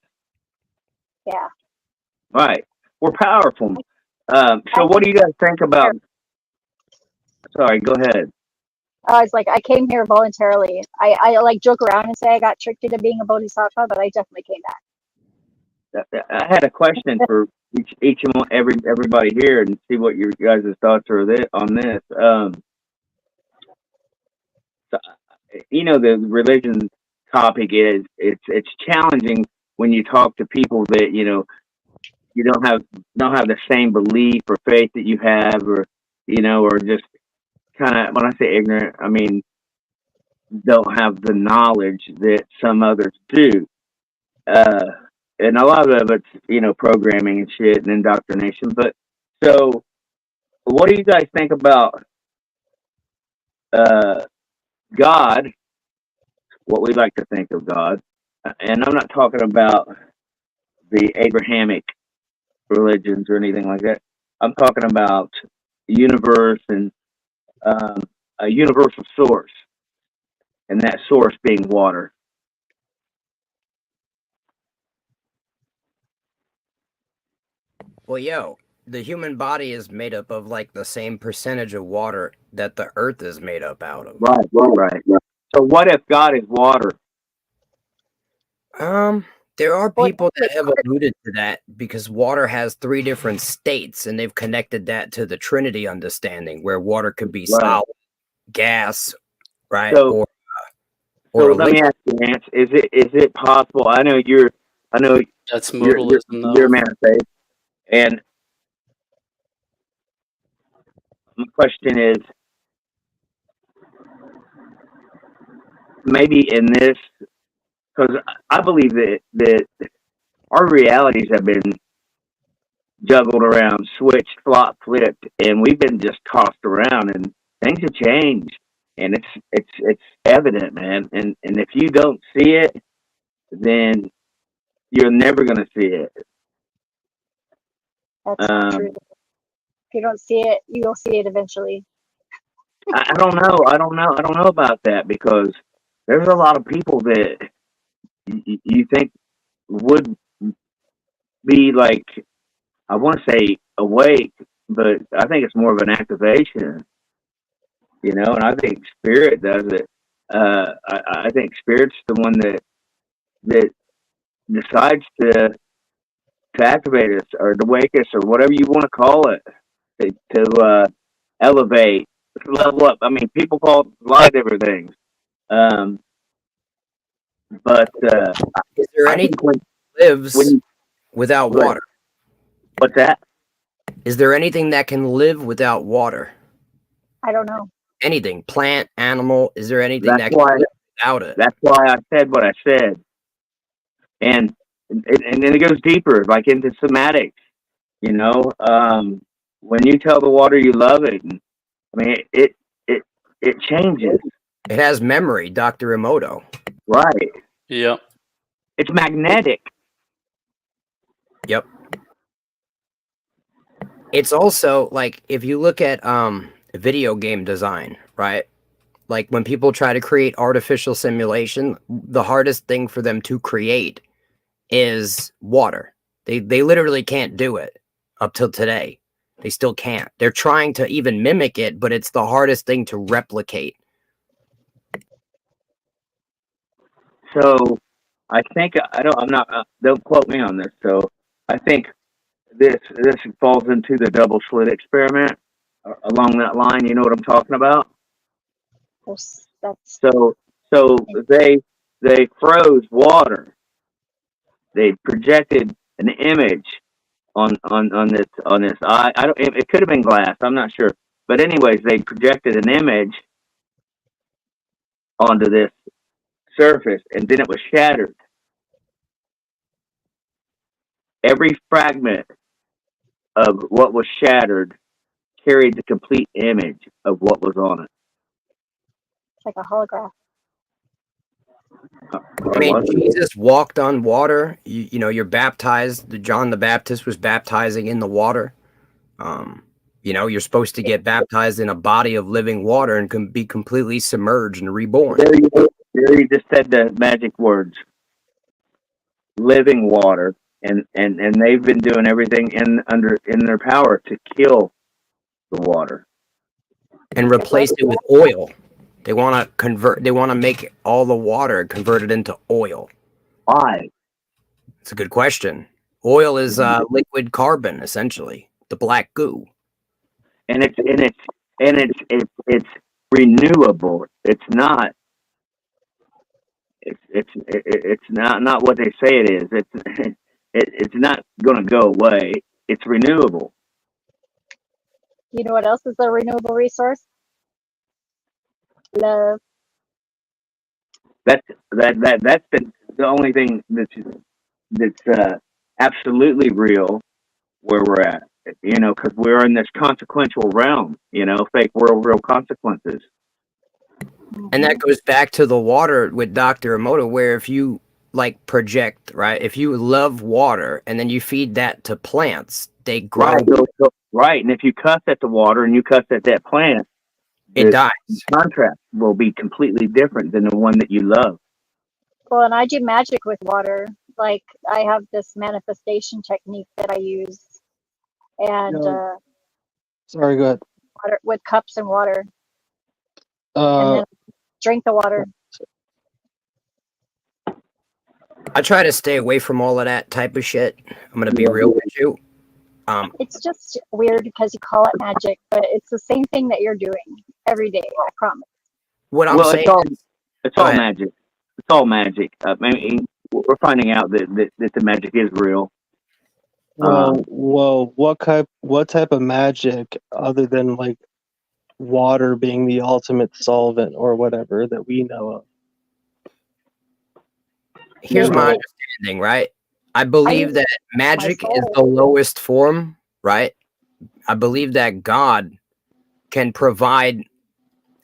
Speaker 17: Yeah.
Speaker 16: Right. We're powerful. So what do you guys think about? Sorry, go ahead.
Speaker 17: It's like I came here voluntarily. I like joke around and say I got tricked into being a bodhisattva, but I definitely came back.
Speaker 16: I had a question for each and everybody here, and see what your guys' thoughts are on this. So, the religion topic is it's challenging when you talk to people that you don't have the same belief or faith that you have, or or just kind of, when I say ignorant, I mean don't have the knowledge that some others do. And a lot of it's programming and shit and indoctrination. But so, what do you guys think about God? What we like to think of God, and I'm not talking about the Abrahamic religions or anything like that. I'm talking about the universe and a universal source, and that source being water.
Speaker 11: Well, the human body is made up of like the same percentage of water that the earth is made up out of.
Speaker 16: Right. So what if God is water?
Speaker 11: There are people that have alluded to that because water has 3 different states, and they've connected that to the Trinity understanding, where water could be solid, gas, right?
Speaker 16: So, let me ask you, Lance, is it possible? I know
Speaker 9: that's
Speaker 16: modalism. You're a man of faith, and my question is, maybe in this, because I believe that our realities have been juggled around, switched, flop, flipped, and we've been just tossed around, and things have changed, and it's evident, man. And if you don't see it, then you're never gonna see it.
Speaker 17: That's not true. If you don't see it, you will see it eventually.
Speaker 16: I don't know about that, because there's a lot of people that you think would be like, I want to say awake, but I think it's more of an activation, and I think spirit does it. I think spirit's the one that decides to activate us, or to wake us, or whatever you want to call it, to elevate, level up. I mean, people call it a lot of different things. But
Speaker 11: is there anything that lives without water?
Speaker 16: What's that?
Speaker 11: Is there anything that can live without water?
Speaker 17: I don't know.
Speaker 11: Anything, plant, animal. Is there anything that can live without it?
Speaker 16: That's why I said what I said. And then it goes deeper, like into somatics. When you tell the water you love it, I mean, it changes.
Speaker 11: It has memory, Dr. Emoto.
Speaker 16: Right.
Speaker 9: Yep.
Speaker 16: It's magnetic.
Speaker 11: Yep. It's also like, if you look at video game design, right? Like when people try to create artificial simulation, the hardest thing for them to create is water. They literally can't do it up till today. They still can't. They're trying to even mimic it, but it's the hardest thing to replicate.
Speaker 16: So I think don't quote me on this. So I think this falls into the double slit experiment along that line. You know what I'm talking about? So they froze water. They projected an image on this. It could have been glass. I'm not sure. But anyways, they projected an image onto this surface, and then it was shattered. Every fragment of what was shattered carried the complete image of what was on it.
Speaker 17: It's like a holograph.
Speaker 11: I mean, Jesus walked on water. You're baptized. John the Baptist was baptizing in the water. You're supposed to get baptized in a body of living water and can be completely submerged and reborn.
Speaker 16: There you just said the magic words. Living water. And they've been doing everything in their power to kill the water
Speaker 11: and replace it with oil. They want to make all the water converted into oil.
Speaker 16: Why?
Speaker 11: It's a good question. Oil is liquid carbon, essentially, the black goo.
Speaker 16: And it's renewable. It's not. It's not what they say it is. It's not going to go away. It's renewable.
Speaker 17: You know what else is a renewable resource? Love.
Speaker 16: That's the only thing that's absolutely real where we're at. You know, because we're in this consequential realm. You know, fake world, real consequences.
Speaker 11: And that goes back to the water with Dr. Emoto, where if you like project, right? If you love water and then you feed that to plants, they grow.
Speaker 16: Right. And if you cuss at the water and you cuss at that plant,
Speaker 11: it dies.
Speaker 16: Contrast will be completely different than the one that you love.
Speaker 17: Well, and I do magic with water. Like I have this manifestation technique that I use, and
Speaker 8: Sorry, go ahead.
Speaker 17: water with cups and water, and then drink the water.
Speaker 11: I try to stay away from all of that type of shit. I'm gonna be real with you.
Speaker 17: It's just weird because you call it magic, but it's the same thing that you're doing every day. I promise.
Speaker 11: What I'm saying,
Speaker 16: it's all magic. It's all magic. I mean, we're finding out that the magic is real.
Speaker 8: Well, what type of magic other than like water being the ultimate solvent or whatever that we know of?
Speaker 11: Here's my understanding, right? I believe that magic is the lowest form, right? I believe that God can provide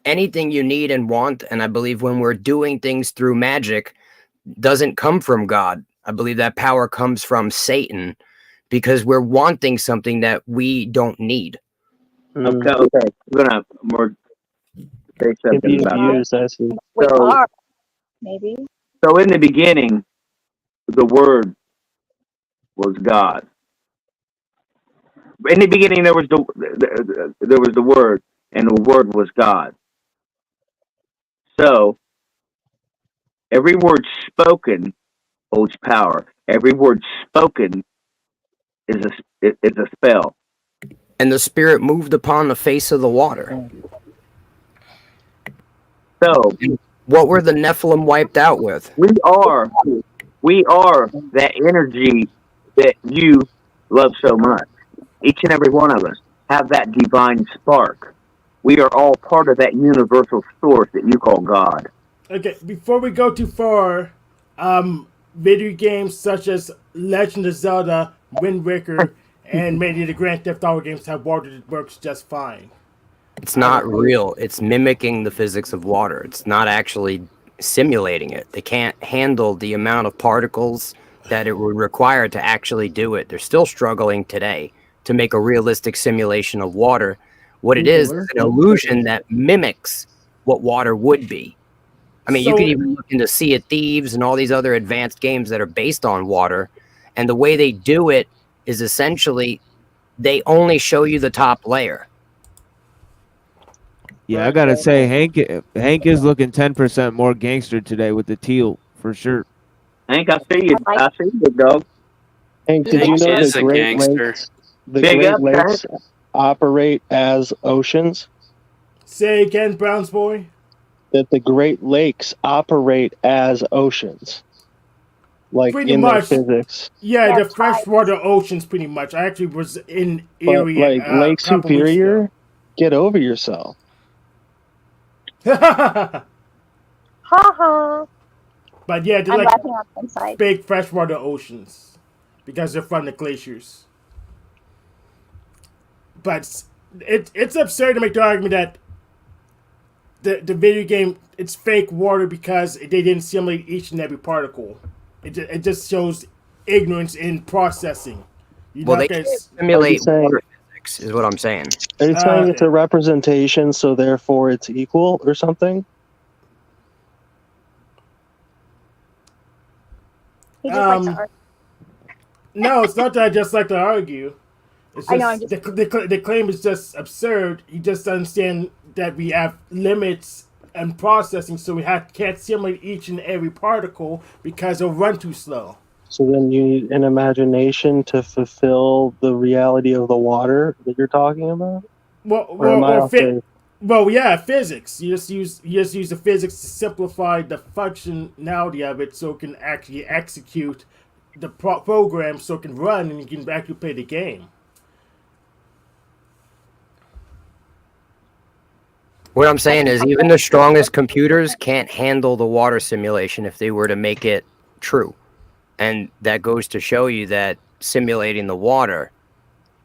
Speaker 11: anything you need and want, and I believe when we're doing things through magic, doesn't come from God. I believe that power comes from Satan because we're wanting something that we don't need.
Speaker 16: Okay. We're gonna say something about that.
Speaker 17: Maybe.
Speaker 16: So in the beginning, the Word was God. In the beginning, there was the Word, and the Word was God. So every word spoken holds power. Every word spoken is a spell.
Speaker 11: And the Spirit moved upon the face of the water.
Speaker 16: So
Speaker 11: what were the Nephilim wiped out with?
Speaker 16: We are that energy that you love so much. Each and every one of us have that divine spark. We are all part of that universal source that you call God.
Speaker 19: Okay, before we go too far, video games such as Legend of Zelda, Wind Waker, and many of the Grand Theft Auto games have water that works just fine.
Speaker 11: It's not real. It's mimicking the physics of water. It's not actually simulating it. They can't handle the amount of particles that it would require to actually do it. They're still struggling today to make a realistic simulation of water. What it is an illusion that mimics what water would be. I mean, you can even look into Sea of Thieves and all these other advanced games that are based on water. And the way they do it is essentially they only show you the top layer.
Speaker 7: Yeah, I gotta say, Hank is looking 10% more gangster today with the teal for sure.
Speaker 16: Hank, I see you. I see you, dog.
Speaker 8: Hank, did you know the Great Lakes operate as oceans?
Speaker 19: Say again, Browns boy.
Speaker 8: That the Great Lakes operate as oceans, like
Speaker 19: Pretty
Speaker 8: in
Speaker 19: much.
Speaker 8: their physics.
Speaker 19: Yeah, the freshwater oceans, pretty much. I actually was in area.
Speaker 8: But like Lake Superior, get over yourself.
Speaker 17: Ha ha.
Speaker 19: But yeah, they're
Speaker 17: I'm
Speaker 19: like
Speaker 17: laughing on the inside.
Speaker 19: big freshwater oceans because they're from the glaciers. But it's absurd to make the argument that the video game, it's fake water because they didn't simulate each and every particle. It just shows ignorance in processing.
Speaker 11: Well, they can't simulate water physics, is what I'm saying.
Speaker 8: Are you saying it's a representation, so therefore it's equal or something?
Speaker 17: He just likes to argue.
Speaker 19: No, it's not that I just like to argue. It's just,
Speaker 17: I know, I'm just-
Speaker 19: the claim is just absurd. You just understand that we have limits and processing, so we can't simulate each and every particle because it'll run too slow.
Speaker 8: So then you need an imagination to fulfill the reality of the water that you're talking about?
Speaker 19: Yeah, physics. You just use the physics to simplify the functionality of it, so it can actually execute the program, so it can run and you can actually play the game.
Speaker 11: What I'm saying is, even the strongest computers can't handle the water simulation if they were to make it true. And that goes to show you that simulating the water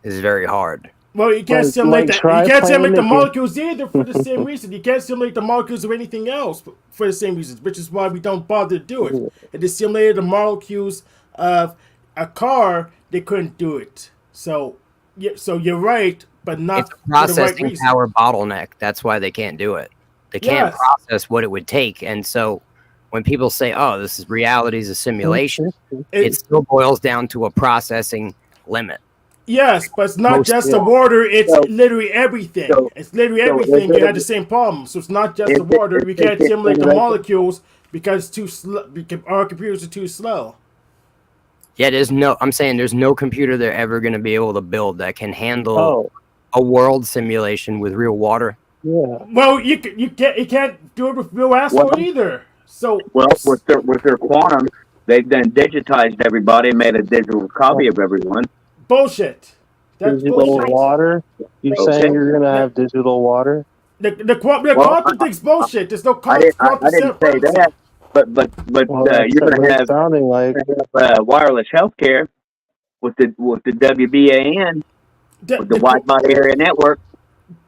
Speaker 11: is very hard.
Speaker 19: Well, you can't simulate that. You can't simulate the molecules either for the same reason. You can't simulate the molecules or anything else for the same reasons, which is why we don't bother to do it. If they simulated the molecules of a car, they couldn't do it. So you're right, but not
Speaker 11: It's a
Speaker 19: for the right
Speaker 11: processing
Speaker 19: reason.
Speaker 11: power bottleneck. That's why they can't do it. They can't
Speaker 19: Yes.
Speaker 11: process what it would take. And so when people say, oh, this is reality is a simulation, it still boils down to a processing limit.
Speaker 19: Yes, but it's not
Speaker 11: Most
Speaker 19: just the
Speaker 11: will.
Speaker 19: water, it's literally everything. It's literally everything. You had the same problem. So it's not just the water. We can't simulate the molecules because it's too slow. Our computers are too slow.
Speaker 11: Yeah, I'm saying there's no computer they're ever going to be able to build that can handle a world simulation with real water.
Speaker 8: Yeah.
Speaker 19: Well, you can't do it with real asphalt either. So
Speaker 16: Well, with their quantum, they've then digitized everybody and made a digital copy of everyone.
Speaker 19: bullshit. That's
Speaker 8: Digital
Speaker 19: bullshit.
Speaker 8: water? You saying you're gonna have digital water?
Speaker 19: The quantum thing's bullshit. There's no
Speaker 16: I didn't say that, but you're gonna have
Speaker 8: sounding like
Speaker 16: wireless healthcare with the WBAN, with the wide body area network.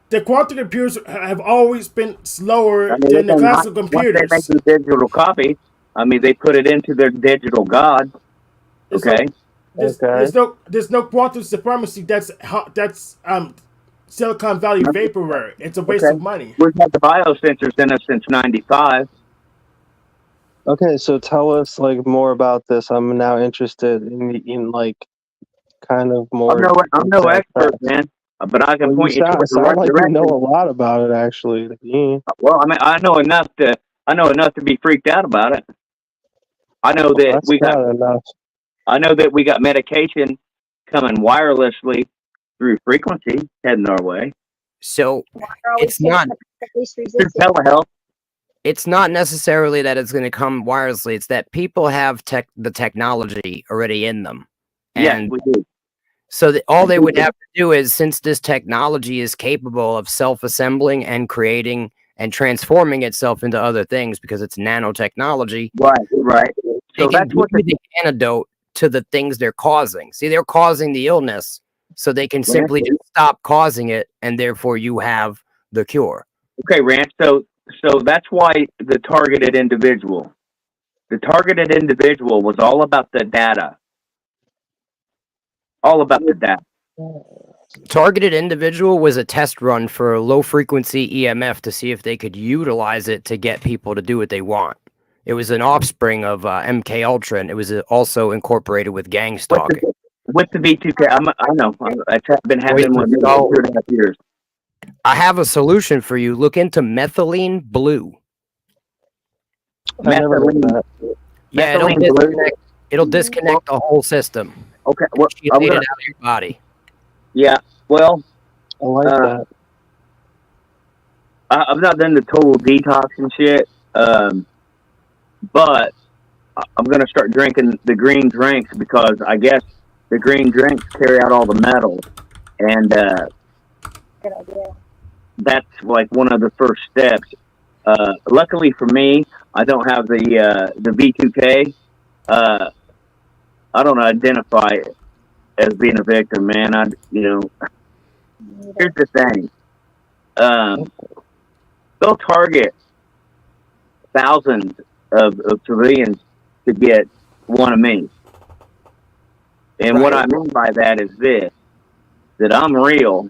Speaker 19: The quantum computers have always been slower than the classical computers.
Speaker 16: Once they make the digital copy, I mean, they put it into their digital god. Okay.
Speaker 19: There's no quantum supremacy. That's Silicon Valley vaporware. It's a waste of money.
Speaker 16: We've had the biosensors in us since '95.
Speaker 8: Okay, so tell us like more about this. I'm now interested in like kind of more.
Speaker 16: I'm no expert, man, but I can point you
Speaker 8: sound
Speaker 16: towards the right
Speaker 8: like you
Speaker 16: direction.
Speaker 8: know a lot about it, actually. Dean.
Speaker 16: Well, I mean, I know enough to be freaked out about it. I know that
Speaker 8: that's
Speaker 16: we got
Speaker 8: not enough.
Speaker 16: I know that we got medication coming wirelessly through frequency heading our way.
Speaker 11: So it's not
Speaker 16: Through telehealth.
Speaker 11: it's not necessarily that it's going to come wirelessly. It's that people have the technology already in them.
Speaker 16: Yes,
Speaker 11: And
Speaker 16: we do.
Speaker 11: so all they would have to do is, since this technology is capable of self-assembling and creating and transforming itself into other things because it's nanotechnology.
Speaker 16: Right.
Speaker 11: They
Speaker 16: So
Speaker 11: can
Speaker 16: that's what
Speaker 11: give you the antidote to the things they're causing. See, they're causing the illness, so they can simply just stop causing it, and therefore you have the cure.
Speaker 16: Okay, Rance. So that's why the targeted individual was all about the data. All about the data.
Speaker 11: Targeted individual was a test run for low frequency EMF to see if they could utilize it to get people to do what they want. It was an offspring of MK Ultra, and it was also incorporated with gang stalking.
Speaker 16: With the V2K, I know. It's been happening with me for 2.5 years.
Speaker 11: I have a solution for you. Look into methylene blue.
Speaker 8: I never heard that.
Speaker 11: Yeah, it'll disconnect the whole system.
Speaker 16: Okay, well,
Speaker 11: Cheelate it out of your body.
Speaker 16: Yeah, well,
Speaker 8: I like that.
Speaker 16: I've not done the total detox and shit, but I'm gonna start drinking the green drinks because I guess the green drinks carry out all the metals, and
Speaker 17: Good idea.
Speaker 16: that's like one of the first steps. Luckily for me, I don't have the V2K. I don't identify as being a victim, man. Here's the thing. They'll target thousands of civilians to get one of me. And what I mean by that is this, that I'm real,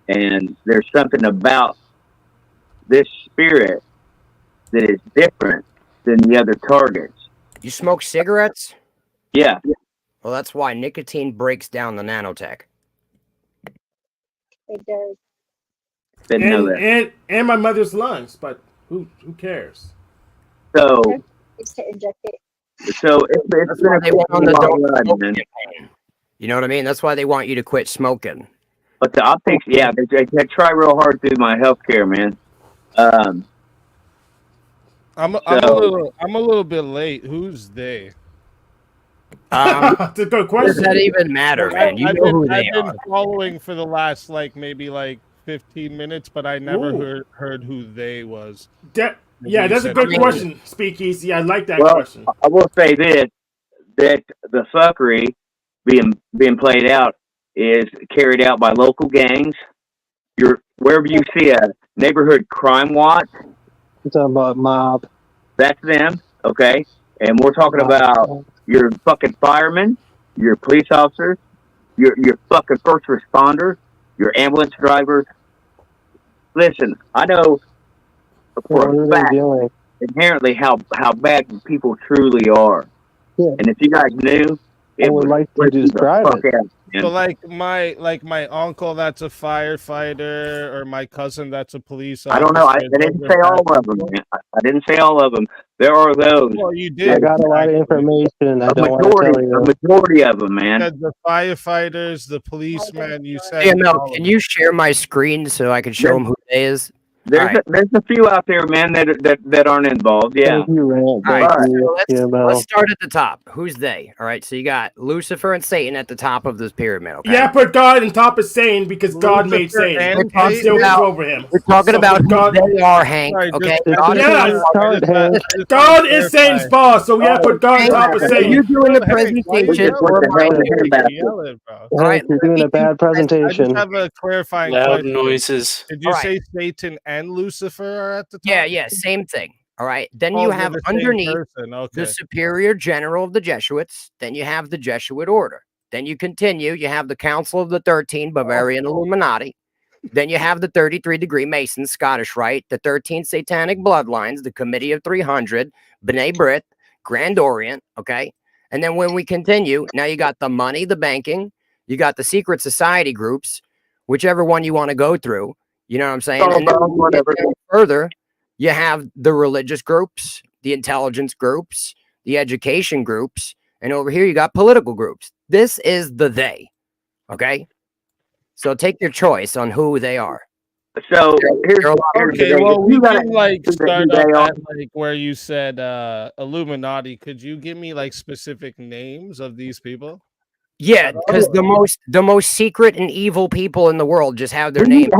Speaker 16: and there's something about this spirit that is different than the other targets.
Speaker 11: You smoke cigarettes?
Speaker 16: Yeah.
Speaker 11: Well, that's why nicotine breaks down the nanotech.
Speaker 17: It does.
Speaker 16: Didn't know that.
Speaker 19: And my mother's lungs, but who cares?
Speaker 16: So,
Speaker 17: Just to inject it.
Speaker 16: so it's been a
Speaker 11: They want on the
Speaker 16: long
Speaker 11: don't
Speaker 16: run,
Speaker 11: smoke
Speaker 16: man.
Speaker 11: campaign. You know what I mean? That's why they want you to quit smoking.
Speaker 16: But the optics, yeah, they try real hard through my healthcare, man.
Speaker 20: I'm a little bit late. Who's they?
Speaker 19: That's a good question.
Speaker 11: Does that even matter, man? You know who they
Speaker 20: I've been
Speaker 11: are.
Speaker 20: following for the last maybe 15 minutes, but I never
Speaker 19: Ooh.
Speaker 20: heard who they was.
Speaker 19: Yeah, that's a good question, Speakeasy. I like that
Speaker 16: Well,
Speaker 19: question.
Speaker 16: I will say this: that the fuckery being played out is carried out by local gangs. Wherever you see a neighborhood crime watch,
Speaker 8: You're talking about mob.
Speaker 16: that's them, okay? And we're talking about your fucking firemen, your police officers, your fucking first responders, your ambulance drivers. Listen, I know
Speaker 8: What
Speaker 16: for
Speaker 8: are
Speaker 16: a
Speaker 8: they
Speaker 16: fact
Speaker 8: doing?
Speaker 16: inherently how bad people truly are.
Speaker 8: Yeah.
Speaker 16: And if you guys knew,
Speaker 8: I would like you to describe it.
Speaker 20: So like my uncle that's a firefighter, or my cousin that's a police officer.
Speaker 16: I don't know. I didn't say all of them. Man. I didn't say all of them. There are those.
Speaker 20: Well, you
Speaker 8: I
Speaker 20: did.
Speaker 8: got a lot of information. I
Speaker 16: A
Speaker 8: don't want to tell you.
Speaker 16: majority of them,
Speaker 20: You
Speaker 16: man.
Speaker 20: said the firefighters, the policemen. You said
Speaker 11: AML, can you share my screen so I can show them who they is?
Speaker 16: There's a few out there, man, that aren't involved. Yeah.
Speaker 8: Thank you, Rand.
Speaker 11: All
Speaker 8: Thank
Speaker 11: right,
Speaker 8: you,
Speaker 11: so
Speaker 8: TML.
Speaker 11: let's start at the top. Who's they? All right, so you got Lucifer and Satan at the top of this pyramid. Okay.
Speaker 19: Yeah, put God on top of Satan because God made
Speaker 20: Lucifer
Speaker 19: Satan.
Speaker 20: and
Speaker 19: God still
Speaker 11: Satan.
Speaker 19: was over him.
Speaker 11: We're talking
Speaker 19: So
Speaker 11: about
Speaker 19: God.
Speaker 11: who they are, Hank.
Speaker 20: Sorry,
Speaker 11: Okay.
Speaker 20: just-
Speaker 11: God is
Speaker 19: Yes.
Speaker 11: not-
Speaker 8: Chart, Hank.
Speaker 19: God is Satan's boss, so we have to put God on top of
Speaker 11: Are
Speaker 19: Satan.
Speaker 11: you doing the
Speaker 20: Hey, why you
Speaker 11: presentation?
Speaker 20: yelling?
Speaker 16: What the
Speaker 11: or
Speaker 16: hell
Speaker 11: am I
Speaker 16: is
Speaker 11: doing
Speaker 16: that?
Speaker 11: it?
Speaker 20: Yelling, bro.
Speaker 11: All right,
Speaker 8: Hank, you're doing a bad
Speaker 20: I just
Speaker 8: presentation.
Speaker 20: have a clarifying
Speaker 9: Loud
Speaker 20: question.
Speaker 9: noises.
Speaker 20: Did you
Speaker 11: All right.
Speaker 20: say Satan and Lucifer are at the top?
Speaker 11: Yeah, same thing. All right. Then
Speaker 20: Oh,
Speaker 11: you
Speaker 20: they're
Speaker 11: have
Speaker 20: the same
Speaker 11: underneath
Speaker 20: person. Okay.
Speaker 11: the superior general of the Jesuits. Then you have the Jesuit order. Then you continue. You have the Council of the 13 Bavarian Illuminati. Then you have the 33-degree Masons, Scottish Rite, the 13 Satanic Bloodlines, the Committee of 300, B'nai B'rith, Grand Orient. Okay. And then when we continue, now you got the money, the banking, you got the secret society groups, whichever one you want to go through. You know what I'm saying? And then when you get down further, you have the religious groups, the intelligence groups, the education groups, and over here you got political groups. This is the they. Okay? So take your choice on who they are.
Speaker 16: So here's
Speaker 20: Okay,
Speaker 16: the
Speaker 20: well,
Speaker 16: thing.
Speaker 20: we
Speaker 16: You gotta-
Speaker 20: can like
Speaker 16: who
Speaker 20: start
Speaker 16: they
Speaker 20: up
Speaker 16: are.
Speaker 20: at where you said Illuminati. Could you give me like specific names of these people?
Speaker 11: Yeah, because the most secret and evil people in the world just have their
Speaker 16: Do you-
Speaker 11: name.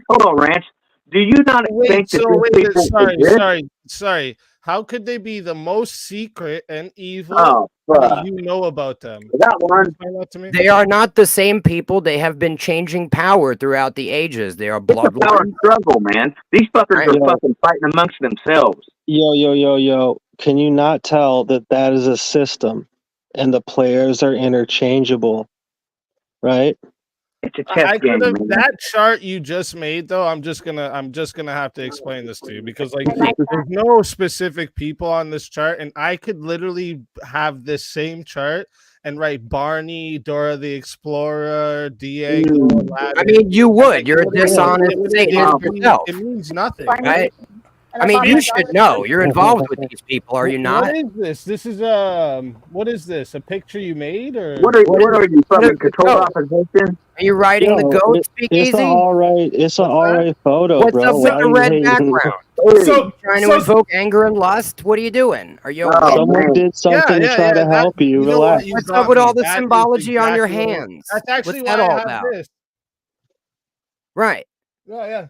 Speaker 16: Hold on, Ranch. Do you not think that these people exist?
Speaker 20: Sorry. How could they be the most secret and evil?
Speaker 16: Oh,
Speaker 20: that
Speaker 16: fuck.
Speaker 20: you know about them?
Speaker 16: That one.
Speaker 20: Explain that to me.
Speaker 11: They are not the same people. They have been changing power throughout the ages. They are
Speaker 16: It's a power
Speaker 11: bloodlines.
Speaker 16: struggle, man. These fuckers are
Speaker 8: Yeah.
Speaker 16: fucking fighting amongst themselves.
Speaker 8: Yo. Can you not tell that that is a system and the players are interchangeable? Right?
Speaker 16: It's a
Speaker 20: I
Speaker 16: chess game,
Speaker 20: could have
Speaker 16: man.
Speaker 20: that chart you just made though. I'm just gonna have to explain this to you because like there's no specific people on this chart, and I could literally have this same chart and write Barney, Dora the Explorer, Diego. Aladdin.
Speaker 11: I mean, you would. You're a dishonest Satanist yourself.
Speaker 20: It means nothing.
Speaker 11: Right? I mean, you should know. You're involved with these people, are you not?
Speaker 20: What is this? This is what is this? A picture you made or
Speaker 16: What are you fucking controlled opposition?
Speaker 11: Are you writing the goat speakeasy?
Speaker 8: It's an all right photo,
Speaker 11: What's
Speaker 8: bro.
Speaker 11: up with
Speaker 8: Why
Speaker 11: the
Speaker 8: are you
Speaker 11: red
Speaker 8: hating?
Speaker 11: background?
Speaker 19: So-
Speaker 11: trying to
Speaker 19: so-
Speaker 11: invoke anger and lust? What are you doing? Are you okay?
Speaker 8: Someone did something to try to help you.
Speaker 20: know what?
Speaker 8: Relax.
Speaker 20: You
Speaker 11: What's
Speaker 20: got
Speaker 11: up with
Speaker 20: me.
Speaker 11: all the
Speaker 20: That is
Speaker 11: symbology on your
Speaker 20: exactly what-
Speaker 11: hands?
Speaker 20: That's actually
Speaker 11: What's
Speaker 20: why
Speaker 11: that all
Speaker 20: I have
Speaker 11: about?
Speaker 20: this.
Speaker 11: Right.
Speaker 20: Yeah.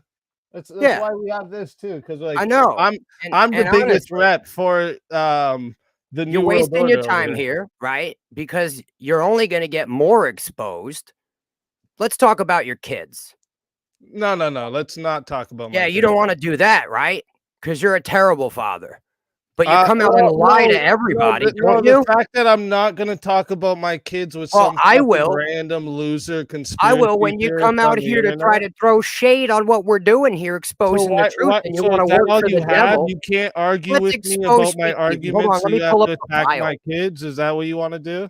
Speaker 20: That's
Speaker 11: Yeah.
Speaker 20: why we have this too, because like
Speaker 11: I know.
Speaker 20: I'm
Speaker 11: And
Speaker 20: the biggest
Speaker 11: honestly,
Speaker 20: rep for the new
Speaker 11: you're
Speaker 20: World
Speaker 11: wasting your
Speaker 20: Order
Speaker 11: time
Speaker 20: over
Speaker 11: here, right? Because you're only going to get more exposed. Let's talk about your kids.
Speaker 20: No. Let's not talk about.
Speaker 11: Yeah,
Speaker 20: my
Speaker 11: you
Speaker 20: kids.
Speaker 11: don't want to do that, right? Because you're a terrible father. But you come out
Speaker 20: well,
Speaker 11: and lie
Speaker 20: no,
Speaker 11: to everybody,
Speaker 20: no,
Speaker 11: don't you?
Speaker 20: The fact that I'm not going to talk about my kids with
Speaker 11: Well,
Speaker 20: some
Speaker 11: I
Speaker 20: fucking
Speaker 11: will.
Speaker 20: random loser conspiracy.
Speaker 11: I will when you
Speaker 20: theorist
Speaker 11: come
Speaker 20: on
Speaker 11: out
Speaker 20: the
Speaker 11: here to try
Speaker 20: internet.
Speaker 11: to throw shade on what we're doing here, exposing the truth, and you
Speaker 20: so
Speaker 11: want
Speaker 20: is
Speaker 11: to
Speaker 20: that
Speaker 11: work
Speaker 20: all
Speaker 11: for
Speaker 20: you
Speaker 11: the
Speaker 20: have?
Speaker 11: devil.
Speaker 20: You can't argue
Speaker 11: Let's
Speaker 20: with me
Speaker 11: expose
Speaker 20: about my
Speaker 11: speakeasy. Hold
Speaker 20: arguments.
Speaker 11: on,
Speaker 20: So
Speaker 11: let me
Speaker 20: you have
Speaker 11: pull
Speaker 20: to
Speaker 11: up the
Speaker 20: attack
Speaker 11: file.
Speaker 20: my kids. Is that what you want to do?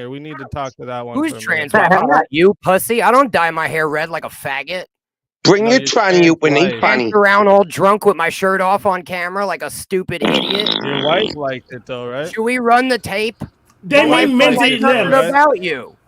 Speaker 20: here. We need to talk to that one.
Speaker 11: Who's
Speaker 20: for a
Speaker 11: trans?
Speaker 20: minute.
Speaker 11: I'm not you, pussy. I don't dye my hair red like a faggot.
Speaker 21: Bring your tranny when they funny.
Speaker 11: Dance around all drunk with my shirt off on camera like a stupid idiot.
Speaker 20: Your wife liked it though, right?
Speaker 11: Should we run the tape?
Speaker 19: They
Speaker 11: My
Speaker 19: may
Speaker 11: wife
Speaker 19: mention
Speaker 11: liked
Speaker 19: them.
Speaker 11: nothing about you.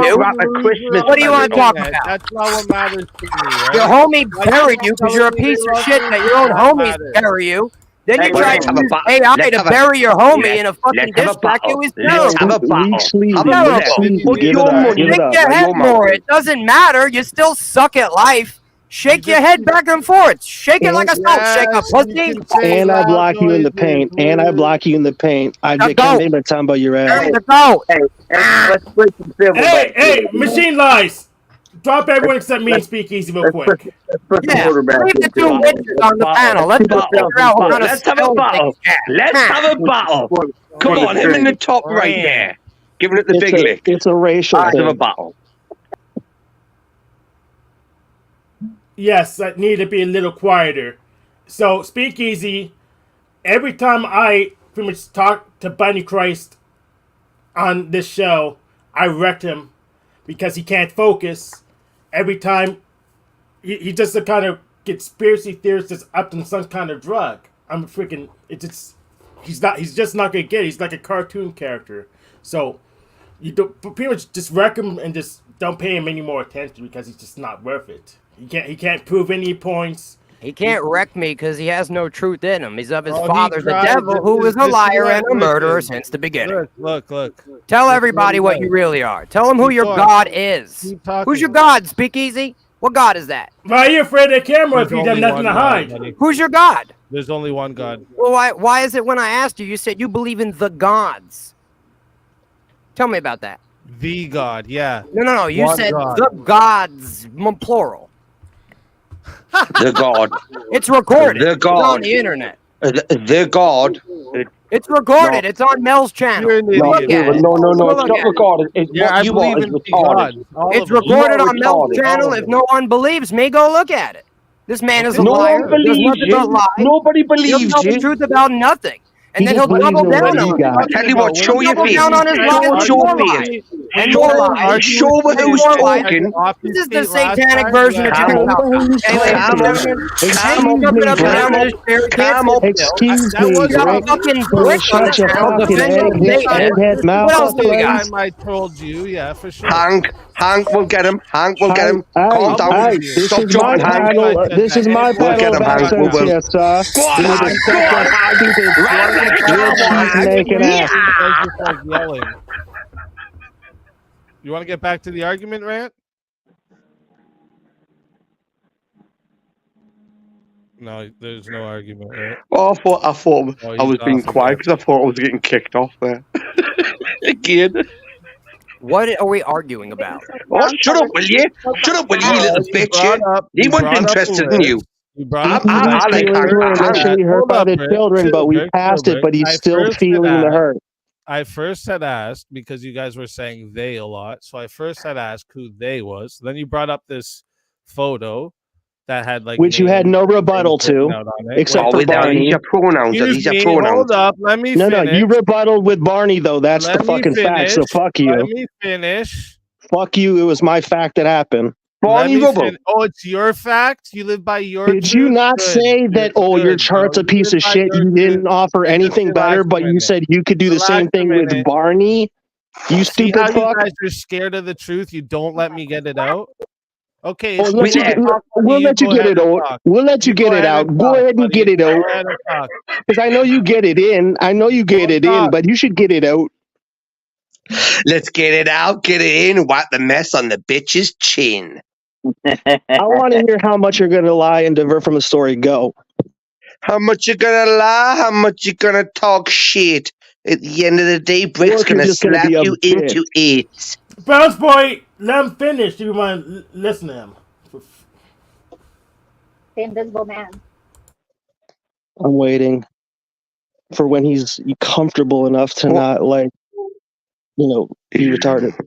Speaker 14: talk
Speaker 11: you?
Speaker 14: about the Christmas
Speaker 11: What do you want to talk
Speaker 20: Internet.
Speaker 11: about?
Speaker 20: That's not what matters to me, right?
Speaker 11: Your homie
Speaker 20: Why
Speaker 11: buried
Speaker 20: you
Speaker 11: you because you're a
Speaker 20: telling me
Speaker 11: piece
Speaker 20: they
Speaker 11: of
Speaker 20: love
Speaker 11: shit
Speaker 20: me?
Speaker 11: that your own
Speaker 20: That
Speaker 11: homies
Speaker 20: matters.
Speaker 11: bury you. Then you
Speaker 14: Well,
Speaker 11: try
Speaker 14: let's
Speaker 11: to
Speaker 14: have a
Speaker 11: use
Speaker 14: battle.
Speaker 11: AI
Speaker 14: Let's
Speaker 11: to
Speaker 14: have a
Speaker 11: bury your homie
Speaker 14: let's
Speaker 11: in a fucking
Speaker 14: let's have a
Speaker 11: diss track. It
Speaker 14: battle.
Speaker 11: was
Speaker 14: Let's have a
Speaker 11: terrible.
Speaker 14: battle.
Speaker 8: Weekly,
Speaker 14: How
Speaker 8: dude.
Speaker 14: about
Speaker 11: Terrible.
Speaker 14: that?
Speaker 8: Weekly.
Speaker 14: Put
Speaker 8: Give it
Speaker 14: your
Speaker 8: up.
Speaker 14: money
Speaker 8: Give it
Speaker 11: Shake
Speaker 8: up.
Speaker 11: your
Speaker 14: where
Speaker 11: head
Speaker 14: your mouth
Speaker 11: more.
Speaker 14: is.
Speaker 11: It doesn't matter. You still suck at life. Shake your head back and forth. Shake it like a salt shaker,
Speaker 20: Yes, you
Speaker 11: pussy.
Speaker 20: can say
Speaker 8: And I
Speaker 20: loud
Speaker 8: block you in the
Speaker 20: noises.
Speaker 8: paint. And I block you in the paint. I
Speaker 11: Now
Speaker 8: just can't
Speaker 11: go.
Speaker 8: name a time about your ass.
Speaker 11: There you go.
Speaker 16: Hey, let's put some civil
Speaker 19: Hey,
Speaker 16: back to
Speaker 19: hey,
Speaker 16: it, man.
Speaker 19: Machine Lies. Drop everyone except me and Speakeasy real quick.
Speaker 16: Let's put the
Speaker 11: Yeah,
Speaker 16: order back
Speaker 11: leave the
Speaker 16: into
Speaker 11: two
Speaker 16: it.
Speaker 11: witches on the panel. Let's just figure out what kind of
Speaker 14: Let's have a
Speaker 11: spells they
Speaker 14: battle.
Speaker 11: can cast.
Speaker 14: Let's have a battle. Come on, him in the top right there. Giving it the big lick.
Speaker 8: It's a racial
Speaker 14: Let's have a
Speaker 8: thing.
Speaker 14: battle.
Speaker 19: Yes, I need to be a little quieter. So, Speakeasy, every time I pretty much talk to Bunny Christ on this show, I wreck him because he can't focus. Every time He's just a kind of conspiracy theorist that's up in some kind of drug. I'm freaking. It's just he's not. He's just not gonna get it. He's like a cartoon character. So you don't pretty much just wreck him and just don't pay him any more attention because he's just not worth it. He can't prove any points.
Speaker 11: He can't wreck me because he has no truth in him. He's of his
Speaker 20: Oh, he
Speaker 11: father, the
Speaker 20: tried.
Speaker 11: devil, who was a
Speaker 20: This-
Speaker 11: liar and a
Speaker 20: listen.
Speaker 11: murderer since the beginning.
Speaker 20: Look.
Speaker 11: Tell everybody what you really are. Tell them who
Speaker 20: Keep
Speaker 11: your
Speaker 20: going.
Speaker 11: God is.
Speaker 20: Keep talking.
Speaker 11: Who's your God? Speak easy. What God is that?
Speaker 19: Why are you afraid of the camera if
Speaker 20: There's
Speaker 19: you have
Speaker 20: only
Speaker 19: nothing
Speaker 20: one
Speaker 19: to
Speaker 20: God,
Speaker 19: hide?
Speaker 20: buddy.
Speaker 11: Who's your God?
Speaker 20: There's only one God.
Speaker 11: Well, why is it when I asked you, you said you believe in the gods? Tell me about that.
Speaker 20: The God, yeah.
Speaker 11: No. You
Speaker 20: One
Speaker 11: said
Speaker 20: God.
Speaker 11: the gods, plural.
Speaker 21: The God.
Speaker 11: It's recorded.
Speaker 21: The
Speaker 11: It's on
Speaker 21: God.
Speaker 11: the internet.
Speaker 21: The God.
Speaker 11: It's recorded. It's on Mel's channel.
Speaker 20: You're an
Speaker 21: No,
Speaker 11: Look at it.
Speaker 21: no,
Speaker 11: Go
Speaker 21: it's
Speaker 11: look
Speaker 21: not
Speaker 11: at it.
Speaker 21: recorded. It's
Speaker 20: Yeah, I
Speaker 21: what you
Speaker 20: believe
Speaker 21: want is
Speaker 20: in the
Speaker 21: recorded.
Speaker 20: gods. All
Speaker 11: It's
Speaker 20: of them.
Speaker 11: recorded
Speaker 21: Not
Speaker 11: on Mel's
Speaker 21: retarded.
Speaker 11: channel.
Speaker 20: All of
Speaker 11: If
Speaker 20: them.
Speaker 11: no one believes me, go look at it. This man is a
Speaker 21: No
Speaker 11: liar.
Speaker 21: one
Speaker 11: There's
Speaker 21: believes
Speaker 11: nothing
Speaker 21: you.
Speaker 11: but lies.
Speaker 21: Nobody
Speaker 11: He'll
Speaker 21: believes
Speaker 11: tell the
Speaker 21: you.
Speaker 11: truth about nothing. And
Speaker 8: He
Speaker 11: then
Speaker 8: just
Speaker 11: he'll
Speaker 8: believes
Speaker 11: double
Speaker 8: in
Speaker 11: down
Speaker 8: what he
Speaker 11: on it.
Speaker 8: got.
Speaker 21: Tell you what, show
Speaker 11: He'll
Speaker 21: your
Speaker 11: double
Speaker 21: face.
Speaker 11: down on his lies
Speaker 21: Show
Speaker 11: with
Speaker 21: us your
Speaker 11: more
Speaker 21: face.
Speaker 11: lies. And
Speaker 21: Show
Speaker 11: more
Speaker 21: us-
Speaker 11: lies.
Speaker 21: show
Speaker 11: And
Speaker 21: who's
Speaker 11: more lies.
Speaker 21: talking.
Speaker 11: This is the
Speaker 20: Last time,
Speaker 11: satanic version of
Speaker 20: yeah.
Speaker 11: chicken
Speaker 8: Calm
Speaker 11: salsa.
Speaker 8: down,
Speaker 11: Okay, ladies and
Speaker 21: calm
Speaker 11: gentlemen.
Speaker 8: Excuse
Speaker 11: Hey, jump
Speaker 8: me,
Speaker 11: it up and
Speaker 8: Rick.
Speaker 11: down with his chair. He can't
Speaker 21: Calm
Speaker 11: sit
Speaker 21: up.
Speaker 11: still.
Speaker 8: Excuse
Speaker 20: That
Speaker 8: me,
Speaker 20: wasn't
Speaker 11: You got a
Speaker 8: Rick.
Speaker 11: fucking
Speaker 8: Will
Speaker 11: brick on the
Speaker 8: shut your
Speaker 11: channel
Speaker 8: fucking
Speaker 11: defending
Speaker 8: egghead mouth
Speaker 20: That
Speaker 8: up,
Speaker 20: was the
Speaker 8: please?
Speaker 20: time I told you, yeah, for sure.
Speaker 21: Hank will get him. Hank will get him. Calm down.
Speaker 8: Hey, this
Speaker 21: Stop
Speaker 8: is my
Speaker 21: jumping, Hank.
Speaker 8: panel. This is my
Speaker 21: We'll get
Speaker 8: panel
Speaker 21: him,
Speaker 8: of
Speaker 21: Hank. We
Speaker 8: experts
Speaker 21: will.
Speaker 8: here, sir.
Speaker 21: Go on,
Speaker 8: You need to
Speaker 21: Hank.
Speaker 8: stop
Speaker 21: Go on,
Speaker 8: that
Speaker 21: Hank.
Speaker 8: stupid
Speaker 21: Run like a
Speaker 8: weird
Speaker 21: cowboy,
Speaker 8: cheese
Speaker 21: Hank.
Speaker 8: making ass.
Speaker 20: You guys just like yelling. You want to get back to the argument, Rant? No, there's no argument, right?
Speaker 1: Oh, I thought
Speaker 20: Oh,
Speaker 1: I was
Speaker 20: he's
Speaker 1: being
Speaker 20: off
Speaker 1: quiet
Speaker 20: again.
Speaker 1: because I thought I was getting kicked off there. Again.
Speaker 11: What are we arguing about?
Speaker 21: Oh, shut up, will you? Shut up, will you, little bitch? He wasn't interested in you.
Speaker 20: You brought
Speaker 21: I
Speaker 20: up
Speaker 21: like
Speaker 8: Feelings
Speaker 21: Hank.
Speaker 8: were initially hurt by the
Speaker 20: Rick.
Speaker 8: children, but we
Speaker 20: Rick,
Speaker 8: passed it,
Speaker 20: Rick.
Speaker 8: but he's
Speaker 20: I
Speaker 8: still
Speaker 20: first had
Speaker 8: feeling the
Speaker 20: asked-
Speaker 8: hurt.
Speaker 20: I first had asked because you guys were saying they a lot. So I first had asked who they was. Then you brought up this photo that had like
Speaker 8: Which you had
Speaker 20: names
Speaker 8: no
Speaker 20: and
Speaker 8: rebuttal
Speaker 20: things written
Speaker 8: to,
Speaker 20: out on it.
Speaker 8: except
Speaker 21: Oh,
Speaker 8: for
Speaker 21: these
Speaker 8: Barney.
Speaker 21: are pronouns.
Speaker 20: Excuse
Speaker 21: These are
Speaker 20: me,
Speaker 21: pronouns.
Speaker 20: hold up. Let me
Speaker 8: No,
Speaker 20: finish.
Speaker 8: you rebutted with Barney, though. That's
Speaker 20: Let
Speaker 8: the
Speaker 20: me
Speaker 8: fucking fact, so
Speaker 20: finish.
Speaker 8: fuck
Speaker 20: Let
Speaker 8: you.
Speaker 20: me finish.
Speaker 8: Fuck you. It was my fact that happened.
Speaker 21: Barney
Speaker 20: Let me
Speaker 21: Rubble.
Speaker 20: fin- Oh, it's your fact? You live by your
Speaker 8: Did you
Speaker 20: truth?
Speaker 8: not
Speaker 20: Good.
Speaker 8: say that,
Speaker 20: You're
Speaker 8: oh, your
Speaker 20: good,
Speaker 8: chart's
Speaker 20: bro.
Speaker 8: a piece
Speaker 20: You
Speaker 8: of
Speaker 20: live by
Speaker 8: shit?
Speaker 20: your
Speaker 8: You didn't
Speaker 20: truth.
Speaker 8: offer
Speaker 20: Just
Speaker 8: anything
Speaker 20: relax
Speaker 8: better,
Speaker 20: a
Speaker 8: but you
Speaker 20: minute.
Speaker 8: said you could do the same
Speaker 20: Relax a
Speaker 8: thing with
Speaker 20: minute.
Speaker 8: Barney? You
Speaker 20: See
Speaker 8: stupid
Speaker 20: how you
Speaker 8: fuck.
Speaker 20: guys are scared of the truth? You don't let me get it out? Okay,
Speaker 8: We'll
Speaker 20: it's
Speaker 8: let you
Speaker 20: cool.
Speaker 8: get,
Speaker 20: Talk, buddy.
Speaker 8: we'll let you
Speaker 20: go
Speaker 8: get
Speaker 20: ahead
Speaker 8: it
Speaker 20: and
Speaker 8: out.
Speaker 20: talk.
Speaker 8: We'll let you get it out. Go
Speaker 20: talk,
Speaker 8: ahead and get
Speaker 20: buddy.
Speaker 8: it out.
Speaker 20: Go ahead and talk.
Speaker 8: Because I know you get it in. I know you get it in, but you should get it out.
Speaker 21: Let's get it out, get it in, and wipe the mess on the bitch's chin.
Speaker 8: I want to hear how much you're going to lie and divert from the story. Go.
Speaker 21: How much you gonna lie? How much you gonna talk shit? At the end of the day, Brick's
Speaker 8: if you're
Speaker 21: gonna
Speaker 8: just gonna
Speaker 21: slap
Speaker 8: be a
Speaker 21: you
Speaker 8: bitch.
Speaker 21: into it.
Speaker 19: Bounce boy, let him finish. You want to listen to him?
Speaker 17: The Invisible Man.
Speaker 8: I'm waiting for when he's comfortable enough to not, like, be retarded.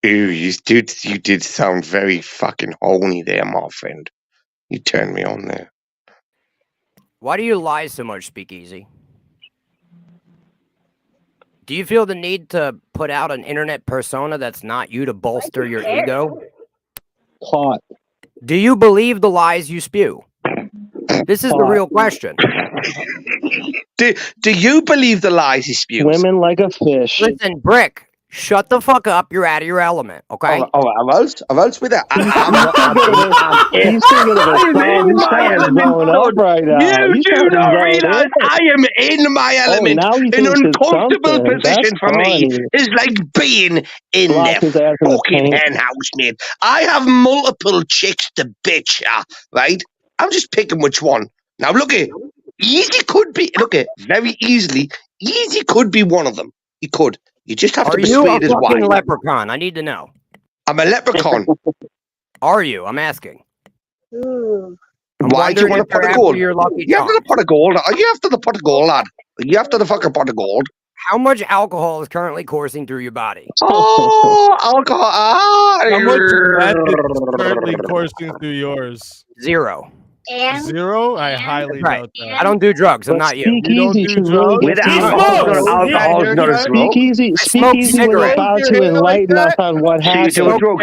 Speaker 21: Ew, you did sound very fucking horny there, my friend. You turned me on there.
Speaker 11: Why do you lie so much, Speakeasy? Do you feel the need to put out an internet persona that's not you to bolster your ego?
Speaker 8: Plot.
Speaker 11: Do you believe the lies you spew? This is the real question.
Speaker 21: Do you believe the lies he spews?
Speaker 8: Swimming like a fish.
Speaker 11: Listen, Brick, shut the fuck up. You're out of your element, okay?
Speaker 21: I've else with that.
Speaker 8: He's thinking of a song. He's fucking blowing up right now.
Speaker 21: You
Speaker 8: He's
Speaker 21: do
Speaker 8: fucking
Speaker 21: not
Speaker 8: blowing
Speaker 21: realize
Speaker 8: up.
Speaker 21: I am in my element.
Speaker 8: now he
Speaker 21: An
Speaker 8: thinks it's
Speaker 21: uncomfortable
Speaker 8: something.
Speaker 21: position
Speaker 8: That's
Speaker 21: for me
Speaker 8: funny.
Speaker 21: is like being in
Speaker 8: Lock his
Speaker 21: the
Speaker 8: ass in the
Speaker 21: fucking
Speaker 8: paint.
Speaker 21: hen house, mate. I have multiple chicks to bitch at, right? I'm just picking which one. Now look at easy could be very easily. Easy could be one of them. He could. You just have
Speaker 11: Are
Speaker 21: to
Speaker 11: you a
Speaker 21: persuade his
Speaker 11: fucking
Speaker 21: wife.
Speaker 11: leprechaun? I need to know.
Speaker 21: I'm a leprechaun.
Speaker 11: Are you? I'm asking.
Speaker 17: Ooh.
Speaker 21: Why do you want a pot of gold?
Speaker 11: Your lucky
Speaker 21: You after the pot of gold? Are you after the pot of gold, lad? Are you after the fucking pot of gold?
Speaker 11: How much alcohol is currently coursing through your body?
Speaker 21: Oh, alcohol.
Speaker 20: How much meth is currently coursing through yours?
Speaker 11: 0.
Speaker 17: And
Speaker 20: Zero? I highly
Speaker 11: Right.
Speaker 20: doubt that.
Speaker 11: I don't do drugs. I'm not you.
Speaker 20: You don't
Speaker 8: Speakeasy
Speaker 20: do
Speaker 8: should really
Speaker 20: drugs?
Speaker 8: get
Speaker 1: With
Speaker 8: to
Speaker 1: alcohol's not a smoke.
Speaker 8: Speakeasy was about to enlighten us on what
Speaker 1: So you
Speaker 8: happened.
Speaker 1: do a drug,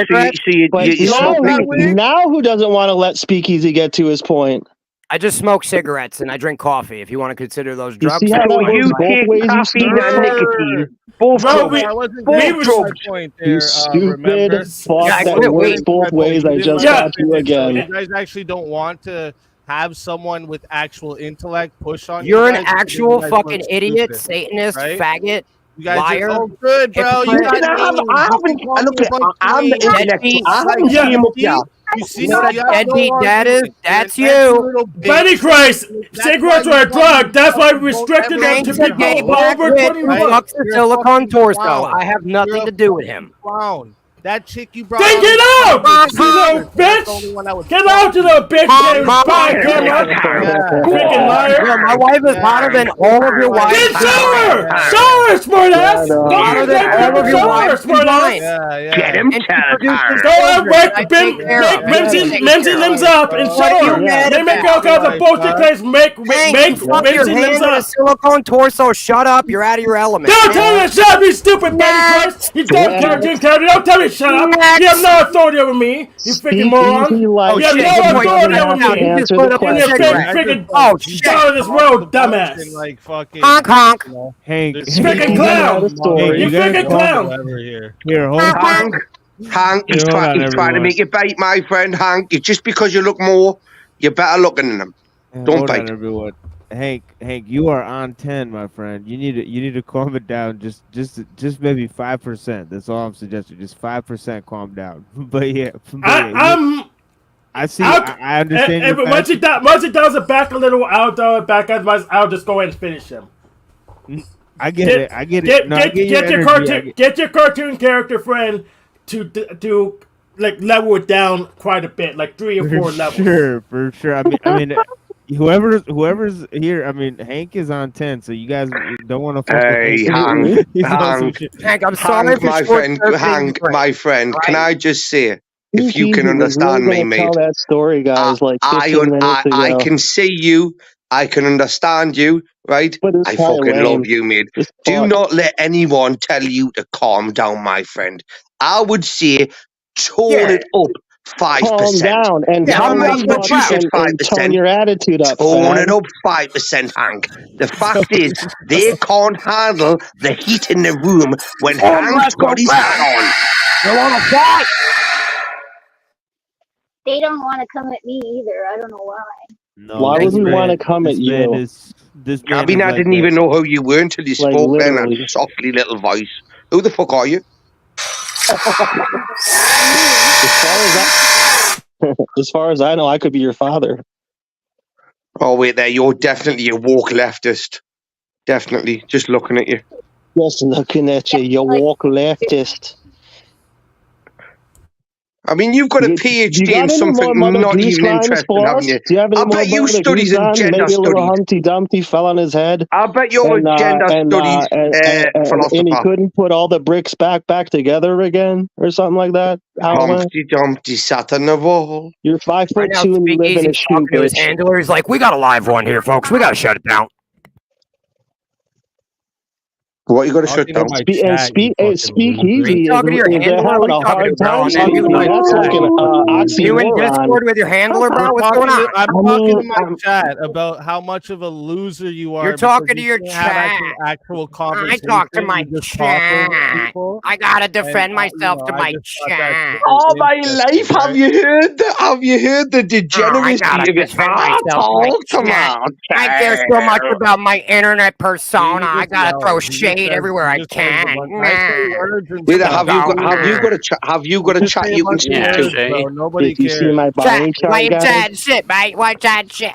Speaker 8: But
Speaker 1: you smoke nicotine.
Speaker 8: now who doesn't want to let Speakeasy get to his point?
Speaker 11: I just smoke cigarettes and I drink coffee. If you want to consider those
Speaker 8: You
Speaker 11: drugs.
Speaker 8: see how that works both ways, you
Speaker 1: caffeine
Speaker 8: stupid?
Speaker 1: and nicotine. Both
Speaker 20: No,
Speaker 1: drugs.
Speaker 20: I wasn't
Speaker 1: Both
Speaker 20: getting to
Speaker 1: drugs.
Speaker 20: my point
Speaker 8: You
Speaker 20: there,
Speaker 8: stupid
Speaker 20: remember?
Speaker 8: fuck
Speaker 11: Yeah, I
Speaker 8: that
Speaker 11: quit
Speaker 8: works
Speaker 11: weed.
Speaker 8: both ways. I just got you
Speaker 20: So
Speaker 8: again.
Speaker 20: you guys actually don't want to have someone with actual intellect push on
Speaker 11: You're
Speaker 20: you
Speaker 11: an
Speaker 20: guys because
Speaker 11: actual
Speaker 20: you guys
Speaker 11: fucking
Speaker 20: look
Speaker 11: idiot,
Speaker 20: stupid,
Speaker 11: Satanist,
Speaker 20: right?
Speaker 11: faggot,
Speaker 20: You guys
Speaker 11: liar.
Speaker 20: just, oh, good, bro. You
Speaker 11: hypocrite.
Speaker 20: got names.
Speaker 1: I haven't. I'm the intellectual. I haven't
Speaker 20: Yeah.
Speaker 1: came up here.
Speaker 20: You see,
Speaker 11: You know what
Speaker 20: you
Speaker 11: a
Speaker 20: have no
Speaker 11: deadbeat dad is?
Speaker 20: argument.
Speaker 11: That's
Speaker 20: You're an empty
Speaker 11: you.
Speaker 20: little bitch.
Speaker 19: Benny Christ,
Speaker 20: That's
Speaker 19: cigarettes
Speaker 20: why
Speaker 19: are a
Speaker 20: you
Speaker 19: drug. That's why we
Speaker 20: fucking
Speaker 19: restricted them
Speaker 11: Hank's
Speaker 19: to
Speaker 11: a gay
Speaker 19: people
Speaker 11: black
Speaker 19: over
Speaker 11: bitch
Speaker 19: 21.
Speaker 11: who fucks a
Speaker 20: You're a
Speaker 11: silicone
Speaker 20: fucking
Speaker 11: torso.
Speaker 20: clown.
Speaker 11: I have
Speaker 20: You're
Speaker 11: nothing
Speaker 20: a
Speaker 11: to do with him.
Speaker 20: Clown. That chick you brought
Speaker 19: Then
Speaker 20: on
Speaker 19: get
Speaker 20: was
Speaker 19: out,
Speaker 20: fucking
Speaker 19: you little
Speaker 20: stupid. That's the only one that was
Speaker 19: bitch! Get out, you little bitch!
Speaker 11: Mom,
Speaker 19: Spy
Speaker 11: mom.
Speaker 19: camera! Freaking liar!
Speaker 11: Yeah, my wife is hotter than all of your wives.
Speaker 19: Get shower! Shower, smartass!
Speaker 8: Shut up.
Speaker 19: Go
Speaker 11: Hotter
Speaker 19: on,
Speaker 11: than
Speaker 19: get
Speaker 11: all of your
Speaker 19: shower,
Speaker 11: wives combined.
Speaker 19: smartass!
Speaker 20: Yeah.
Speaker 1: Get him,
Speaker 11: And she
Speaker 1: tell
Speaker 11: produces
Speaker 19: Go on,
Speaker 11: children
Speaker 19: wake
Speaker 11: that I take care of.
Speaker 19: Mimsy limbs up and
Speaker 11: What are you
Speaker 19: shower!
Speaker 11: mad
Speaker 19: They make
Speaker 11: about?
Speaker 19: all kinds of bullshit claims. Make
Speaker 11: Hank, you fuck your
Speaker 19: Mimsy
Speaker 11: hand
Speaker 19: limbs
Speaker 11: in a
Speaker 19: up!
Speaker 11: silicone torso. Shut up. You're out of your element.
Speaker 19: Don't tell me to shut up, you stupid Benny Christ! You don't cartoon character! Don't tell me to shut up! You have no authority over me! You freaking moron!
Speaker 8: Speakeasy
Speaker 19: You
Speaker 8: likes
Speaker 19: have
Speaker 11: shit,
Speaker 19: no
Speaker 11: good point.
Speaker 19: authority
Speaker 11: You
Speaker 19: over
Speaker 11: just
Speaker 19: me!
Speaker 8: answer
Speaker 11: put
Speaker 8: the
Speaker 11: up a
Speaker 19: And you
Speaker 8: question.
Speaker 11: cigarette.
Speaker 19: freaking
Speaker 11: Oh, shit.
Speaker 19: down on this road, dumbass!
Speaker 20: Like fucking
Speaker 11: Honk, honk.
Speaker 15: Hank,
Speaker 19: Freaking clown!
Speaker 8: story.
Speaker 19: You freaking clown!
Speaker 20: Over here.
Speaker 15: here, hold on.
Speaker 1: Hank, he's
Speaker 15: Hold on,
Speaker 1: trying to
Speaker 15: everyone.
Speaker 1: make you bite, my friend. Hank, it's just because you look more, you're better looking than him. Don't
Speaker 15: Hold
Speaker 1: bite.
Speaker 15: on, everyone. Hank, you are on 10, my friend. You need to calm it down. Just maybe 5%. That's all I'm suggesting. Just 5% calm down. But yeah, I see. I understand.
Speaker 19: But once he does it back a little, I'll just go ahead and finish him.
Speaker 15: I get it. I get it. No, I get your energy.
Speaker 19: Get your cartoon character friend to like level it down quite a bit, like 3 or 4 levels.
Speaker 15: For sure. I mean, whoever's here. I mean, Hank is on 10, so you guys don't want to.
Speaker 1: Hey,
Speaker 11: Hank, I'm sorry
Speaker 1: Hank,
Speaker 11: for
Speaker 1: my friend. Hank, my friend. Can I just say, if you can understand me, mate?
Speaker 8: Tell that story, guys. Like 15 minutes ago.
Speaker 1: I can see you. I can understand you, right? I fucking love you, mate. Do not let anyone tell you to calm down, my friend. I would say tone it up 5%.
Speaker 8: Calm down and
Speaker 1: How
Speaker 8: tone
Speaker 1: much
Speaker 8: up
Speaker 1: would you say
Speaker 8: and
Speaker 1: 5%?
Speaker 8: tone your attitude up.
Speaker 1: Tone
Speaker 8: fam.
Speaker 1: it up 5%, Hank. The fact is, they can't handle the heat in the room when Hank's got his hat on.
Speaker 11: You want to fight?
Speaker 17: They don't want to come at me either. I don't know why.
Speaker 15: No,
Speaker 8: Why would we want to come at you?
Speaker 1: I mean, I didn't even know who you were until you
Speaker 8: Like,
Speaker 1: spoke then,
Speaker 8: literally.
Speaker 1: that softly little voice. Who the fuck are you?
Speaker 8: As far as I know, I could be your father.
Speaker 1: Oh, wait there. You're definitely a woke leftist. Definitely. Just looking at you.
Speaker 8: Just looking at you, you walk leftist.
Speaker 1: I mean, you've got a PhD in something not even interesting, haven't you?
Speaker 8: Do you have any
Speaker 1: I
Speaker 8: more
Speaker 1: bet you
Speaker 8: Mother
Speaker 1: studies in
Speaker 8: Goose
Speaker 1: gender
Speaker 8: Maybe a little
Speaker 1: studies.
Speaker 8: Humpty Dumpty fell on his head.
Speaker 1: I bet you're a gender studies
Speaker 8: and he
Speaker 1: philosopher.
Speaker 8: couldn't put all the bricks back together again, or something like that.
Speaker 1: Humpty Dumpty sat on the wall.
Speaker 8: You're 5'2" and you live in a shoe,
Speaker 11: Talking to his
Speaker 8: bitch.
Speaker 11: handler, he's like, "We got a live one here, folks. We got to shut it down."
Speaker 1: What you got to shut down?
Speaker 8: Speak easy.
Speaker 11: Talking to your
Speaker 8: They're
Speaker 11: handler?
Speaker 8: having a
Speaker 11: What are you
Speaker 8: hard time.
Speaker 11: talking
Speaker 8: Speaking
Speaker 11: about?
Speaker 8: that's like an
Speaker 11: You in
Speaker 8: oxymoron.
Speaker 11: Discord with your handler, bro? What's going on?
Speaker 20: I'm talking to my chat about how much of a loser you are.
Speaker 11: You're talking
Speaker 20: because
Speaker 11: to
Speaker 20: you
Speaker 11: your
Speaker 20: can't have
Speaker 11: chat.
Speaker 20: actual
Speaker 11: I
Speaker 20: conversation.
Speaker 11: talk to my
Speaker 20: You just talk over
Speaker 11: chat.
Speaker 20: people.
Speaker 11: I gotta defend
Speaker 20: And,
Speaker 11: myself
Speaker 20: you
Speaker 11: to
Speaker 20: know,
Speaker 11: my
Speaker 20: I just thought that's
Speaker 11: chat.
Speaker 1: All my life, have you heard the degeneracy
Speaker 11: gotta
Speaker 1: of it?
Speaker 11: defend myself to my
Speaker 1: Come
Speaker 11: chat.
Speaker 1: on,
Speaker 11: I care so much about my internet persona. I gotta throw shade everywhere I can.
Speaker 1: Wait, have you got a chat you can speak to?
Speaker 20: Nobody
Speaker 8: If you see my body chart,
Speaker 11: Why
Speaker 8: guys,
Speaker 11: chat shit, mate? Why chat shit?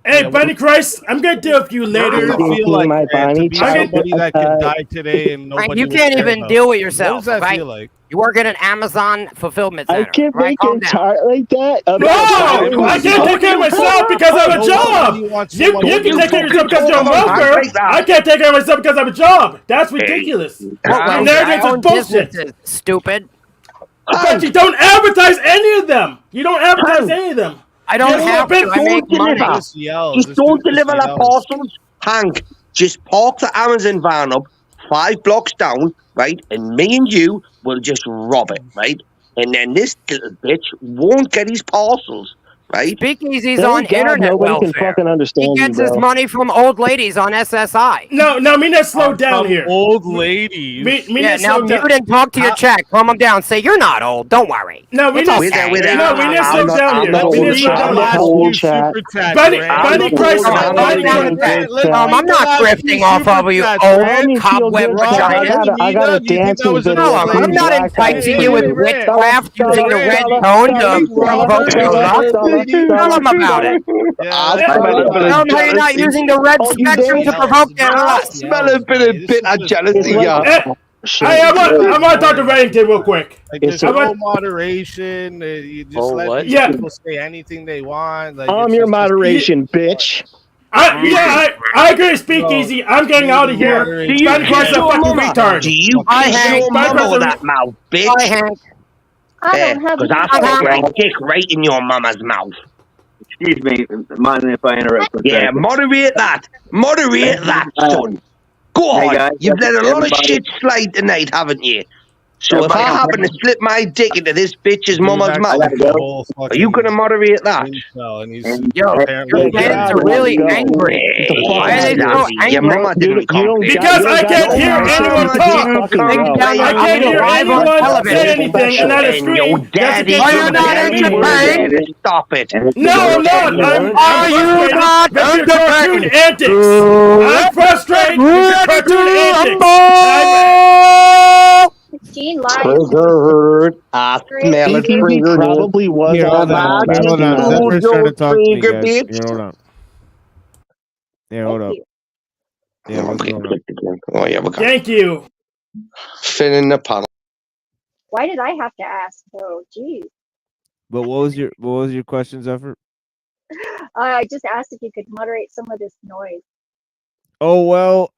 Speaker 19: Hey, Benny Christ, I'm gonna deal with you later.
Speaker 20: I feel like
Speaker 8: my
Speaker 20: that, to
Speaker 8: body
Speaker 20: be
Speaker 8: chart,
Speaker 20: somebody that could die today and nobody
Speaker 11: You
Speaker 20: would
Speaker 11: can't
Speaker 20: care
Speaker 11: even
Speaker 20: about.
Speaker 11: deal with
Speaker 20: What
Speaker 11: yourself.
Speaker 20: does that
Speaker 11: okay?
Speaker 20: feel like?
Speaker 11: You work at an Amazon fulfillment
Speaker 8: I
Speaker 11: center.
Speaker 8: can't
Speaker 11: right?
Speaker 8: make
Speaker 11: Calm
Speaker 8: it
Speaker 11: down.
Speaker 8: chart like that.
Speaker 19: No, I can't take care of myself because I have a job. You can take care of yourself because you're a welfare. I can't take care of myself because I have a job. That's ridiculous.
Speaker 11: Well,
Speaker 19: Narratives
Speaker 11: I
Speaker 19: is
Speaker 11: own
Speaker 19: bullshit.
Speaker 11: businesses, stupid.
Speaker 19: But you don't advertise any of them. You don't advertise any of them.
Speaker 11: I don't have to. I make money.
Speaker 1: Just don't deliver the parcels. Hank, just park the Amazon van up 5 blocks down, right? And me and you will just rob it, right? And then this little bitch won't get his parcels, right?
Speaker 11: Speakeasy's on internet welfare. He gets his money from old ladies on SSI.
Speaker 19: No, me not slow down here.
Speaker 20: Old ladies.
Speaker 11: Yeah, now mute and talk to your chat. Calm them down. Say you're not old. Don't worry.
Speaker 19: No, we
Speaker 11: It's
Speaker 19: need
Speaker 11: okay.
Speaker 19: we need slow down here. We need slow down. Buddy Christ,
Speaker 11: I'm not grifting off of you, old cobweb vagina.
Speaker 8: I got a dancing video.
Speaker 11: No, I'm not enticing you with witchcraft using the red tone to provoke your lust. Tell them about it. Tell them how you're not using the red spectrum to provoke their lust.
Speaker 1: Smell a bit of jealousy, yeah.
Speaker 19: Hey, I want to talk to Reddington real quick.
Speaker 20: Like, there's no moderation. You just let people say anything they want. Like,
Speaker 8: I'm your moderation, bitch.
Speaker 19: I agree with Speakeasy. I'm getting out of here.
Speaker 1: Do you kiss your mama? Do you kiss your mama with that mouth, bitch?
Speaker 17: I don't have
Speaker 1: because I stick my dick right in your mama's mouth.
Speaker 16: Excuse me, mind if I interrupt?
Speaker 1: Yeah, moderate that. Moderate that, son. Go on.
Speaker 16: Guys,
Speaker 1: You've let a lot of shit slide tonight, haven't you? So if I happen to slip my dick into this bitch's mama's mouth, are you going to moderate that?
Speaker 11: Your fans are really angry. Why are they so angry?
Speaker 1: Your mama didn't come.
Speaker 19: Because I can't hear anyone talk. I can't hear anyone say anything, and I scream.
Speaker 1: Your daddy.
Speaker 11: Are you not entertained?
Speaker 1: Stop it.
Speaker 19: No, I'm not.
Speaker 11: Are you not
Speaker 19: cartoon antics? I'm frustrated with your cartoon antics.
Speaker 17: Gene lies.
Speaker 1: Triggered. I smell it. Triggered.
Speaker 8: Probably was.
Speaker 15: Here, hold on. Zephyr's trying to talk to you guys. Here, hold on. Here, hold up. Yeah, what's going on?
Speaker 1: Oh, yeah, we got
Speaker 19: Thank you.
Speaker 1: Finn in the panel.
Speaker 17: Why did I have to ask though? Jeez.
Speaker 15: But what was your question, Zephyr?
Speaker 17: I just asked if you could moderate some of this noise.
Speaker 15: Oh well,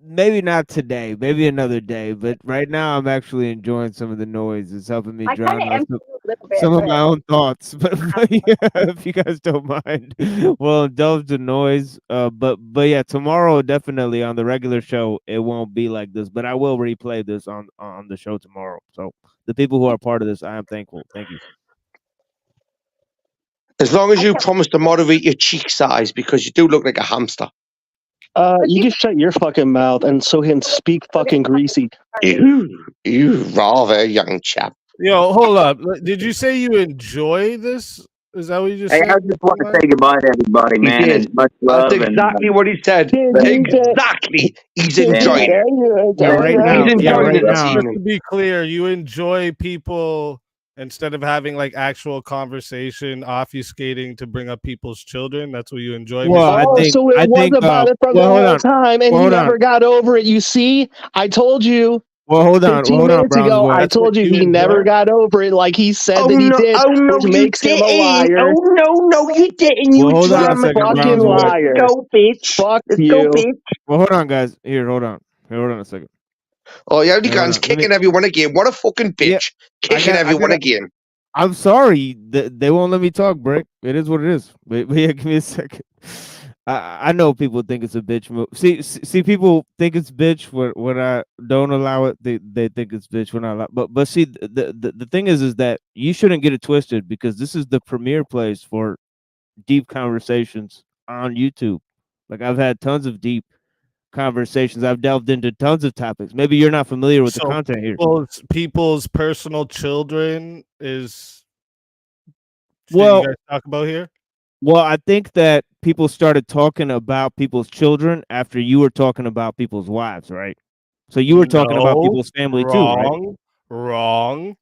Speaker 15: maybe not today, maybe another day. But right now, I'm actually enjoying some of the noise. It's helping me
Speaker 17: I
Speaker 15: drown
Speaker 17: kind of
Speaker 15: out
Speaker 17: bit,
Speaker 15: some of
Speaker 17: but-
Speaker 15: my own thoughts. But yeah, if you guys don't mind, we'll indulge the noise. But yeah, tomorrow definitely on the regular show it won't be like this. But I will replay this on the show tomorrow. So the people who are part of this, I am thankful. Thank you.
Speaker 1: As long as you promise to moderate your cheek size, because you do look like a hamster.
Speaker 8: You just shut your fucking mouth and so can speak fucking greasy.
Speaker 1: You rather young chap.
Speaker 20: Yo, hold up. Did you say you enjoy this? Is that what you just
Speaker 16: Hey,
Speaker 20: said?
Speaker 16: I just want to say goodbye to everybody, man.
Speaker 1: did.
Speaker 16: And much love.
Speaker 1: That's exactly what he said. Exactly. He's enjoying it.
Speaker 15: Yeah, right now.
Speaker 1: He's enjoying it this
Speaker 20: Just
Speaker 1: evening.
Speaker 20: to be clear, you enjoy people instead of having like actual conversation, obfuscating to bring up people's children. That's what you enjoy.
Speaker 15: Well,
Speaker 8: So it was about it from the whole time, and you never got over it. You see, I told you.
Speaker 15: Well, hold on.
Speaker 8: 15
Speaker 15: Hold on,
Speaker 8: minutes
Speaker 15: Brown
Speaker 8: ago,
Speaker 15: Boy.
Speaker 8: I
Speaker 15: That's
Speaker 8: told
Speaker 15: what
Speaker 8: you he
Speaker 15: enjoy?
Speaker 8: never got over it, like he said that he did, which makes him a liar.
Speaker 1: Oh no, you didn't. You
Speaker 15: Well, hold on a
Speaker 1: drama
Speaker 15: second,
Speaker 8: fucking
Speaker 15: Brown Boy.
Speaker 8: liar.
Speaker 1: Go, bitch.
Speaker 8: Fuck
Speaker 1: Let's
Speaker 8: you.
Speaker 1: go, bitch.
Speaker 15: Well, hold on, guys. Here, hold on. Here, hold on a second.
Speaker 1: Oh, yeah, the
Speaker 15: Hold
Speaker 1: gun's
Speaker 15: on.
Speaker 1: kicking everyone again. What a fucking bitch. Kicking everyone again.
Speaker 15: I'm sorry. They won't let me talk, Brick. It is what it is. But yeah, give me a second. I know people think it's a bitch move. See, people think it's bitch when I don't allow it. They think it's bitch when I allow. But see, the thing is that you shouldn't get it twisted, because this is the premier place for deep conversations on YouTube. Like, I've had tons of deep conversations. I've delved into tons of topics. Maybe you're not familiar with the content here.
Speaker 20: People's personal children is
Speaker 15: Well,
Speaker 20: you guys talk about here.
Speaker 15: Well, I think that people started talking about people's children after you were talking about people's wives, right? So you were talking about
Speaker 20: No,
Speaker 15: people's family too, right?
Speaker 20: Wrong.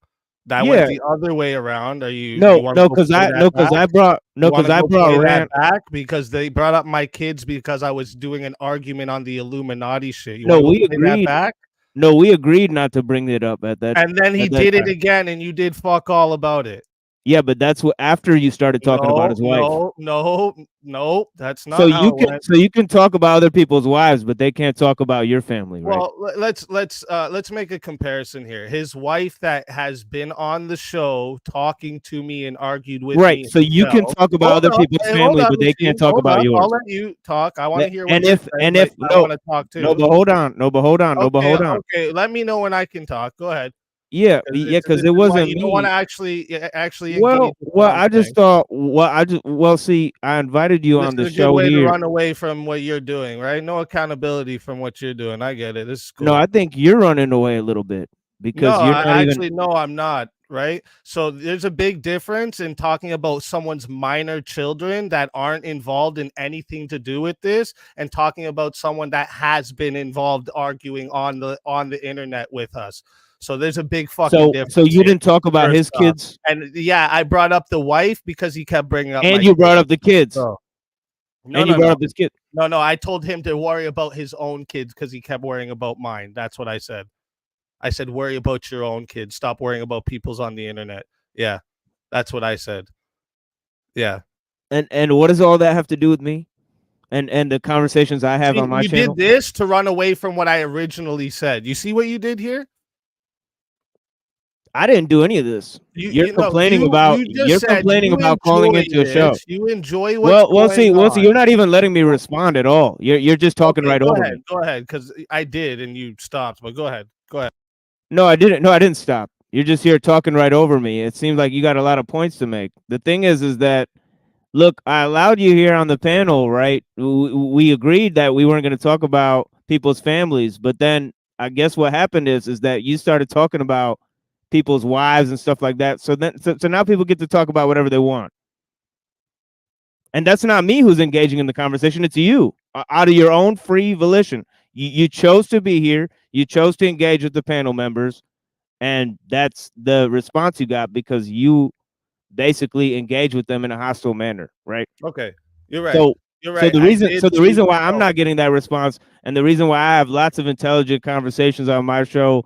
Speaker 20: That
Speaker 15: Yeah.
Speaker 20: went the other way around. Are you?
Speaker 15: No,
Speaker 20: you wanna
Speaker 15: no,
Speaker 20: go
Speaker 15: because
Speaker 20: play
Speaker 15: I
Speaker 20: that
Speaker 15: no, because
Speaker 20: back?
Speaker 15: I brought no,
Speaker 20: You wanna
Speaker 15: because I
Speaker 20: go
Speaker 15: brought
Speaker 20: play that
Speaker 15: Rand.
Speaker 20: back because they brought up my kids because I was doing an argument on the Illuminati shit. You
Speaker 15: No,
Speaker 20: wanna go
Speaker 15: we
Speaker 20: play that
Speaker 15: agreed.
Speaker 20: back?
Speaker 15: No, we agreed not to bring it up at that.
Speaker 20: And then he
Speaker 15: at that
Speaker 20: did it
Speaker 15: time.
Speaker 20: again, and you did fuck all about it.
Speaker 15: Yeah, but that's what after you started talking about his wife.
Speaker 20: No, that's not
Speaker 15: So
Speaker 20: how
Speaker 15: you
Speaker 20: it
Speaker 15: can
Speaker 20: went.
Speaker 15: so you can talk about other people's wives, but they can't talk about your family, right?
Speaker 20: Well, let's make a comparison here. His wife that has been on the show talking to me and argued with
Speaker 15: Right.
Speaker 20: me.
Speaker 15: So you can
Speaker 20: himself.
Speaker 15: talk about
Speaker 20: Hold
Speaker 15: other
Speaker 20: on,
Speaker 15: people's
Speaker 20: hey, hold
Speaker 15: family,
Speaker 20: on,
Speaker 15: but they
Speaker 20: Machine,
Speaker 15: can't talk
Speaker 20: hold
Speaker 15: about
Speaker 20: on.
Speaker 15: yours.
Speaker 20: I'll let you talk. I want to hear what
Speaker 15: And
Speaker 20: you're
Speaker 15: if
Speaker 20: saying,
Speaker 15: and
Speaker 20: but
Speaker 15: if
Speaker 20: I want to talk too.
Speaker 15: no, but hold on, but hold on.
Speaker 20: Okay. Let me know when I can talk. Go ahead.
Speaker 15: Yeah,
Speaker 20: This
Speaker 15: because
Speaker 20: is
Speaker 15: it
Speaker 20: why
Speaker 15: wasn't
Speaker 20: you don't want
Speaker 15: me.
Speaker 20: to actually engage.
Speaker 15: Well,
Speaker 20: with what I'm
Speaker 15: I just
Speaker 20: saying.
Speaker 15: thought. Well, see, I invited you
Speaker 20: This
Speaker 15: on the
Speaker 20: is a good
Speaker 15: show
Speaker 20: way to
Speaker 15: here.
Speaker 20: run away from what you're doing, right? No accountability from what you're doing. I get it. This is cool.
Speaker 15: No, I think you're running away a little bit because
Speaker 20: No,
Speaker 15: you're not even.
Speaker 20: actually, no, I'm not. Right. So there's a big difference in talking about someone's minor children that aren't involved in anything to do with this, and talking about someone that has been involved arguing on the internet with us. So there's a big fucking difference.
Speaker 15: So you
Speaker 20: here,
Speaker 15: didn't talk about
Speaker 20: first
Speaker 15: his
Speaker 20: off.
Speaker 15: kids,
Speaker 20: And yeah, I brought up the wife because he kept bringing up my
Speaker 15: and you brought up the kids,
Speaker 20: No,
Speaker 15: and you brought up his kid.
Speaker 20: No, I told him to worry about his own kids because he kept worrying about mine. That's what I said. I said, worry about your own kids. Stop worrying about people's on the internet. Yeah, that's what I said. Yeah.
Speaker 15: And what does all that have to do with me? And the conversations I have
Speaker 20: See,
Speaker 15: on my
Speaker 20: you
Speaker 15: channel?
Speaker 20: did this to run away from what I originally said. You see what you did here?
Speaker 15: I didn't do any of this. You're complaining about calling into a show.
Speaker 20: You enjoy what's
Speaker 15: Well,
Speaker 20: going on.
Speaker 15: you're not even letting me respond at all. You're just talking right over me.
Speaker 20: Go ahead, because I did and you stopped. But go ahead.
Speaker 15: No, I didn't. No, I didn't stop. You're just here talking right over me. It seems like you got a lot of points to make. The thing is that, look, I allowed you here on the panel, right? We agreed that we weren't going to talk about people's families, but then I guess what happened is that you started talking about people's wives and stuff like that. So now people get to talk about whatever they want. And that's not me who's engaging in the conversation. It's you, out of your own free volition. You chose to be here. You chose to engage with the panel members. And that's the response you got because you basically engage with them in a hostile manner, right?
Speaker 20: Okay, you're right.
Speaker 15: So,
Speaker 20: you're right.
Speaker 15: So the reason why I'm not getting that response, and the reason why I have lots of intelligent conversations on my show,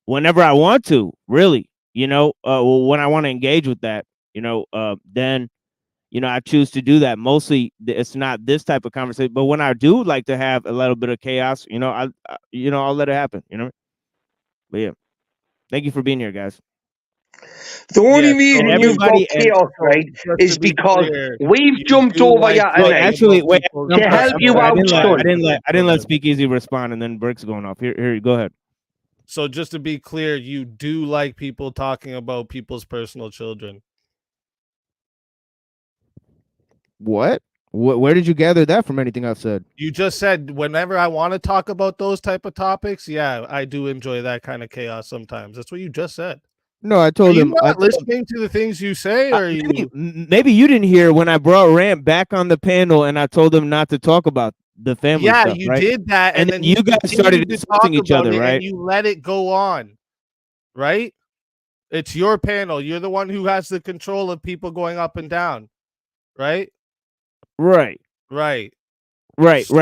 Speaker 15: whenever I want to, really, when I want to engage with that, then, I choose to do that. Mostly, it's not this type of conversation, but when I do like to have a little bit of chaos, I'll let it happen. But yeah. Thank you for being here, guys.
Speaker 21: The only reason you've got chaos, right, is because we've jumped over you tonight to help you out, son.
Speaker 15: I didn't let Speakeasy respond, and then Brick's going off. Here, go ahead.
Speaker 20: So just to be clear, you do like people talking about people's personal children.
Speaker 15: What? Where did you gather that from? Anything I've said?
Speaker 20: You just said whenever I want to talk about those type of topics, yeah, I do enjoy that kind of chaos sometimes. That's what you just said.
Speaker 15: No, I told him.
Speaker 20: Not listening to the things you say, or
Speaker 15: maybe you didn't hear when I brought Rant back on the panel and I told him not to talk about the family.
Speaker 20: Yeah,
Speaker 15: stuff,
Speaker 20: you
Speaker 15: right?
Speaker 20: did that,
Speaker 15: and then you guys started insulting each other, right?
Speaker 20: And you let it go on, right? It's your panel. You're the one who has the control of people going up and down, right?
Speaker 15: Right.
Speaker 20: Right.
Speaker 15: So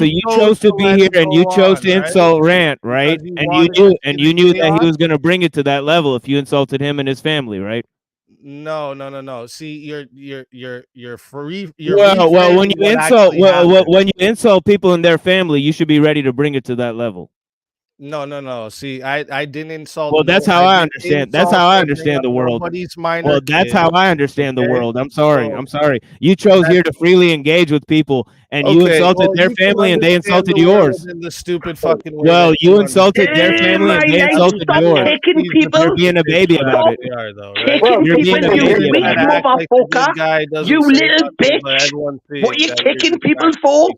Speaker 15: you chose to be here and you chose to insult Rant, right? And you knew that he was going to bring it to that level if you insulted him and his family, right?
Speaker 20: No. See, you're free.
Speaker 15: Well, when you insult people in their family, you should be ready to bring it to that level.
Speaker 20: No. See, I didn't insult.
Speaker 15: Well, that's how I understand. That's how I understand the world. Well, that's how I understand the world. I'm sorry. You chose here to freely engage with people, and you insulted their family, and they insulted yours.
Speaker 20: In the stupid fucking way.
Speaker 15: Well, you insulted their family, and they insulted yours. You're being a baby about it.
Speaker 21: You're being a baby about it. Motherfucker. You little bitch. What are you kicking people for?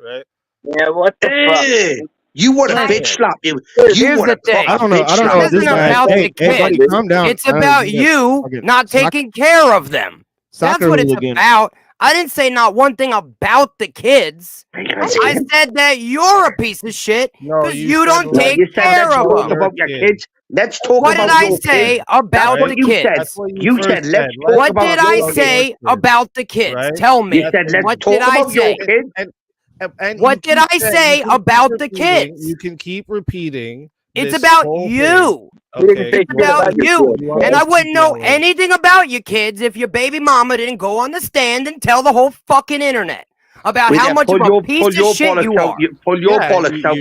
Speaker 20: Right?
Speaker 16: Yeah, what the fuck?
Speaker 21: You want a bitch slap you?
Speaker 11: Here's the thing.
Speaker 15: I don't know.
Speaker 11: It isn't about the kids.
Speaker 15: Calm down.
Speaker 11: It's about you not taking care of them. That's what it's about. I didn't say not one thing about the kids. I said that you're a piece of shit because you don't take care of them.
Speaker 21: About your kids. Let's talk
Speaker 11: what
Speaker 21: about
Speaker 11: did I
Speaker 21: your
Speaker 11: say
Speaker 21: kids.
Speaker 11: about the kids?
Speaker 21: You said let's talk
Speaker 11: what
Speaker 21: about
Speaker 11: did I
Speaker 21: your
Speaker 11: say
Speaker 21: kids.
Speaker 11: about the kids?
Speaker 20: Right?
Speaker 11: Tell me.
Speaker 21: You said let's
Speaker 11: what
Speaker 21: talk
Speaker 11: did I
Speaker 21: about your
Speaker 11: say?
Speaker 21: kids.
Speaker 11: What did I say about the kids?
Speaker 20: You can keep repeating
Speaker 11: It's
Speaker 20: this
Speaker 11: about
Speaker 20: whole
Speaker 11: you.
Speaker 20: thing. Okay.
Speaker 11: It's about you. And I wouldn't know
Speaker 20: Yeah.
Speaker 11: anything about you kids if your baby mama didn't go on the stand and tell the whole fucking internet about how much of a piece of shit you are.
Speaker 21: Pull your bollocks out.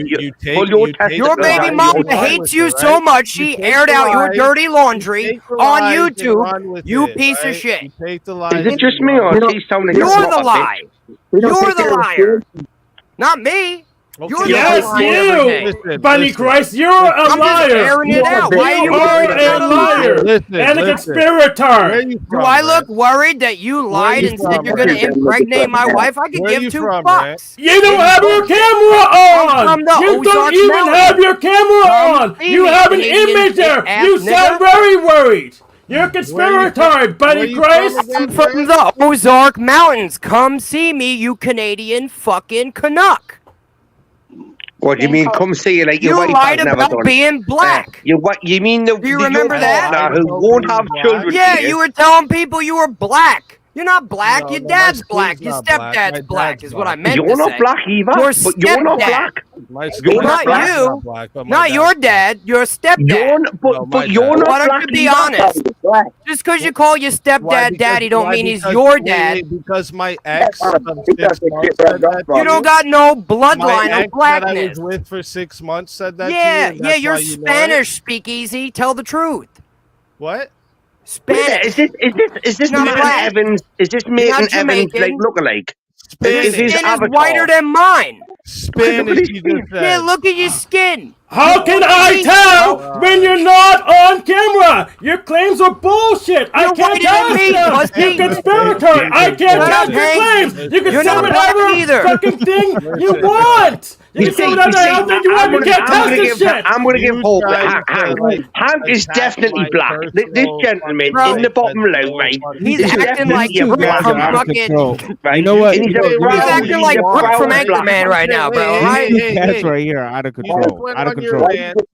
Speaker 21: Pull your testicles
Speaker 11: Your baby
Speaker 21: out.
Speaker 11: mama hates you so much she aired out your dirty laundry on YouTube. You piece of shit.
Speaker 20: You take the lies.
Speaker 21: Is it just me or is he sounding
Speaker 11: You're
Speaker 21: like a
Speaker 11: the lie.
Speaker 21: bitch?
Speaker 11: You're the liar. Not me. You're the
Speaker 19: Yes,
Speaker 11: liar.
Speaker 19: you, Bunny Christ, you're a
Speaker 11: I'm
Speaker 19: liar.
Speaker 11: just airing it out. Why are
Speaker 19: You
Speaker 11: you
Speaker 19: are
Speaker 11: worried about
Speaker 19: a liar and a conspirator.
Speaker 11: Do I look worried that you lied and said you're going to impregnate my wife? I could give two fucks.
Speaker 19: You don't have your camera on.
Speaker 11: From the
Speaker 19: You don't
Speaker 11: Ozark
Speaker 19: even
Speaker 11: Mountains.
Speaker 19: have your camera
Speaker 11: Come
Speaker 19: on.
Speaker 11: see
Speaker 19: You
Speaker 11: me,
Speaker 19: have an
Speaker 11: Canadian
Speaker 19: image there.
Speaker 11: bitch-ass
Speaker 19: You sound
Speaker 11: nigga.
Speaker 19: very worried. You're a conspirator, Bunny Christ.
Speaker 11: I'm from the Ozark Mountains. Come see me, you Canadian fucking Canuck.
Speaker 21: What do you mean? Come see you like your
Speaker 11: You
Speaker 21: wife
Speaker 11: lied
Speaker 21: has never
Speaker 11: about
Speaker 21: done.
Speaker 11: being black.
Speaker 21: You mean the
Speaker 11: Do you remember that?
Speaker 21: partner who won't have children?
Speaker 11: Yeah,
Speaker 21: to
Speaker 11: you were telling people you were black. You're not black.
Speaker 21: No,
Speaker 11: your
Speaker 21: no,
Speaker 11: dad's
Speaker 21: my
Speaker 11: black.
Speaker 21: skin's
Speaker 11: Your
Speaker 21: not black.
Speaker 11: stepdad's
Speaker 21: My
Speaker 11: black,
Speaker 21: dad's
Speaker 11: is what I
Speaker 21: black.
Speaker 11: meant
Speaker 21: You're
Speaker 11: to
Speaker 21: not
Speaker 11: say.
Speaker 21: black either,
Speaker 11: Your
Speaker 21: but you're not
Speaker 11: stepdad.
Speaker 21: black. You're
Speaker 11: not
Speaker 21: black.
Speaker 11: you. Not your dad. Your stepdad.
Speaker 21: But you're not
Speaker 11: Why
Speaker 21: black
Speaker 11: don't you be
Speaker 21: either.
Speaker 11: honest? Just because you call your stepdad daddy don't mean he's your dad.
Speaker 20: Because my ex of 6 months said that to
Speaker 11: You don't got no bloodline
Speaker 20: My
Speaker 11: of
Speaker 20: ex that I
Speaker 11: blackness.
Speaker 20: was with for 6 months said that
Speaker 11: Yeah,
Speaker 20: to you.
Speaker 11: yeah, you're Spanish, speakeasy. Tell the truth.
Speaker 20: What?
Speaker 11: Spanish.
Speaker 21: Is this
Speaker 11: Not
Speaker 21: Mason
Speaker 11: black.
Speaker 21: Evans? Is this
Speaker 11: You're
Speaker 21: Mason
Speaker 11: not
Speaker 21: Evans like
Speaker 11: Jamaican.
Speaker 21: lookalike?
Speaker 11: Your
Speaker 21: Is his
Speaker 11: skin is
Speaker 21: avatar?
Speaker 11: whiter than mine.
Speaker 20: Spanish, you just said.
Speaker 11: Yeah, look at your skin.
Speaker 19: How can I tell when you're not on camera? Your claims are bullshit. I can't
Speaker 11: whiter than me,
Speaker 19: test them.
Speaker 11: pussy.
Speaker 19: You're conspirator. I can't
Speaker 11: Shut
Speaker 19: test
Speaker 11: up,
Speaker 19: your
Speaker 11: Hank.
Speaker 19: claims. You can
Speaker 11: You're
Speaker 19: say
Speaker 11: not black
Speaker 19: whatever
Speaker 11: either.
Speaker 19: fucking thing you want. You can say whatever the hell thing you want. You can't test this shit.
Speaker 21: I'm gonna give hope.
Speaker 20: tried
Speaker 21: Hank is definitely black. This gentleman
Speaker 11: Bro,
Speaker 21: in the bottom left, right?
Speaker 11: He's
Speaker 21: is
Speaker 11: acting like
Speaker 21: definitely a
Speaker 11: Brick
Speaker 21: black
Speaker 11: from
Speaker 21: man,
Speaker 11: fucking.
Speaker 21: right?
Speaker 15: You know what?
Speaker 21: And he's a
Speaker 11: He's
Speaker 21: proud-
Speaker 11: acting like
Speaker 21: he's a
Speaker 11: Brick
Speaker 21: proud
Speaker 11: from
Speaker 21: black
Speaker 11: Anchorman
Speaker 21: man.
Speaker 11: right now, bro. All right?
Speaker 15: That's right here, out of control. Out of control.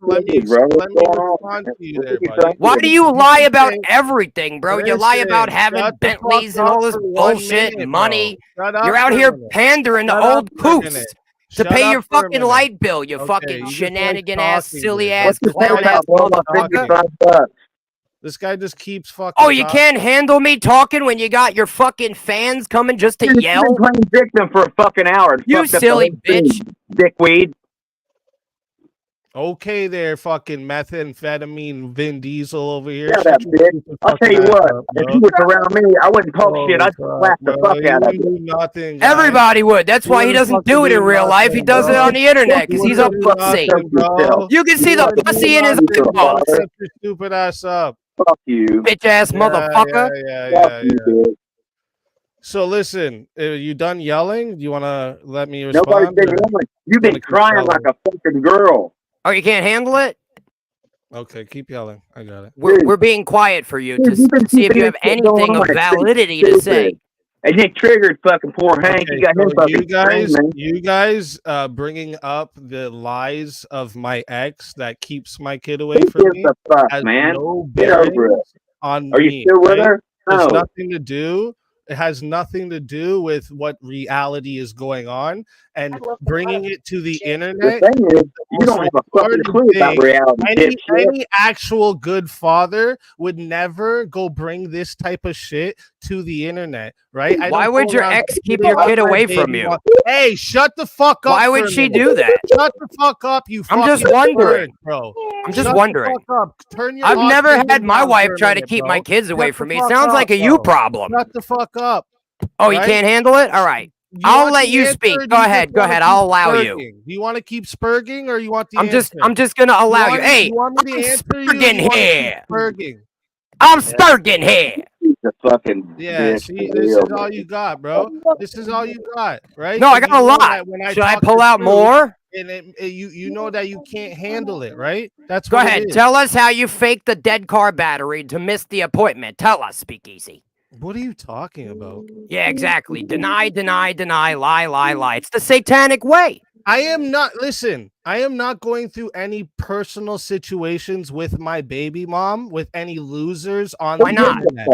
Speaker 20: Let me respond to you there, buddy.
Speaker 11: Why do you lie about everything, bro? You lie
Speaker 20: Listen,
Speaker 11: about having
Speaker 20: shut the
Speaker 11: Bentleys
Speaker 20: fuck
Speaker 11: and all
Speaker 20: up
Speaker 11: this
Speaker 20: for 1
Speaker 11: bullshit,
Speaker 20: minute,
Speaker 11: money.
Speaker 20: bro. Shut up
Speaker 11: You're out
Speaker 20: for a
Speaker 11: here
Speaker 20: minute.
Speaker 11: pandering to
Speaker 20: Shut up
Speaker 11: old
Speaker 20: for a
Speaker 11: poofs
Speaker 20: minute.
Speaker 11: to
Speaker 20: Shut
Speaker 11: pay
Speaker 20: up
Speaker 11: your
Speaker 20: for a
Speaker 11: fucking
Speaker 20: minute.
Speaker 11: light bill, you
Speaker 20: Okay,
Speaker 11: fucking
Speaker 20: you just
Speaker 11: shenanigan
Speaker 20: like
Speaker 11: ass,
Speaker 20: talking,
Speaker 11: silly
Speaker 20: dude.
Speaker 11: ass,
Speaker 20: What's
Speaker 11: clown ass motherfucker.
Speaker 20: This guy just keeps fucking.
Speaker 11: Oh, you
Speaker 20: talking.
Speaker 11: can't handle me talking when you got your fucking fans coming just to yell?
Speaker 16: You've been playing victim for a fucking hour. and
Speaker 11: You
Speaker 16: fucked up the
Speaker 11: silly
Speaker 16: whole thing,
Speaker 11: bitch.
Speaker 16: Dickweed.
Speaker 20: Okay, there, fucking methamphetamine Vin Diesel over here.
Speaker 16: Shut up, bitch. I'll tell you what. If you was around me, I wouldn't talk shit. I'd slap the fuck out of you.
Speaker 20: Nothing. guys.
Speaker 11: Everybody would. That's why he
Speaker 20: You
Speaker 11: doesn't
Speaker 20: fucking
Speaker 11: do it in
Speaker 20: do
Speaker 11: real life. He
Speaker 20: nothing,
Speaker 11: does it
Speaker 20: bro.
Speaker 11: on the internet because he's a
Speaker 20: You
Speaker 11: pussy.
Speaker 20: nothing, bro.
Speaker 11: You can see the pussy in his eyeballs.
Speaker 20: Shut your stupid ass up.
Speaker 16: Fuck you.
Speaker 11: Bitch ass motherfucker.
Speaker 20: Yeah. So listen, you done yelling? Do you want to let me respond?
Speaker 16: Nobody's been yelling. You've been crying like a fucking girl.
Speaker 11: Oh, you can't handle it?
Speaker 20: Okay, keep yelling. I got it.
Speaker 11: We're being quiet for you to
Speaker 16: Dude, you've been
Speaker 11: see if you
Speaker 16: keeping
Speaker 11: have
Speaker 16: this shit going
Speaker 11: anything of
Speaker 16: on. It's
Speaker 11: validity to
Speaker 16: stupid.
Speaker 11: say.
Speaker 16: And it triggered fucking poor Hank.
Speaker 20: Okay,
Speaker 16: You got him
Speaker 20: so
Speaker 16: fucking
Speaker 20: you guys bringing up the lies of my ex that keeps my kid away
Speaker 16: Who
Speaker 20: from
Speaker 16: gives
Speaker 20: me
Speaker 16: a fuck,
Speaker 20: has
Speaker 16: man?
Speaker 20: no
Speaker 16: Get
Speaker 20: bearing
Speaker 16: over it.
Speaker 20: on
Speaker 16: Are you
Speaker 20: me.
Speaker 16: still with
Speaker 20: right?
Speaker 16: her?
Speaker 20: It's
Speaker 16: No.
Speaker 20: nothing to do. It has nothing to do with what reality is going on, and bringing it to the internet.
Speaker 16: The thing is, you don't have a fucking clue about reality,
Speaker 20: Any
Speaker 16: dipshit.
Speaker 20: actual good father would never go bring this type of shit to the internet, right? I
Speaker 11: Why
Speaker 20: don't
Speaker 11: would
Speaker 20: go
Speaker 11: your
Speaker 20: around
Speaker 11: ex keep
Speaker 20: beating
Speaker 11: your
Speaker 20: up
Speaker 11: kid
Speaker 20: my
Speaker 11: away
Speaker 20: baby
Speaker 11: from you?
Speaker 20: mom. Hey, shut the fuck up.
Speaker 11: Why
Speaker 20: for
Speaker 11: would
Speaker 20: a
Speaker 11: she
Speaker 20: minute.
Speaker 11: do that?
Speaker 20: Shut the fuck up, you
Speaker 11: I'm just
Speaker 20: fucking
Speaker 11: wondering.
Speaker 20: bird, bro.
Speaker 11: I'm just
Speaker 20: Shut the
Speaker 11: wondering.
Speaker 20: fuck up. Turn your
Speaker 11: I've never
Speaker 20: autism
Speaker 11: had my
Speaker 20: down
Speaker 11: wife
Speaker 20: for a
Speaker 11: try to
Speaker 20: minute,
Speaker 11: keep
Speaker 20: bro.
Speaker 11: my kids away
Speaker 20: Shut
Speaker 11: from
Speaker 20: the
Speaker 11: me. It
Speaker 20: fuck
Speaker 11: sounds
Speaker 20: up,
Speaker 11: like a you
Speaker 20: bro.
Speaker 11: problem.
Speaker 20: Shut the fuck up.
Speaker 11: Oh, you
Speaker 20: right?
Speaker 11: can't handle it? All right. I'll let you speak. Go ahead. Go ahead. I'll allow you.
Speaker 20: Do you want to keep spurging or you want the
Speaker 11: I'm
Speaker 20: answer?
Speaker 11: just gonna allow you.
Speaker 20: want-
Speaker 11: Hey,
Speaker 20: you want me to
Speaker 11: I'm
Speaker 20: answer you?
Speaker 11: spurging
Speaker 20: You want to keep
Speaker 11: here.
Speaker 20: spurging?
Speaker 11: I'm spurging here.
Speaker 16: The fucking
Speaker 20: Yeah,
Speaker 16: bitch.
Speaker 20: see, this is all you got, bro. This is all you got, right?
Speaker 11: No, I
Speaker 20: And
Speaker 11: got a
Speaker 20: you know
Speaker 11: lot.
Speaker 20: that when
Speaker 11: Should I
Speaker 20: talk
Speaker 11: pull
Speaker 20: the
Speaker 11: out
Speaker 20: truth,
Speaker 11: more?
Speaker 20: And you know that you can't handle it, right? That's
Speaker 11: Go
Speaker 20: what it
Speaker 11: ahead.
Speaker 20: is.
Speaker 11: Tell us how you faked the dead car battery to miss the appointment. Tell us, Speakeasy.
Speaker 20: What are you talking about?
Speaker 11: Yeah, exactly. Deny, lie, lie. It's the satanic way.
Speaker 20: I am not going through any personal situations with my baby mom with any losers on
Speaker 11: Why
Speaker 20: the
Speaker 11: not?
Speaker 20: internet.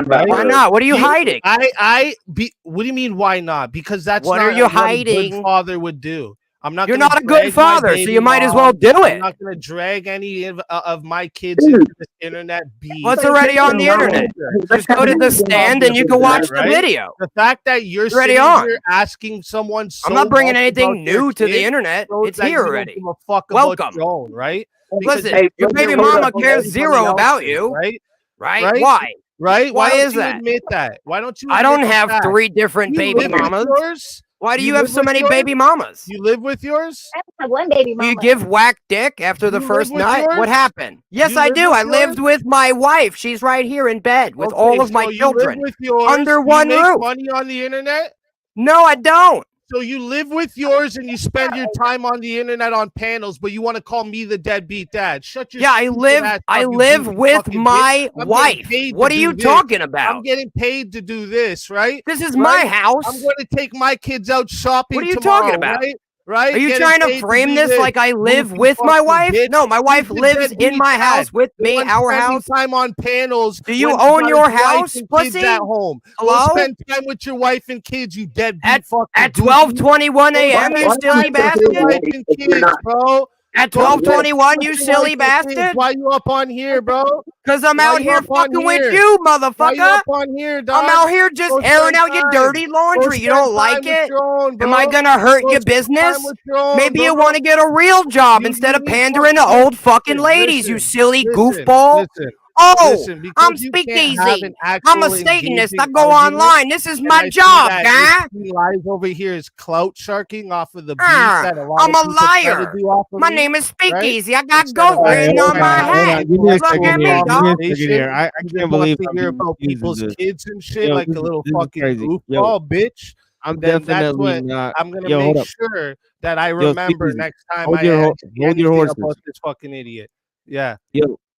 Speaker 20: Right?
Speaker 11: Why not? What are you hiding?
Speaker 20: What do you mean why not? Because that's
Speaker 11: What
Speaker 20: not
Speaker 11: are you
Speaker 20: what a
Speaker 11: hiding?
Speaker 20: good father would do. I'm not.
Speaker 11: You're
Speaker 20: gonna
Speaker 11: not a good
Speaker 20: drag my
Speaker 11: father, so
Speaker 20: baby
Speaker 11: you might as well
Speaker 20: mom.
Speaker 11: do
Speaker 20: I'm
Speaker 11: it.
Speaker 20: not gonna drag any of my kids into this internet beef.
Speaker 11: Well, it's already on the internet. Just go to the stand and you can watch the
Speaker 20: Right?
Speaker 11: video.
Speaker 20: The fact that you're
Speaker 11: It's already
Speaker 20: sitting
Speaker 11: on.
Speaker 20: here asking someone so
Speaker 11: I'm not bringing
Speaker 20: much
Speaker 11: anything
Speaker 20: about their
Speaker 11: new to the
Speaker 20: kid
Speaker 11: internet.
Speaker 20: shows
Speaker 11: It's
Speaker 20: that
Speaker 11: here
Speaker 20: you don't
Speaker 11: already.
Speaker 20: give a fuck about
Speaker 11: Welcome.
Speaker 20: your own, right? Because
Speaker 11: Listen,
Speaker 20: you
Speaker 11: your
Speaker 20: don't
Speaker 11: baby
Speaker 20: give a
Speaker 11: mama
Speaker 20: fuck about
Speaker 11: cares
Speaker 20: anybody
Speaker 11: zero about
Speaker 20: else's,
Speaker 11: you.
Speaker 20: right?
Speaker 11: Right?
Speaker 20: Right?
Speaker 11: Why?
Speaker 20: Right?
Speaker 11: Why
Speaker 20: don't
Speaker 11: is
Speaker 20: you
Speaker 11: that?
Speaker 20: admit that? Why don't you?
Speaker 11: I don't
Speaker 20: admit
Speaker 11: have
Speaker 20: that?
Speaker 11: 3 different
Speaker 20: You
Speaker 11: baby
Speaker 20: live with
Speaker 11: mamas.
Speaker 20: yours?
Speaker 11: Why do you
Speaker 20: live
Speaker 11: have so
Speaker 20: with
Speaker 11: many
Speaker 20: yours?
Speaker 11: baby mamas?
Speaker 20: You live with yours?
Speaker 17: I have one baby
Speaker 11: Do
Speaker 17: mama.
Speaker 11: you give whack dick after the
Speaker 20: You live
Speaker 11: first
Speaker 20: with
Speaker 11: night? What
Speaker 20: yours?
Speaker 11: happened? Yes,
Speaker 20: You
Speaker 11: I
Speaker 20: live
Speaker 11: do.
Speaker 20: with
Speaker 11: I lived
Speaker 20: yours?
Speaker 11: with my wife. She's right here in bed with all of my
Speaker 20: so you live
Speaker 11: children
Speaker 20: with yours.
Speaker 11: under
Speaker 20: you
Speaker 11: one
Speaker 20: make
Speaker 11: roof.
Speaker 20: money on the internet?
Speaker 11: No, I don't.
Speaker 20: So you live with yours and you spend your time on the internet on panels, but you want to call me the deadbeat dad. Shut your
Speaker 11: Yeah, I
Speaker 20: stupid
Speaker 11: live.
Speaker 20: ass
Speaker 11: I
Speaker 20: up, you
Speaker 11: live
Speaker 20: goofy
Speaker 11: with
Speaker 20: fucking
Speaker 11: my
Speaker 20: bitch. I'm getting
Speaker 11: wife.
Speaker 20: paid
Speaker 11: What
Speaker 20: to
Speaker 11: are
Speaker 20: do
Speaker 11: you
Speaker 20: this.
Speaker 11: talking
Speaker 20: I'm
Speaker 11: about?
Speaker 20: getting paid to do this, right?
Speaker 11: This is
Speaker 20: Right?
Speaker 11: my house.
Speaker 20: I'm going to take my kids out shopping
Speaker 11: What are you
Speaker 20: tomorrow,
Speaker 11: talking about?
Speaker 20: right? Right?
Speaker 11: Are you
Speaker 20: Getting
Speaker 11: trying to
Speaker 20: paid
Speaker 11: frame
Speaker 20: do
Speaker 11: this like I live
Speaker 20: goofy
Speaker 11: with my
Speaker 20: fucking
Speaker 11: wife?
Speaker 20: bitch.
Speaker 11: No, my wife
Speaker 20: Who's the
Speaker 11: lives in
Speaker 20: deadbeat
Speaker 11: my
Speaker 20: dad?
Speaker 11: house with
Speaker 20: The
Speaker 11: me,
Speaker 20: one
Speaker 11: our
Speaker 20: spending
Speaker 11: house.
Speaker 20: time on panels.
Speaker 11: Do you
Speaker 20: when
Speaker 11: own
Speaker 20: got
Speaker 11: your
Speaker 20: his wife
Speaker 11: house,
Speaker 20: and kids
Speaker 11: pussy?
Speaker 20: at home?
Speaker 11: Hello?
Speaker 20: Go spend time with your wife and kids, you deadbeat
Speaker 11: At
Speaker 20: fucking
Speaker 11: at
Speaker 20: goofy.
Speaker 11: 12:21
Speaker 20: Go
Speaker 11: a.m. You
Speaker 20: spend
Speaker 11: silly
Speaker 20: time with your
Speaker 11: bastard.
Speaker 20: wife and kids, bro.
Speaker 11: At
Speaker 20: Go spend time
Speaker 11: 12:21, you
Speaker 20: with your
Speaker 11: silly
Speaker 20: wife and kids.
Speaker 11: bastard.
Speaker 20: Why you up on here, bro?
Speaker 11: Cause I'm
Speaker 20: Why
Speaker 11: out
Speaker 20: you
Speaker 11: here
Speaker 20: up on
Speaker 11: fucking with
Speaker 20: here?
Speaker 11: you,
Speaker 20: Why you
Speaker 11: motherfucker.
Speaker 20: up on here, dog?
Speaker 11: I'm out here just
Speaker 20: Go
Speaker 11: airing
Speaker 20: spend
Speaker 11: out your
Speaker 20: time.
Speaker 11: dirty
Speaker 20: Go
Speaker 11: laundry. You
Speaker 20: spend
Speaker 11: don't
Speaker 20: time
Speaker 11: like
Speaker 20: with
Speaker 11: it?
Speaker 20: your own, bro.
Speaker 11: Am I gonna hurt
Speaker 20: Go
Speaker 11: your
Speaker 20: spend time
Speaker 11: business?
Speaker 20: with your own,
Speaker 11: Maybe you
Speaker 20: bro.
Speaker 11: want to get a real job instead of
Speaker 20: need
Speaker 11: pandering to
Speaker 20: fucking-
Speaker 11: old fucking
Speaker 20: listen,
Speaker 11: ladies, you
Speaker 20: listen,
Speaker 11: silly
Speaker 20: listen,
Speaker 11: goofball.
Speaker 20: listen,
Speaker 11: Oh,
Speaker 20: listen, because
Speaker 11: I'm
Speaker 20: you can't have
Speaker 11: speakeasy.
Speaker 20: an
Speaker 11: I'm a
Speaker 20: actual
Speaker 11: Satanist. I
Speaker 20: engaging
Speaker 11: go
Speaker 20: argument,
Speaker 11: online. This is
Speaker 20: and
Speaker 11: my
Speaker 20: I see
Speaker 11: job,
Speaker 20: that
Speaker 11: guy.
Speaker 20: Mixing Lies over here is clout sharking off of the beef
Speaker 11: Ah,
Speaker 20: that a lot
Speaker 11: I'm
Speaker 20: of
Speaker 11: a
Speaker 20: people try to
Speaker 11: liar.
Speaker 20: do off of
Speaker 11: My
Speaker 20: me,
Speaker 11: name is
Speaker 20: right?
Speaker 11: Speakeasy. I got
Speaker 20: Instead of
Speaker 11: goat written
Speaker 20: having
Speaker 11: on my
Speaker 20: an
Speaker 11: hat.
Speaker 15: Give me a
Speaker 11: Look
Speaker 15: second
Speaker 11: at me,
Speaker 15: here. Give me a
Speaker 11: dog.
Speaker 15: second here. I
Speaker 20: you just
Speaker 15: can't
Speaker 20: want
Speaker 15: believe
Speaker 20: to
Speaker 15: I'm
Speaker 20: hear
Speaker 15: being
Speaker 20: about
Speaker 15: accused of
Speaker 20: people's
Speaker 15: this.
Speaker 20: kids and shit
Speaker 15: Yo,
Speaker 20: like
Speaker 15: this
Speaker 20: a
Speaker 15: is
Speaker 20: little
Speaker 15: this is
Speaker 20: fucking
Speaker 15: crazy. Yo,
Speaker 20: goofball, bitch.
Speaker 15: I'm
Speaker 20: Then that's
Speaker 15: definitely
Speaker 20: what
Speaker 15: not.
Speaker 20: I'm gonna
Speaker 15: Yo,
Speaker 20: make
Speaker 15: hold up.
Speaker 20: sure that I
Speaker 15: Yo,
Speaker 20: remember
Speaker 15: Speakeasy.
Speaker 20: next time
Speaker 15: Hold
Speaker 20: I
Speaker 15: your
Speaker 20: ask you
Speaker 15: hold your
Speaker 20: anything
Speaker 15: horses.
Speaker 20: about this fucking idiot. Yeah.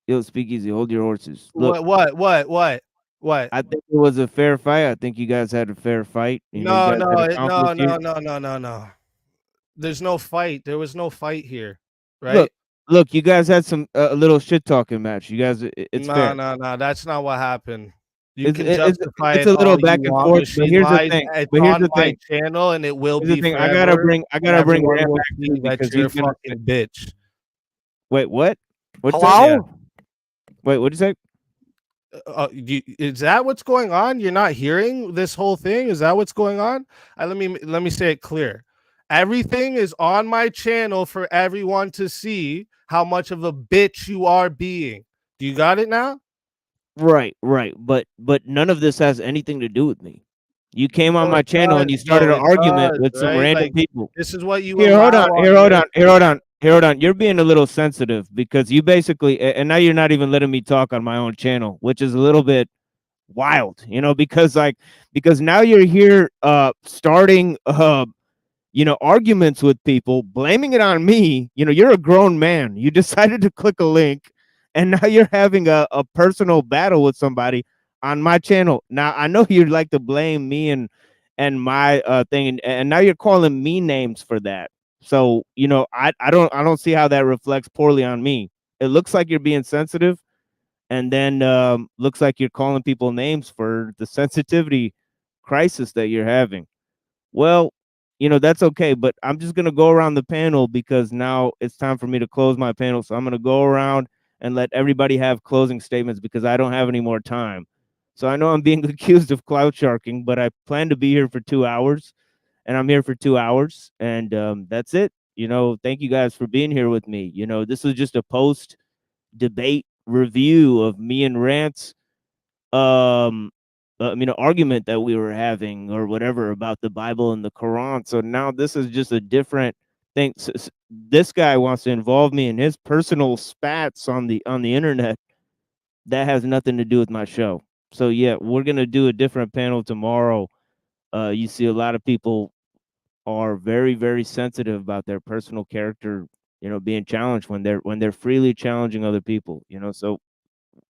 Speaker 15: Yo, Speakeasy. Hold your horses. Look,
Speaker 20: What?
Speaker 15: I think it was a fair fight. I think you guys had a fair fight. You know, you guys had a conflict here.
Speaker 20: No. There's no fight. There was no fight here, right?
Speaker 15: Look, you guys had some a little shit talking match. You guys, it's fair.
Speaker 20: No. That's not what happened. You
Speaker 15: It's
Speaker 20: can
Speaker 15: it's
Speaker 20: justify
Speaker 15: it's
Speaker 20: it
Speaker 15: a little
Speaker 20: all
Speaker 15: back
Speaker 20: you
Speaker 15: and
Speaker 20: want.
Speaker 15: forth. But
Speaker 20: Machine
Speaker 15: here's the
Speaker 20: Lies.
Speaker 15: thing.
Speaker 20: It's
Speaker 15: But here's
Speaker 20: on
Speaker 15: the
Speaker 20: my
Speaker 15: thing.
Speaker 20: channel, and it will
Speaker 15: Here's the
Speaker 20: be
Speaker 15: thing. I
Speaker 20: forever.
Speaker 15: gotta bring
Speaker 20: and
Speaker 15: Ram
Speaker 20: everyone will
Speaker 15: back
Speaker 20: see
Speaker 15: in
Speaker 20: that
Speaker 15: because
Speaker 20: you're a
Speaker 15: he's gonna.
Speaker 20: fucking bitch.
Speaker 15: Wait, what? What'd you
Speaker 11: Hello?
Speaker 15: say? Wait, what'd you say?
Speaker 20: Is that what's going on? You're not hearing this whole thing? Is that what's going on? Let me say it clear. Everything is on my channel for everyone to see how much of a bitch you are being. Do you got it now?
Speaker 15: Right. But none of this has anything to do with me. You came on my channel and you started an argument with some random people.
Speaker 20: This is what you
Speaker 15: Here, hold
Speaker 20: allow
Speaker 15: on. You're being a little sensitive because you basically, and now you're not even letting me talk on my own channel, which is a little bit wild, because now you're here starting arguments with people, blaming it on me. You're a grown man. You decided to click a link, and now you're having a personal battle with somebody on my channel. Now I know you'd like to blame me and my thing, and now you're calling me names for that. So I don't see how that reflects poorly on me. It looks like you're being sensitive, and then looks like you're calling people names for the sensitivity crisis that you're having. Well, that's okay, but I'm just gonna go around the panel because now it's time for me to close my panel. So I'm gonna go around and let everybody have closing statements because I don't have any more time. So I know I'm being accused of clout sharking, but I plan to be here for 2 hours, and I'm here for 2 hours, and that's it. Thank you guys for being here with me. This was just a post debate review of me and Rant's argument that we were having or whatever about the Bible and the Quran. So now this is just a different thing. This guy wants to involve me in his personal spats on the internet. That has nothing to do with my show. So yeah, we're gonna do a different panel tomorrow. You see a lot of people are very, very sensitive about their personal character, being challenged when they're freely challenging other people. So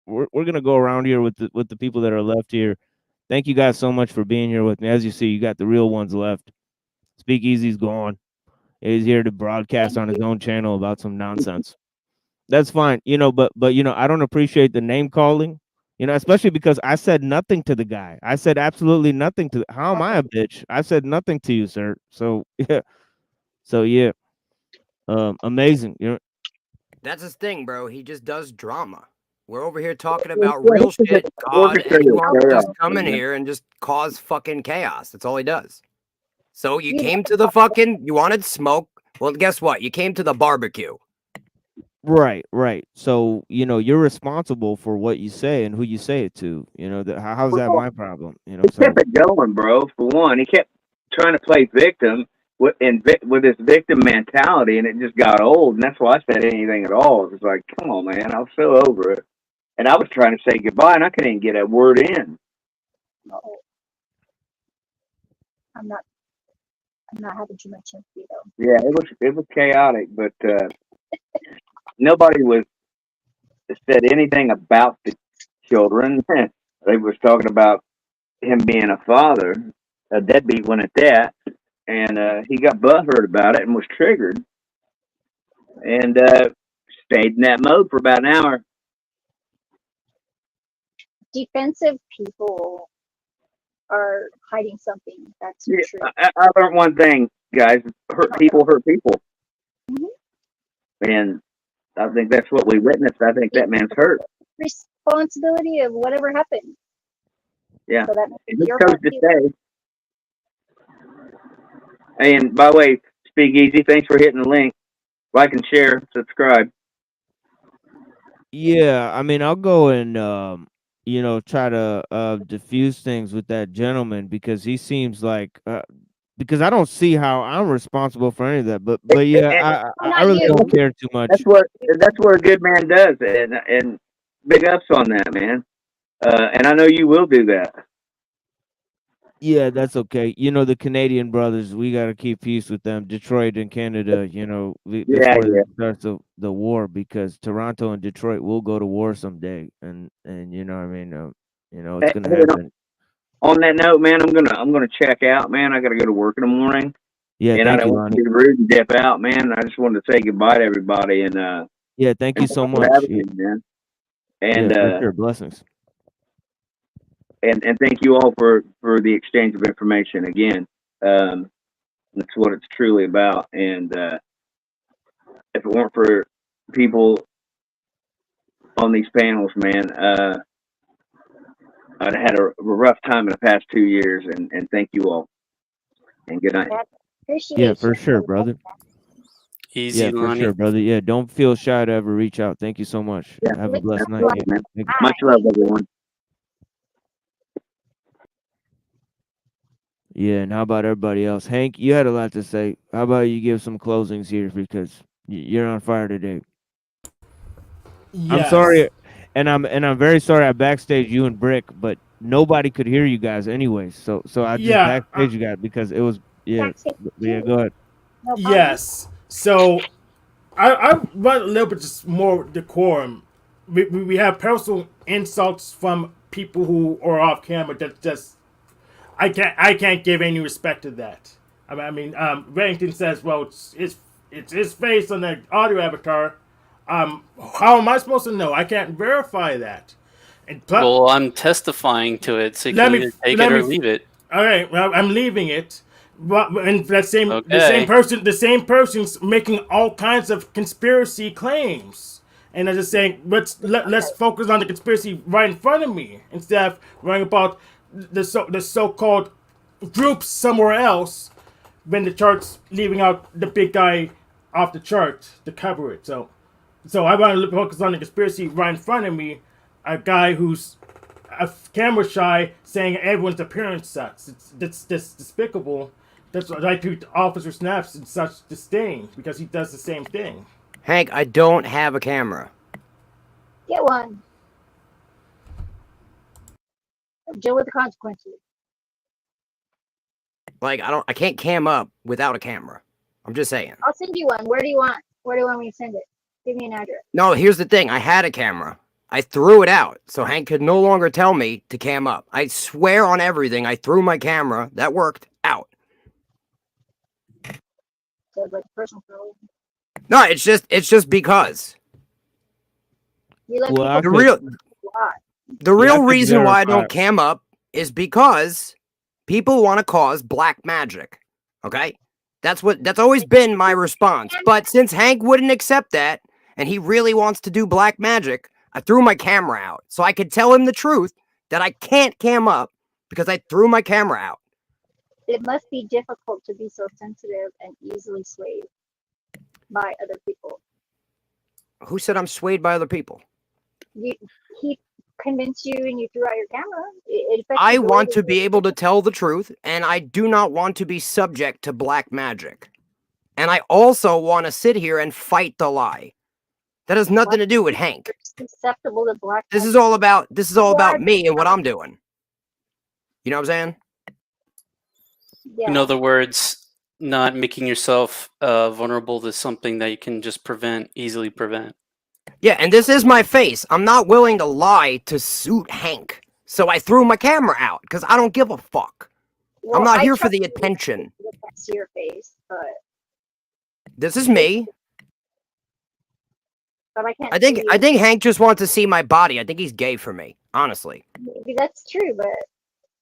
Speaker 15: we're gonna go around here with the people that are left here. Thank you guys so much for being here with me. As you see, you got the real ones left. Speakeasy's gone. He's here to broadcast on his own channel about some nonsense. That's fine, but I don't appreciate the name calling, especially because I said nothing to the guy. I said absolutely nothing to. How am I a bitch? I said nothing to you, sir. So yeah, So yeah, amazing. You know,
Speaker 11: That's his thing, bro. He just does drama. We're over here talking about real shit, God, and he wants to just come in here and just cause fucking chaos. That's all he does. So you came to the fucking, you wanted smoke. Well, guess what? You came to the barbecue.
Speaker 15: right, right. So you know, you're responsible for what you say and who you say it to. You know, how's that my problem? You know,
Speaker 16: He
Speaker 15: so
Speaker 16: kept it going, bro. For one, he kept trying to play victim with this victim mentality, and it just got old. And that's why I said anything at all. It was like, come on, man, I was so over it. And I was trying to say goodbye, and I couldn't even get a word in.
Speaker 17: No, I'm not having too much empathy though.
Speaker 16: Yeah, it was chaotic, but nobody said anything about the children. They was talking about him being a father, a deadbeat one at that, and he got butthurt about it and was triggered, and stayed in that mode for about an hour.
Speaker 17: Defensive people are hiding something. That's
Speaker 16: Yeah,
Speaker 17: true.
Speaker 16: I learned one thing, guys: hurt people hurt people, and I think that's what we witnessed. I think that man's hurt.
Speaker 17: Responsibility of whatever happened.
Speaker 16: Yeah,
Speaker 17: So that
Speaker 16: and he
Speaker 17: your
Speaker 16: chose to stay. And by the way, Speak Easy, thanks for hitting the link. Like and share, subscribe.
Speaker 15: yeah, I mean, I'll go and you know, try to diffuse things with that gentleman because he seems like because I don't see how I'm responsible for any of that. But yeah, I really don't care too much.
Speaker 16: That's what a good man does, and big ups on that, man. And I know you will do that.
Speaker 15: Yeah, that's okay. You know, the Canadian brothers, we got to keep peace with them. Detroit and Canada, you know,
Speaker 16: Yeah,
Speaker 15: before
Speaker 16: yeah.
Speaker 15: it starts the war, because Toronto and Detroit will go to war someday, and you know, what I mean, you know, it's gonna
Speaker 16: Hey,
Speaker 15: happen.
Speaker 16: on that note, man, I'm gonna check out, man. I gotta go to work in the morning,
Speaker 15: Yeah,
Speaker 16: and I
Speaker 15: thank
Speaker 16: don't
Speaker 15: you,
Speaker 16: want to
Speaker 15: Lonnie.
Speaker 16: be rude and dip out, man. I just wanted to say goodbye to everybody, and
Speaker 15: Yeah, thank you so
Speaker 16: thanks for
Speaker 15: much.
Speaker 16: having
Speaker 15: Yeah,
Speaker 16: me, man.
Speaker 15: yeah,
Speaker 16: And
Speaker 15: for sure. Blessings.
Speaker 16: and thank you all for the exchange of information again. That's what it's truly about. And if it weren't for people on these panels, man, I'd had a rough time in the past 2 years. And thank you all. And good night.
Speaker 15: Yeah, for sure, brother.
Speaker 9: Easy,
Speaker 15: Yeah, for
Speaker 9: Lonnie.
Speaker 15: sure, brother. Yeah, don't feel shy to ever reach out. Thank you so much.
Speaker 16: Yeah.
Speaker 15: Have a blessed night.
Speaker 16: Absolutely,
Speaker 15: Yeah.
Speaker 16: man.
Speaker 15: Thank you.
Speaker 16: Much love, everyone.
Speaker 15: Yeah, and how about everybody else? Hank, you had a lot to say. How about you give some closings here because you're on fire today. I'm sorry,
Speaker 19: Yes.
Speaker 15: and I'm very sorry I backstage you and Brick, but nobody could hear you guys anyways. So I just
Speaker 19: Yeah,
Speaker 15: backstage you guys because it was yeah. Go ahead.
Speaker 19: Yes. So I want a little bit just more decorum. We have personal insults from people who are off camera that just I can't give any respect to that. Reddington says, well, it's his face on the audio avatar. How am I supposed to know? I can't verify that. And
Speaker 9: Well, I'm testifying to it, so you can either take it or leave it.
Speaker 19: All right, well, I'm leaving it. But and that same
Speaker 9: Okay.
Speaker 19: the same person's making all kinds of conspiracy claims, and I'm just saying let's focus on the conspiracy right in front of me instead of worrying about the so-called groups somewhere else when the chart's leaving out the big guy off the chart to cover it. So I want to focus on the conspiracy right in front of me. A guy who's a camera shy saying everyone's appearance sucks. That's despicable. That's what I treat Officer Snaps in such disdain because he does the same thing.
Speaker 11: Hank, I don't have a camera.
Speaker 17: Get one. Deal with the consequences.
Speaker 11: Like I can't cam up without a camera. I'm just saying.
Speaker 17: I'll send you one. Where do you want me to send it? Give me an address.
Speaker 11: No, here's the thing. I had a camera. I threw it out, so Hank could no longer tell me to cam up. I swear on everything, I threw my camera. That worked out.
Speaker 17: So it's like personal problem.
Speaker 11: No, it's just because.
Speaker 17: You let
Speaker 15: Well,
Speaker 17: people
Speaker 11: The real
Speaker 15: I could
Speaker 11: reason why I
Speaker 15: verify-
Speaker 11: don't cam up is because people want to cause black magic. Okay? That's always been my response. But since Hank wouldn't accept that, and he really wants to do black magic, I threw my camera out so I could tell him the truth that I can't cam up because I threw my camera out.
Speaker 17: It must be difficult to be so sensitive and easily swayed by other people.
Speaker 11: Who said I'm swayed by other people?
Speaker 17: He convinced you and you threw out your camera. It affects
Speaker 11: I
Speaker 17: you
Speaker 11: want
Speaker 17: the
Speaker 11: to
Speaker 17: way
Speaker 11: be able to tell the truth, and I do not want to be subject to black magic. And I also want to sit here and fight the lie. That has nothing to do with Hank.
Speaker 17: you're susceptible to black
Speaker 11: This is
Speaker 17: magic.
Speaker 11: all about
Speaker 17: are-
Speaker 11: me and what I'm doing. You know what I'm saying?
Speaker 9: In other words, not making yourself vulnerable to something that you can just easily prevent.
Speaker 11: Yeah, and this is my face. I'm not willing to lie to suit Hank. So I threw my camera out because I don't give a fuck.
Speaker 17: Well,
Speaker 11: I'm not
Speaker 17: I
Speaker 11: here for
Speaker 17: trust
Speaker 11: the
Speaker 17: you
Speaker 11: attention.
Speaker 17: to see your face, but
Speaker 11: This is me.
Speaker 17: I can't.
Speaker 11: I think
Speaker 17: see
Speaker 11: I
Speaker 17: you.
Speaker 11: think Hank just wants to see my body. I think he's gay for me, honestly.
Speaker 17: Maybe that's true, but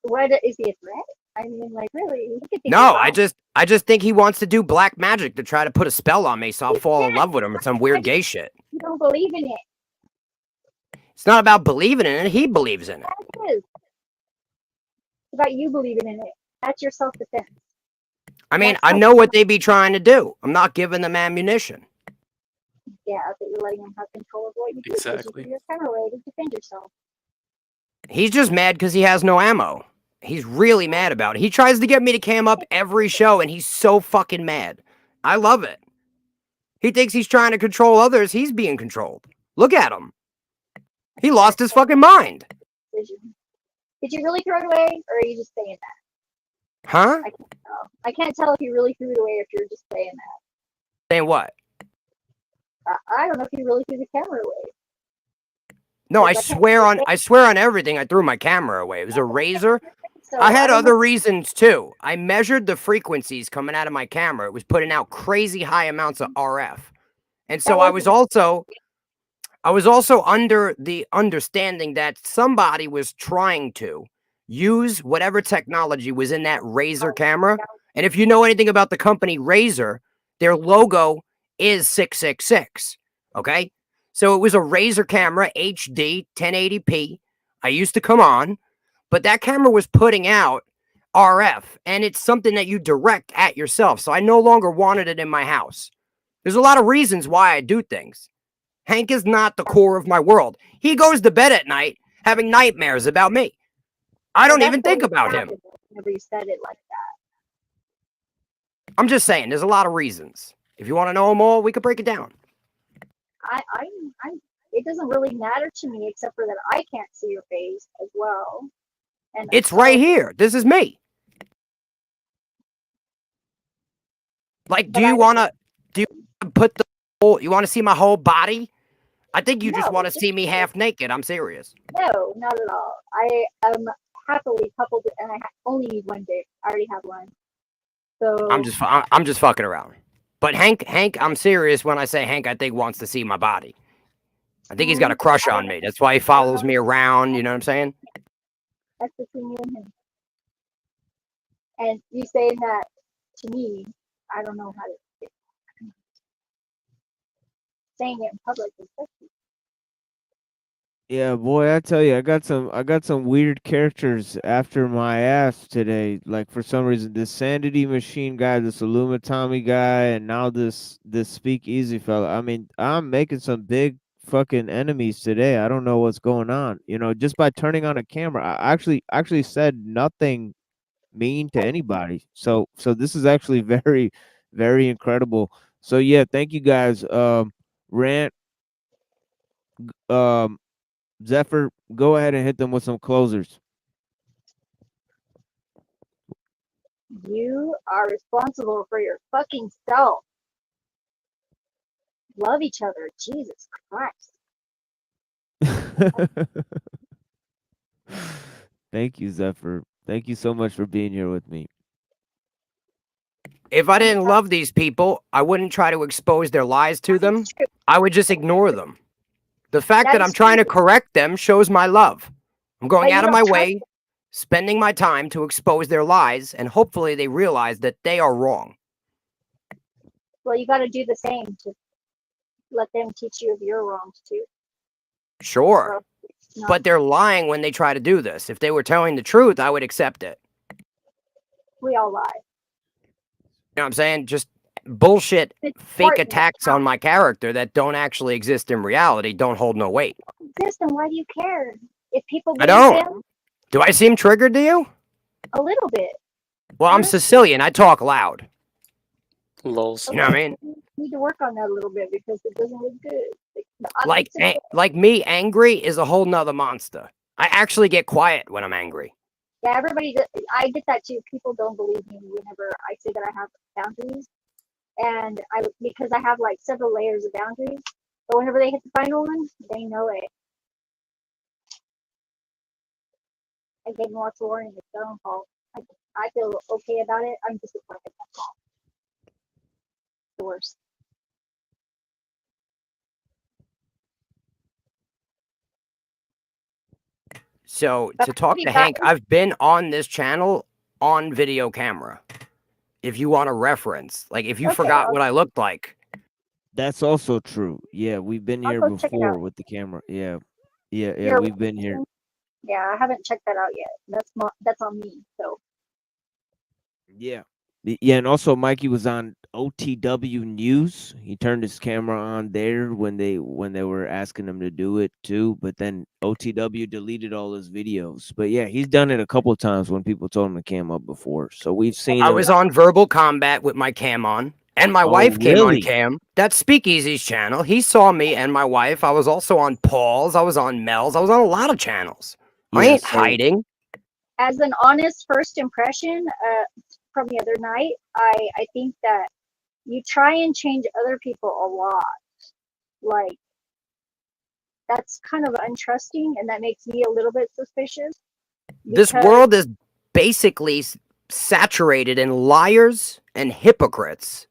Speaker 17: what is he a threat? I mean, like, really? He could be
Speaker 11: No,
Speaker 17: good.
Speaker 11: I just think he wants to do black magic to try to put a spell on me so I'll fall in love with him or some weird gay shit.
Speaker 17: You don't believe in it.
Speaker 11: It's not about believing in it, he believes in it.
Speaker 17: It is. It's about you believing in it. That's your self-defense.
Speaker 11: I mean, I know what they be trying to do. I'm not giving them ammunition.
Speaker 17: Yeah, that you're letting him have control of what you do. 'cause
Speaker 11: Exactly.
Speaker 17: You're kind of way to defend yourself.
Speaker 11: He's just mad because he has no ammo. He's really mad about it. He tries to get me to cam up every show, and he's so fucking mad. I love it. He thinks he's trying to control others. He's being controlled. Look at him. He lost his fucking mind.
Speaker 17: Did you really throw it away, or are you just saying that?
Speaker 11: Huh?
Speaker 17: I can't tell. I can't tell if you really threw it away or if you're just saying that.
Speaker 11: Saying what?
Speaker 17: I don't know if you really threw the camera away.
Speaker 11: No, I
Speaker 17: Like, I can't
Speaker 11: swear on everything. I threw my camera away. It was a razor.
Speaker 17: So
Speaker 11: I had
Speaker 17: don't
Speaker 11: other
Speaker 17: know-
Speaker 11: reasons too. I measured the frequencies coming out of my camera. It was putting out crazy high amounts of RF. And so I was also under the understanding that somebody was trying to use whatever technology was in that Razer camera. And if you know anything about the company Razer, their logo is 666. Okay? So it was a Razer camera, HD, 1080p. I used to come on, but that camera was putting out RF, and it's something that you direct at yourself. So I no longer wanted it in my house. There's a lot of reasons why I do things. Hank is not the core of my world. He goes to bed at night having nightmares about me. I don't even think about him.
Speaker 17: Whenever you said it like that.
Speaker 11: I'm just saying, there's a lot of reasons. If you want to know them all, we could break it down.
Speaker 17: I it doesn't really matter to me except for that I can't see your face as well. And
Speaker 11: It's right here. This is me. Like, do you want to put the whole, you want to see my whole body? I think you just want to see me half naked. I'm serious.
Speaker 17: No, not at all. I am happily coupled and I only need one dick. I already have one. So
Speaker 11: I'm just fucking around. But Hank, I'm serious when I say Hank, I think wants to see my body. I think he's got a crush on me. That's why he follows me around. You know what I'm saying?
Speaker 17: that's between you and him. And you saying that to me, I don't know how to saying it in public is tricky.
Speaker 15: Yeah, boy, I tell you, I got some weird characters after my ass today. Like for some reason, this Sanity Machine guy, this Illumitomi guy, and now this Speakeasy fella. I mean, I'm making some big fucking enemies today. I don't know what's going on. You know, just by turning on a camera. I actually said nothing mean to anybody. So this is actually very, very incredible. So yeah, thank you guys. Rant. Zephyr, go ahead and hit them with some closers.
Speaker 17: You are responsible for your fucking self. Love each other. Jesus Christ.
Speaker 15: Thank you, Zephyr. Thank you so much for being here with me.
Speaker 11: If I didn't love these people, I wouldn't try to expose their lies to them. I would just ignore them. The fact that I'm trying to correct them shows my love. I'm going
Speaker 17: But
Speaker 11: out
Speaker 17: you
Speaker 11: of my
Speaker 17: don't trust
Speaker 11: way, spending my time to expose their lies, and hopefully they realize that they are wrong.
Speaker 17: Well, you got to do the same to let them teach you of your wrongs too.
Speaker 11: Sure.
Speaker 17: No.
Speaker 11: But they're lying when they try to do this. If they were telling the truth, I would accept it.
Speaker 17: We all lie.
Speaker 11: You know what I'm saying? Just bullshit,
Speaker 17: It's
Speaker 11: fake
Speaker 17: important.
Speaker 11: attacks on my character that don't actually exist in reality don't hold no weight.
Speaker 17: Exist, and why do you care? If people
Speaker 11: I
Speaker 17: believe
Speaker 11: don't.
Speaker 17: them,
Speaker 11: Do I seem triggered to you?
Speaker 17: a little bit.
Speaker 11: Well, I'm Sicilian. I talk loud.
Speaker 9: Lols.
Speaker 11: You know what I mean?
Speaker 17: You need to work on that a little bit because it doesn't look good.
Speaker 11: Like me angry is a whole nother monster. I actually get quiet when I'm angry.
Speaker 17: Yeah, everybody. I get that too. People don't believe me whenever I say that I have boundaries, and because I have like several layers of boundaries. But whenever they hit the final one, they know it. I gave them lots of warning. It's their own fault. I feel okay about it. I'm disappointed. That's all. The worst.
Speaker 11: So
Speaker 17: But
Speaker 11: to talk
Speaker 17: we
Speaker 11: to
Speaker 17: got-
Speaker 11: Hank, I've been on this channel on video camera. If you want a reference, like if you
Speaker 17: Okay,
Speaker 11: forgot what I looked like.
Speaker 15: That's also true. Yeah, we've been
Speaker 17: I'll
Speaker 15: here
Speaker 17: go check it
Speaker 15: before
Speaker 17: out.
Speaker 15: with the camera. Yeah, yeah,
Speaker 17: You're
Speaker 15: we've been here.
Speaker 17: Yeah, I haven't checked that out yet. That's on me. So
Speaker 15: Yeah. Yeah, and also Mikey was on OTW News. He turned his camera on there when they were asking him to do it too, but then OTW deleted all his videos. But yeah, he's done it a couple of times when people told him to cam up before. So we've seen
Speaker 11: I
Speaker 15: him.
Speaker 11: was on Verbal Combat with my cam on, and my
Speaker 15: Oh,
Speaker 11: wife came on
Speaker 15: really?
Speaker 11: cam. That's Speakeasy's channel. He saw me and my wife. I was also on Paul's. I was on Mel's. I was on a lot of channels. I
Speaker 15: Yeah,
Speaker 11: ain't
Speaker 15: so-
Speaker 11: hiding.
Speaker 17: as an honest first impression from the other night, I think that you try and change other people a lot. Like that's kind of untrusting, and that makes me a little bit suspicious.
Speaker 11: This
Speaker 17: because-
Speaker 11: world is basically saturated in liars and hypocrites.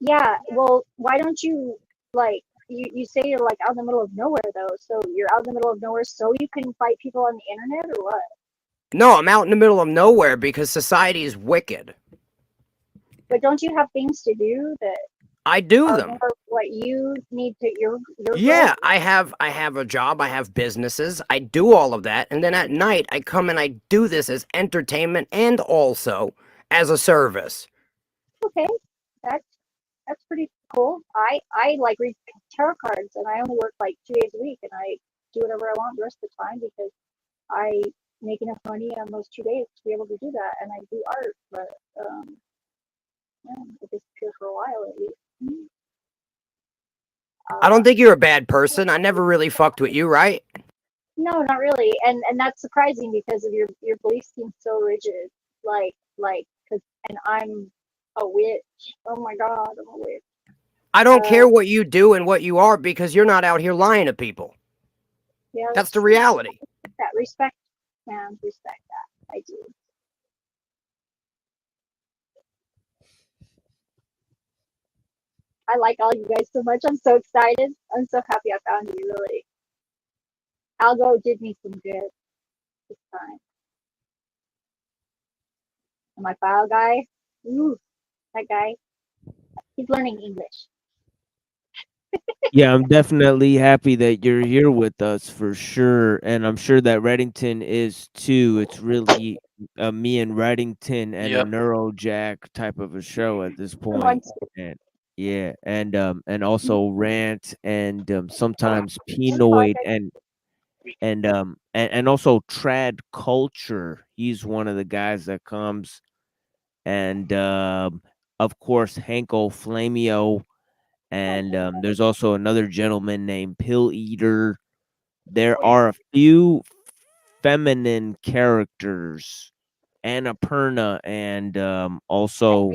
Speaker 17: Yeah, well, why don't you like you say you're like out in the middle of nowhere though, so you're out in the middle of nowhere so you can fight people on the internet or what?
Speaker 11: No, I'm out in the middle of nowhere because society is wicked.
Speaker 17: But don't you have things to do that
Speaker 11: I do
Speaker 17: are
Speaker 11: them.
Speaker 17: more what you need to your
Speaker 11: Yeah,
Speaker 17: goals?
Speaker 11: I have a job, I have businesses, I do all of that, and then at night I come and I do this as entertainment and also as a service.
Speaker 17: Okay, that's pretty cool. I like read tarot cards, and I only work like 2 days a week, and I do whatever I want the rest of the time because I make enough money on those 2 days to be able to do that, and I do art, but yeah, it disappeared for a while at least.
Speaker 11: I don't think you're a bad person. I never really fucked with you, right?
Speaker 17: No, not really, and that's surprising because of your beliefs seem so rigid, like because and I'm a witch. Oh my god, I'm a witch.
Speaker 11: I don't care what you do and what you are because you're not out here lying to people.
Speaker 17: Yeah,
Speaker 11: That's the reality.
Speaker 17: that respect, man, respect that. I do. I like all you guys so much. I'm so excited. I'm so happy I found you. Really, Algo did me some good this time. And my file guy, ooh, that guy, he's learning English.
Speaker 15: Yeah, I'm definitely happy that you're here with us for sure, and I'm sure that Reddington is too. It's really me and Reddington and
Speaker 9: Yep.
Speaker 15: a Neurojack type of a show at this point. And yeah, and also Rant and sometimes Pinoid and also Trad Culture. He's one of the guys that comes, and of course Hanko Flamio. And there's also another gentleman named Pill Eater. There are a few feminine characters, Annapurna, and also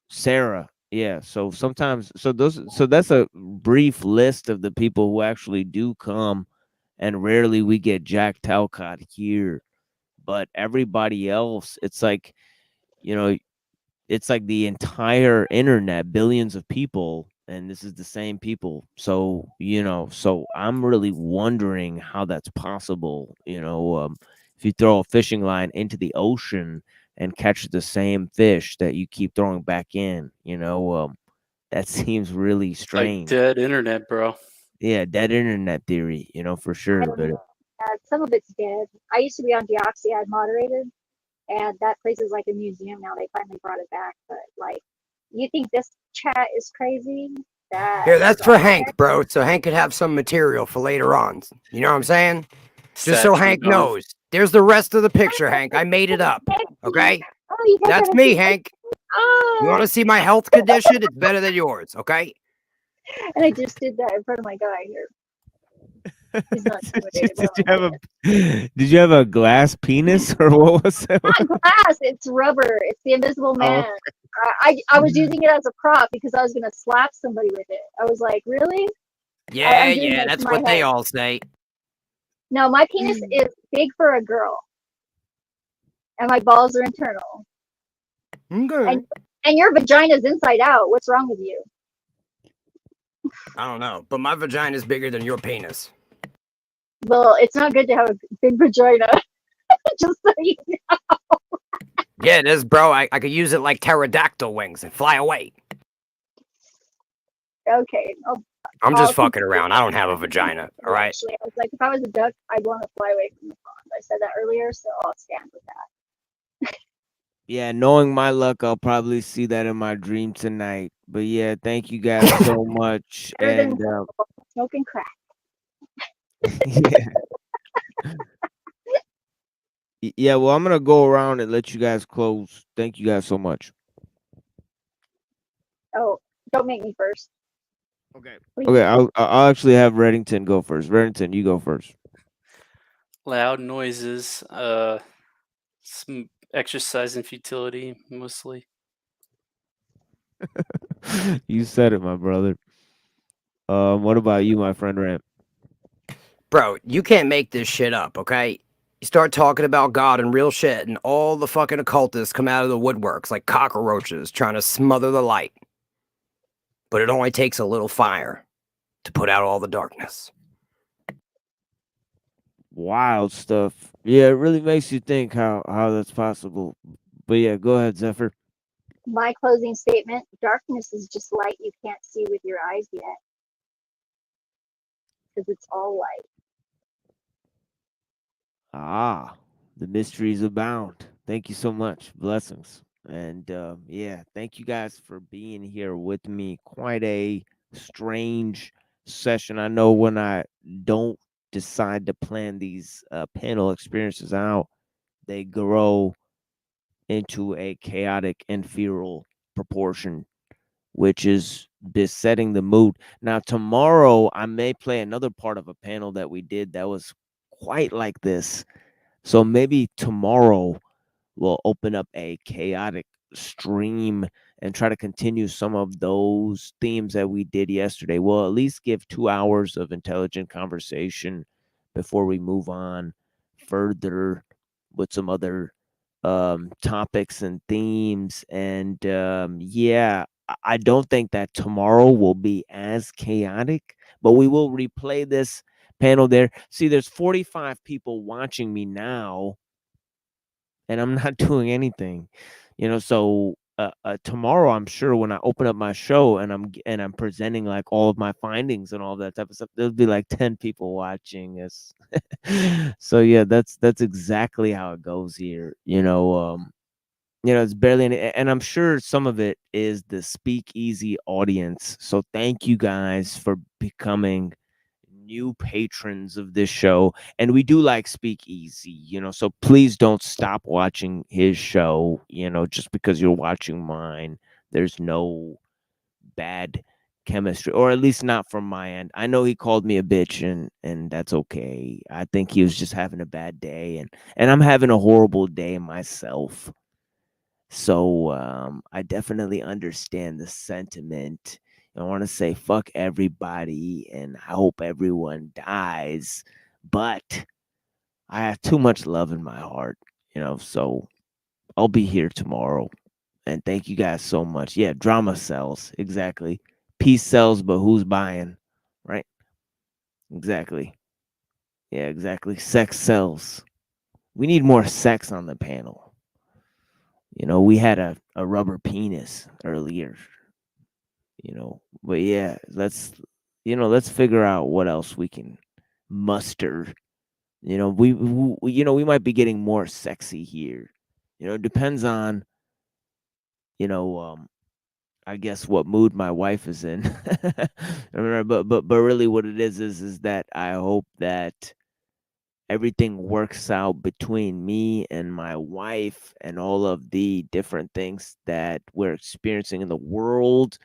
Speaker 15: Sarah. Yeah, so sometimes, so that's a brief list of the people who actually do come, and rarely we get Jack Talcott here, but everybody else, it's like, it's like the entire internet, billions of people, and this is the same people. So, so I'm really wondering how that's possible. If you throw a fishing line into the ocean
Speaker 7: and catch the same fish that you keep throwing back in. You know, that seems really
Speaker 9: Like
Speaker 7: strange.
Speaker 9: dead internet, bro.
Speaker 7: Yeah, dead internet theory, you know, for
Speaker 17: I
Speaker 7: sure.
Speaker 17: don't
Speaker 7: But
Speaker 17: know. Some of it's dead. I used to be on Deoxy, I moderated, and that place is like a museum now. They finally brought it back. But like, you think this chat is crazy? That
Speaker 11: Here,
Speaker 17: is
Speaker 11: that's
Speaker 17: all
Speaker 11: for Hank, bro. So Hank could have some material for later on. You know what I'm saying? Just so
Speaker 9: Statue
Speaker 11: Hank
Speaker 9: dome.
Speaker 11: knows. There's the rest of the picture, Hank. I made it up. Okay?
Speaker 17: Oh, you guys
Speaker 11: That's
Speaker 17: haven't
Speaker 11: me,
Speaker 17: seen my
Speaker 11: Hank. You
Speaker 17: Oh,
Speaker 11: want to see my health condition? It's better than yours, okay?
Speaker 17: and I just did that in front of my guy here. He's not intimidated by
Speaker 15: Did you
Speaker 17: my
Speaker 15: have did you have a glass penis or what was that?
Speaker 17: Not glass, it's rubber. It's the Invisible Man. I was using it as a prop because I was gonna slap somebody with it. I was like, really?
Speaker 11: Yeah,
Speaker 17: I'm doing
Speaker 11: yeah,
Speaker 17: that to
Speaker 11: that's
Speaker 17: my
Speaker 11: what they
Speaker 17: head.
Speaker 11: all say.
Speaker 17: No, my penis is big for a girl, and my balls are internal.
Speaker 11: Okay.
Speaker 17: And your vagina's inside out. What's wrong with you?
Speaker 11: I don't know, but my vagina is bigger than your penis.
Speaker 17: Well, it's not good to have a big vagina. Just so you know.
Speaker 11: Yeah, it is, bro. I could use it like pterodactyl wings and fly away.
Speaker 17: Okay.
Speaker 11: I'm
Speaker 17: I'll
Speaker 11: just fucking
Speaker 17: consider
Speaker 11: around.
Speaker 17: that.
Speaker 11: I don't have a vagina, all right?
Speaker 17: Actually, I was like, if I was a duck, I'd want to fly away from the pond. I said that earlier, so I'll stand with that.
Speaker 7: Yeah, knowing my luck, I'll probably see that in my dream tonight. But yeah, thank you guys so much.
Speaker 17: Better than
Speaker 7: And
Speaker 17: smoking crack.
Speaker 7: yeah. Yeah, well, I'm gonna go around and let you guys close. Thank you guys so much.
Speaker 17: Oh, don't make me first.
Speaker 7: Okay.
Speaker 17: Please.
Speaker 7: Okay, I'll actually have Reddington go first. Reddington, you go first.
Speaker 9: Loud noises, some exercise and futility, mostly.
Speaker 7: You said it, my brother. What about you, my friend Ramp?
Speaker 11: Bro, you can't make this shit up, okay? You start talking about God and real shit, and all the fucking occultists come out of the woodworks like cockroaches trying to smother the light. But it only takes a little fire to put out all the darkness.
Speaker 7: Wild stuff. Yeah, it really makes you think how that's possible. But yeah, go ahead, Zephyr.
Speaker 17: My closing statement: darkness is just light you can't see with your eyes yet, because it's all light.
Speaker 7: Ah, the mysteries abound. Thank you so much. Blessings. And yeah, thank you guys for being here with me. Quite a strange session. I know when I don't decide to plan these panel experiences out, they grow into a chaotic and feral proportion, which is besetting the mood. Now, tomorrow, I may play another part of a panel that we did that was quite like this. So maybe tomorrow we'll open up a chaotic stream and try to continue some of those themes that we did yesterday. We'll at least give 2 hours of intelligent conversation before we move on further with some other topics and themes. And yeah, I don't think that tomorrow will be as chaotic, but we will replay this panel there. See, there's 45 people watching me now, and I'm not doing anything, you know. So tomorrow, I'm sure when I open up my show and I'm presenting like all of my findings and all that type of stuff, there'll be like 10 people watching us. So yeah, that's exactly how it goes here. You know, it's barely any, and I'm sure some of it is the speakeasy audience. So thank you guys for becoming new patrons of this show. And we do like speakeasy, you know, so please don't stop watching his show, you know, just because you're watching mine. There's no bad chemistry, or at least not from my end. I know he called me a bitch, and that's okay. I think he was just having a bad day, and I'm having a horrible day myself. So I definitely understand the sentiment. I want to say fuck everybody and I hope everyone dies, but I have too much love in my heart, you know, so I'll be here tomorrow. And thank you guys so much. Yeah, drama sells. Exactly. Peace sells, but who's buying? Right? Exactly. Yeah, exactly. Sex sells. We need more sex on the panel. You know, we had a rubber penis earlier. You know, but yeah, let's figure out what else we can muster. You know, we might be getting more sexy here. You know, it depends on, I guess what mood my wife is in. but really what it is that I hope that everything works out between me and my wife and all of the different things that we're experiencing in the world.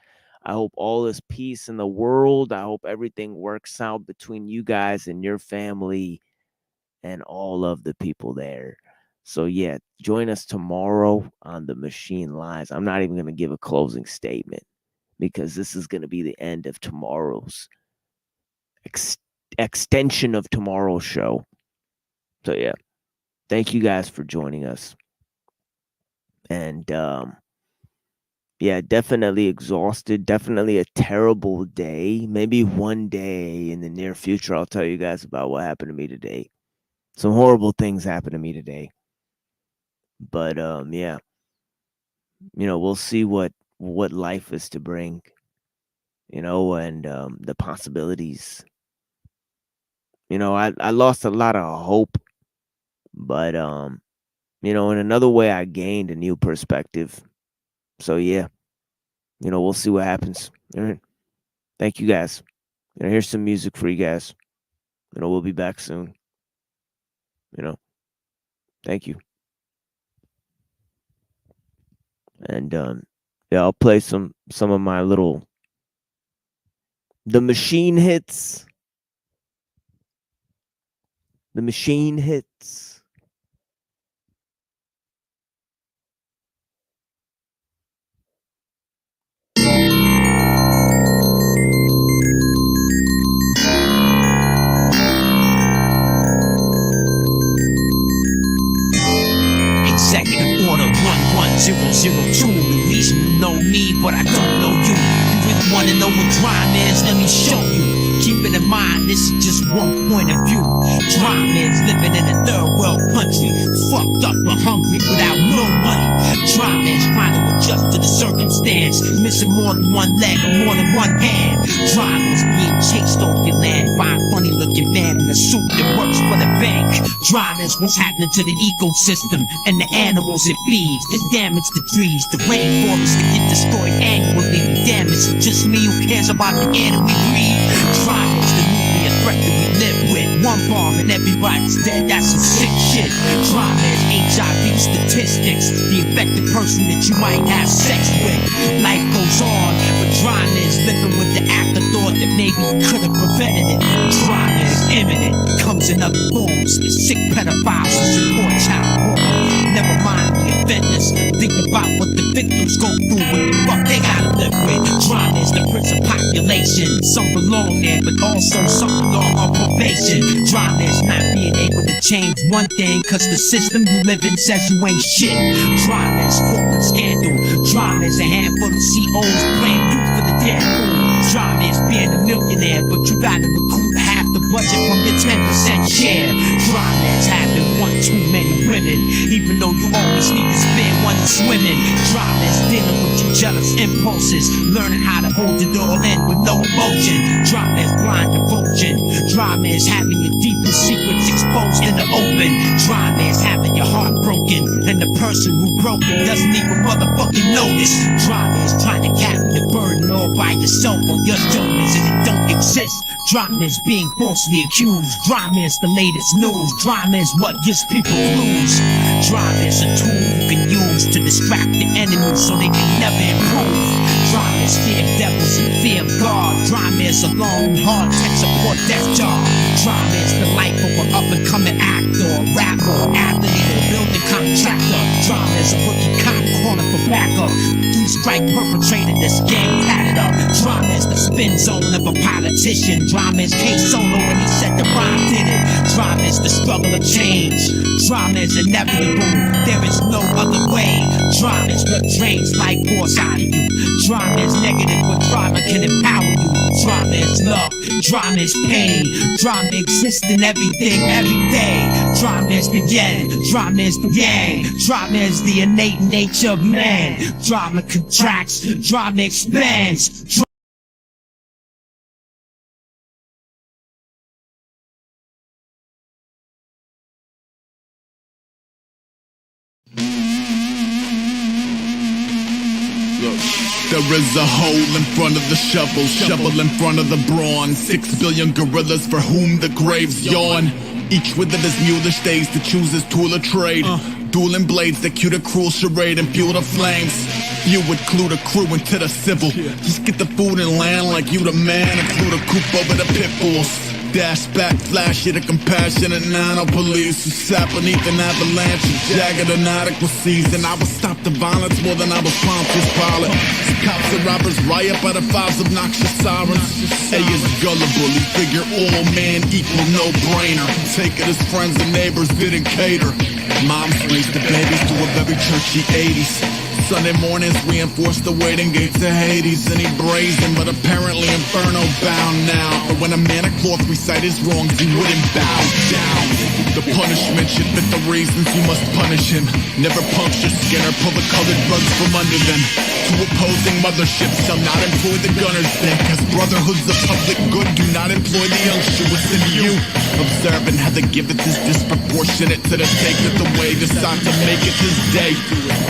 Speaker 7: I hope all is peace in the world. I hope everything works out between you guys and your family and all of the people there. So yeah, join us tomorrow on The Machine Lies. I'm not even going to give a closing statement because this is going to be the end of tomorrow's extension of tomorrow's show. So yeah, thank you guys for joining us. And yeah, definitely exhausted. Definitely a terrible day. Maybe one day in the near future, I'll tell you guys about what happened to me today. Some horrible things happened to me today. But yeah, we'll see what life is to bring, and the possibilities. I lost a lot of hope, but in another way, I gained a new perspective. So yeah, we'll see what happens. All right. Thank you guys. Here's some music for you guys. We'll be back soon. Thank you. And yeah, I'll play some of my little The Machine hits. The Machine hits.
Speaker 2: Executive order 11002. The reason you know me, but I don't know you. You really wanna know what crime is? Let me show you. Keep it in mind, this is just one point of view. Crime is living in a third world country, fucked up and hungry without no money. Crime is trying to adjust to the circumstance, missing more than one leg or more than one hand. Crime is being chased off your land by a funny looking man in a suit that works for the bank. Crime is what's happening to the ecosystem and the animals it feeds. It damage the trees, the rainforests that get destroyed annually. The damage is just me who cares about the air that we breathe. Crime is the nuclear threat that we live with. One bomb and everybody's dead, that's some sick shit. Crime is HIV statistics, the infected person that you might have sex with. Life goes on, but crime is living with the afterthought that maybe you could have prevented it. Crime is imminent, comes in other forms. It's sick pedophiles who support child porn. Never mind the offenders, think about what the victims go through, what the fuck they gotta live with. Crime is the prison population. Some belong there, but also some belong on probation. Crime is not being able to change one thing, cause the system you live in says you ain't shit. Crime is corporate scandal. Crime is a handful of COs playing you for the damn fool. Crime is being a millionaire, but you gotta recoup half the budget from your 10% share. Crime is having one too many women, even though you always need to spare one swimming. Crime is dealing with your jealous impulses, learning how to hold it all in with no emotion. Crime is blind devotion. Crime is having your deepest secrets exposed in the open. Crime is having your heart broken, and the person who broke it doesn't even motherfucking notice. Crime is trying to carry the burden all by yourself on your shoulders, and it don't exist. Crime is being falsely accused. Crime is the latest news. Crime is what gives people clues. Crime is a tool you can use to distract the enemy so they can never improve. Crime is fear of devils and fear of God. Crime is a long, hard tech support death job. Crime is the life of an up-and-coming actor, rapper, athlete, or building contractor. Crime is a rookie cop calling for backup. Three-strike perpetrator that's gang tatted up. Crime is the spin zone of a politician. Crime is K-Solo when he said the rhyme did it. Crime is the struggle of change. Crime is inevitable. There is no other way. Crime is what drains life force out of you. Crime is negative, but drama can empower you. Crime is is love, drama is pain. Drama exists in everything, every day. Drama is the yin, drama is the yang. Drama is the innate nature of man. Drama contracts, drama expands.
Speaker 4: There is a hole in front of the shovel, shovel in front of the brawn. 6 billion gorillas for whom the graves yawn. Each with it is mulish days to choose his tool of trade. Dueling blades that cue the cruel charade and fuel the flames. You would clue the crew into the civil. Just get the food and land like you the man and flew the coop over the pit bulls. Dash back, flash it, a compassionate nano police who sat beneath an avalanche of jagged inadequacies. And I will stop the violence more than I will Pontius Pilate. Cops and robbers riot by the fives obnoxious sirens. A is gullible, he figure all man equal no-brainer. Take it as friends and neighbors didn't cater. Moms raised the babies to a very churchy 80s. Sunday mornings reinforce the waiting gates of Hades. And he brazen, but apparently inferno bound now. But when a man of cloth recite his wrongs, he wouldn't bow down. The punishment should fit the reasons you must punish him. Never puncture skin or pull the colored rugs from under them. Two opposing motherships shall not employ the gunners then, cause brotherhoods of public good do not employ the unctuous in you. Observing how the giveth is disproportionate to the taketh away. Decide to make it this day.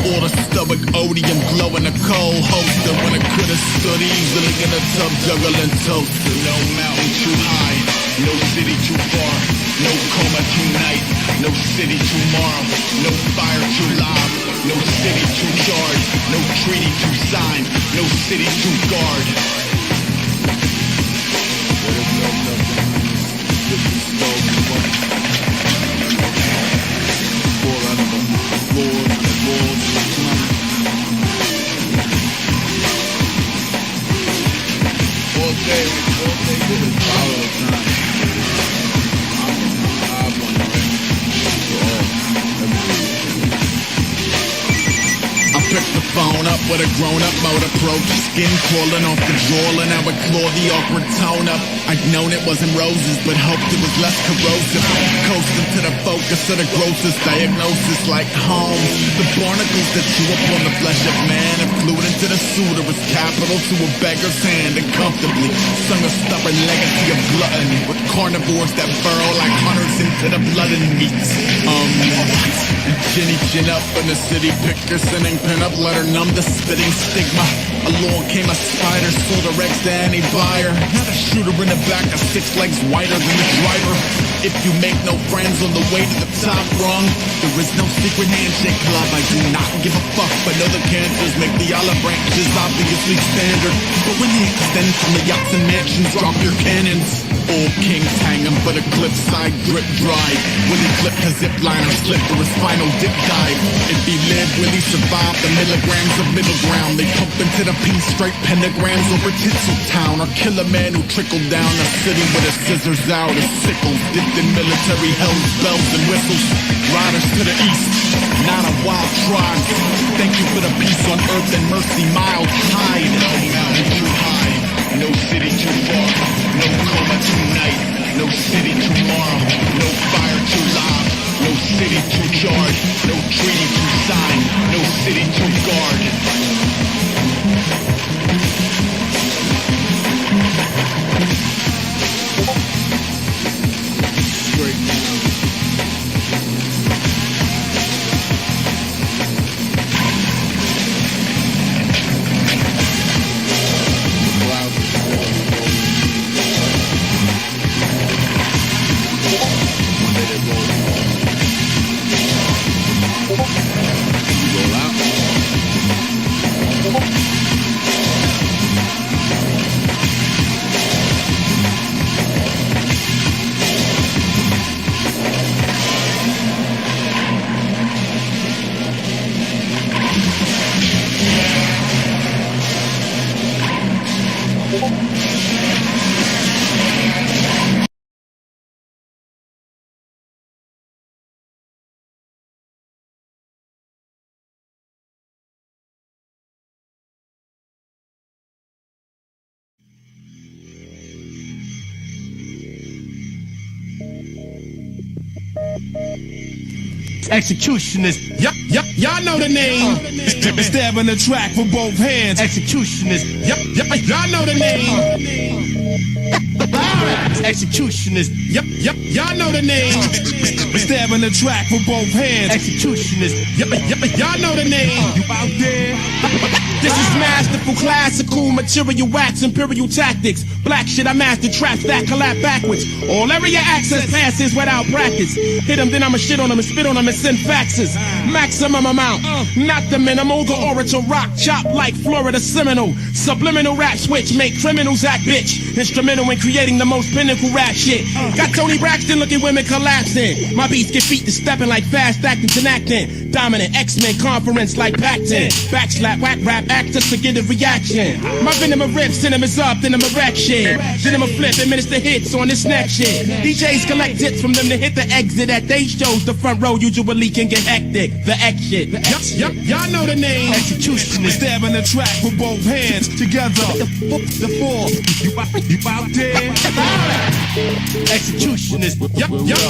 Speaker 4: All the stoic odium glow in a cold holster when it could have stood easily in a tub juggling toaster. No mountain too high, no city too far, no coma tonight, no city tomorrow, no fire too loud, no city too charged, no treaty to sign, no city to guard. Phone up with a grown-up mode approach. Skin crawling off the drawl and I would claw the awkward tone up. I'd known it wasn't roses, but hoped it was less corrosive. Coasting to the focus of the grossest diagnosis like home. The barnacles that chew upon the flesh of man have glued into the suit of his capital to a beggar's hand and comfortably sung a stubborn legacy of gluttony with carnivores that burrow like hunters into the blood and meats. Jenny chin up in the city picker sending pin-up letter numb the spitting stigma. Along came a spider, sold a Rex to any buyer. Not a shooter in the back, a 6 legs wider than the driver. If you make no friends on the way to the top rung, there is no secret handshake club. I do not give a fuck, but other cancers make the olive branches obviously standard. But when they extend from the yachts and mansions, drop your cannons. All kings hanging, but a cliffside drip dry. Will he clip a zip line or slip for his final dip dive? If he lived, will he survive the milligrams of middle ground? They pump into the pinstripe pentagrams over Tinseltown, or kill a man who trickled down the city with his scissors out, his sickles dipped in military hells, bells and whistles. Riders to the east, not a wild tribe. Thank you for the peace on earth and mercy mild hide. No mountain too high, no city too far, no coma tonight, no city tomorrow, no fire too loud, no city too charged, no treaty to sign, no city to guard. Executionist. Y'all know the name. Stab in the track with both hands. Executionist. Y'all know the name. Executionist. Y'all know the name. Stab in the track with both hands. Executionist. Y'all know the name. You out there? This is masterful, classical, material wax, imperial tactics. Black shit, I master trap, stack, collab backwards. All area access passes without practice. Hit them, then I'ma shit on them and spit on them and send faxes. Maximum amount, not the minimal. The orator rock, chop like Florida Seminole. Subliminal rap switch, make criminals act bitch. Instrumental in creating the most pinnacle rap shit. Got Tony Braxton looking women collapsing. My beats get feet to stepping like fast acting and acting. Dominant X-Men conference like Pac-10. Backslap, whack rap actors to get a reaction. My venom a rip, send them is up, then I'm a wreck shit. Then I'm a flip, administer hits on this next shit. DJs collect hits from them to hit the exit at they shows. The front row usually can get hectic. The X shit. Y'all know the name. Executionist. Stabbing the track with both hands together. The four. You out there? Executionist.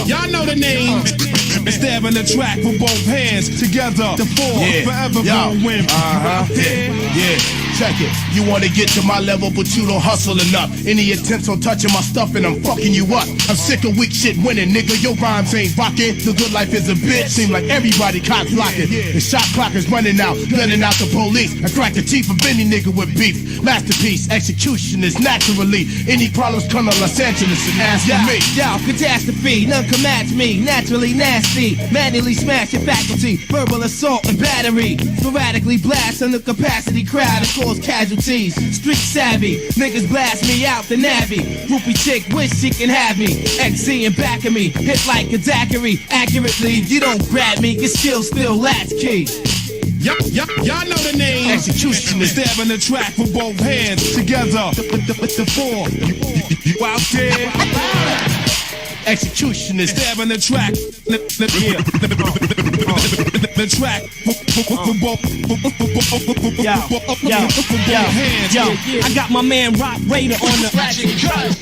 Speaker 4: Y'all know the name. Stabbing the track with both hands together. The four. Forever gonna win. Yeah, check it. You wanna get to my level, but you don't hustle enough. Any attempts on touching my stuff and I'm fucking you up. I'm sick of weak shit winning, nigga. Your rhymes ain't rocking. The good life is a bitch. Seem like everybody cock blocking. The shot clock is running out, letting out the police. I crack the teeth of any nigga with beef. Masterpiece, execution is naturally. Any problems come to Los Angeles and ask for me.
Speaker 5: Yo, catastrophe, none can match me. Naturally nasty, manually smash your faculty. Verbal assault and battery. Sporadically blast on the capacity crowd and cause casualties. Street savvy, niggas blast me out the navvy. Groupie chick wish she can have me. XZ in back of me, hit like a daiquiri. Accurately, you don't grab me, your skills still latchkey.
Speaker 4: Y'all know the name. Executionist. Stabbing the track with both hands together. The four. You out there? Executionist. Stabbing the track. The track.
Speaker 5: Yo, I got my man Rock Raider on the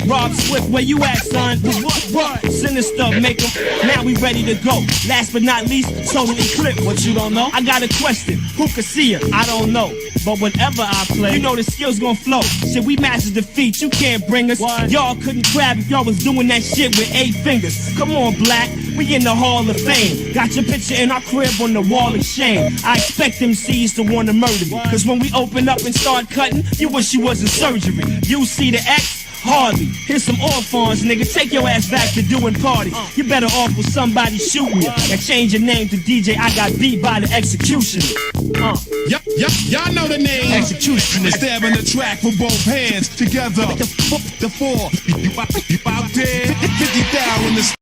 Speaker 5: Rob Swift, where you at, son? What? Sinister, make him. Now we ready to go. Last but not least, Total Eclipse. What you don't know? I got a question. Who could see her? I don't know. But whenever I play, you know the skills gon' flow. Shit, we mastered defeat. You can't bring us. Y'all couldn't grab if y'all was doing that shit with 8 fingers. Come on, Black. We in the Hall of Fame. Got your picture in our crib on the wall of shame. I expect MCs to wanna murder me. Cause when we open up and start cutting, you wish you was in surgery. You see the X? Hardly. Here's some orphans, nigga. Take your ass back to doing parties. You better off with somebody shooting you. And change your name to DJ I Got Beat by the Executioner.
Speaker 4: Y'all know the name. Executionist. Stabbing the track with both hands together. The four. You out there? 50 down in the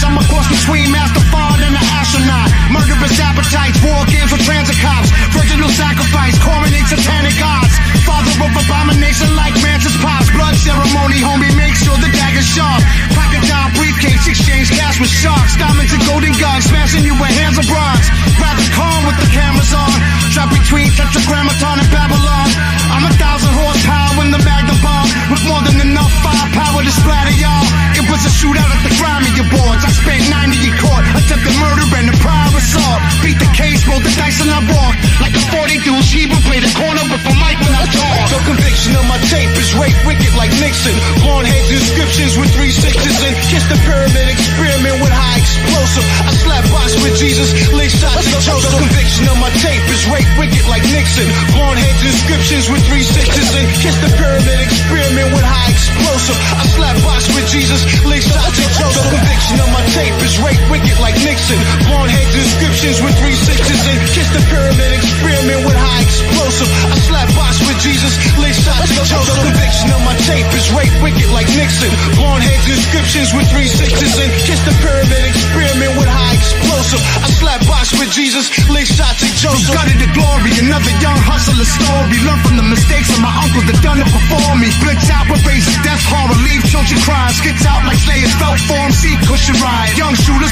Speaker 22: I'm a cross between Master Fard and the astronaut. Murderous appetites, war games with transit cops. Virginal sacrifice, coronate satanic gods. Father of abomination like Mantis Pops. Blood ceremony, homie, make sure the dagger's sharp. Crocodile briefcase, exchange cash with sharks. Diamonds and golden guns, smashing you with hands of bronze. Rather calm with the cameras on. Drop between Tetragrammaton and Babylon. I'm 1,000 horsepower when the Magnum bomb. With more than enough firepower to splatter y'all. It was a shootout at the crime of your boards. I spent 90 in court, attempted murder and a prior assault. Beat the case, rolled the dice and I walked. Like a 40 dude, Sheba played the corner with a mic when I talk. So conviction of my tape is rape wicked like Nixon. Blonde heads, inscriptions with 3 6s and kiss the pyramid experiment with high explosive. I slap box with Jesus, lick shots and Joseph. Conviction of my tape is rape wicked like Nixon. Blonde heads, inscriptions with 3 6s and kiss the pyramid experiment with high high explosive. I slap box with Jesus, lick shots at Joseph. Conviction on my tape is rape wicked like Nixon. Blonde head inscriptions with 3 6s and kiss the pyramid experiment with high explosive. I slap box with Jesus, lick shots at Joseph. Conviction on my tape is rape wicked like Nixon. Blonde heads inscriptions with 3 6s and kiss the pyramid experiment with high explosive. I slap box with Jesus, lick shots at Joseph. Got it to glory, another young hustler story. Learn from the mistakes of my uncles that done it before me. Blitz out with razors, death horror, leave children crying. Skits out like Slayers felt form, see cushion ride. Young shooters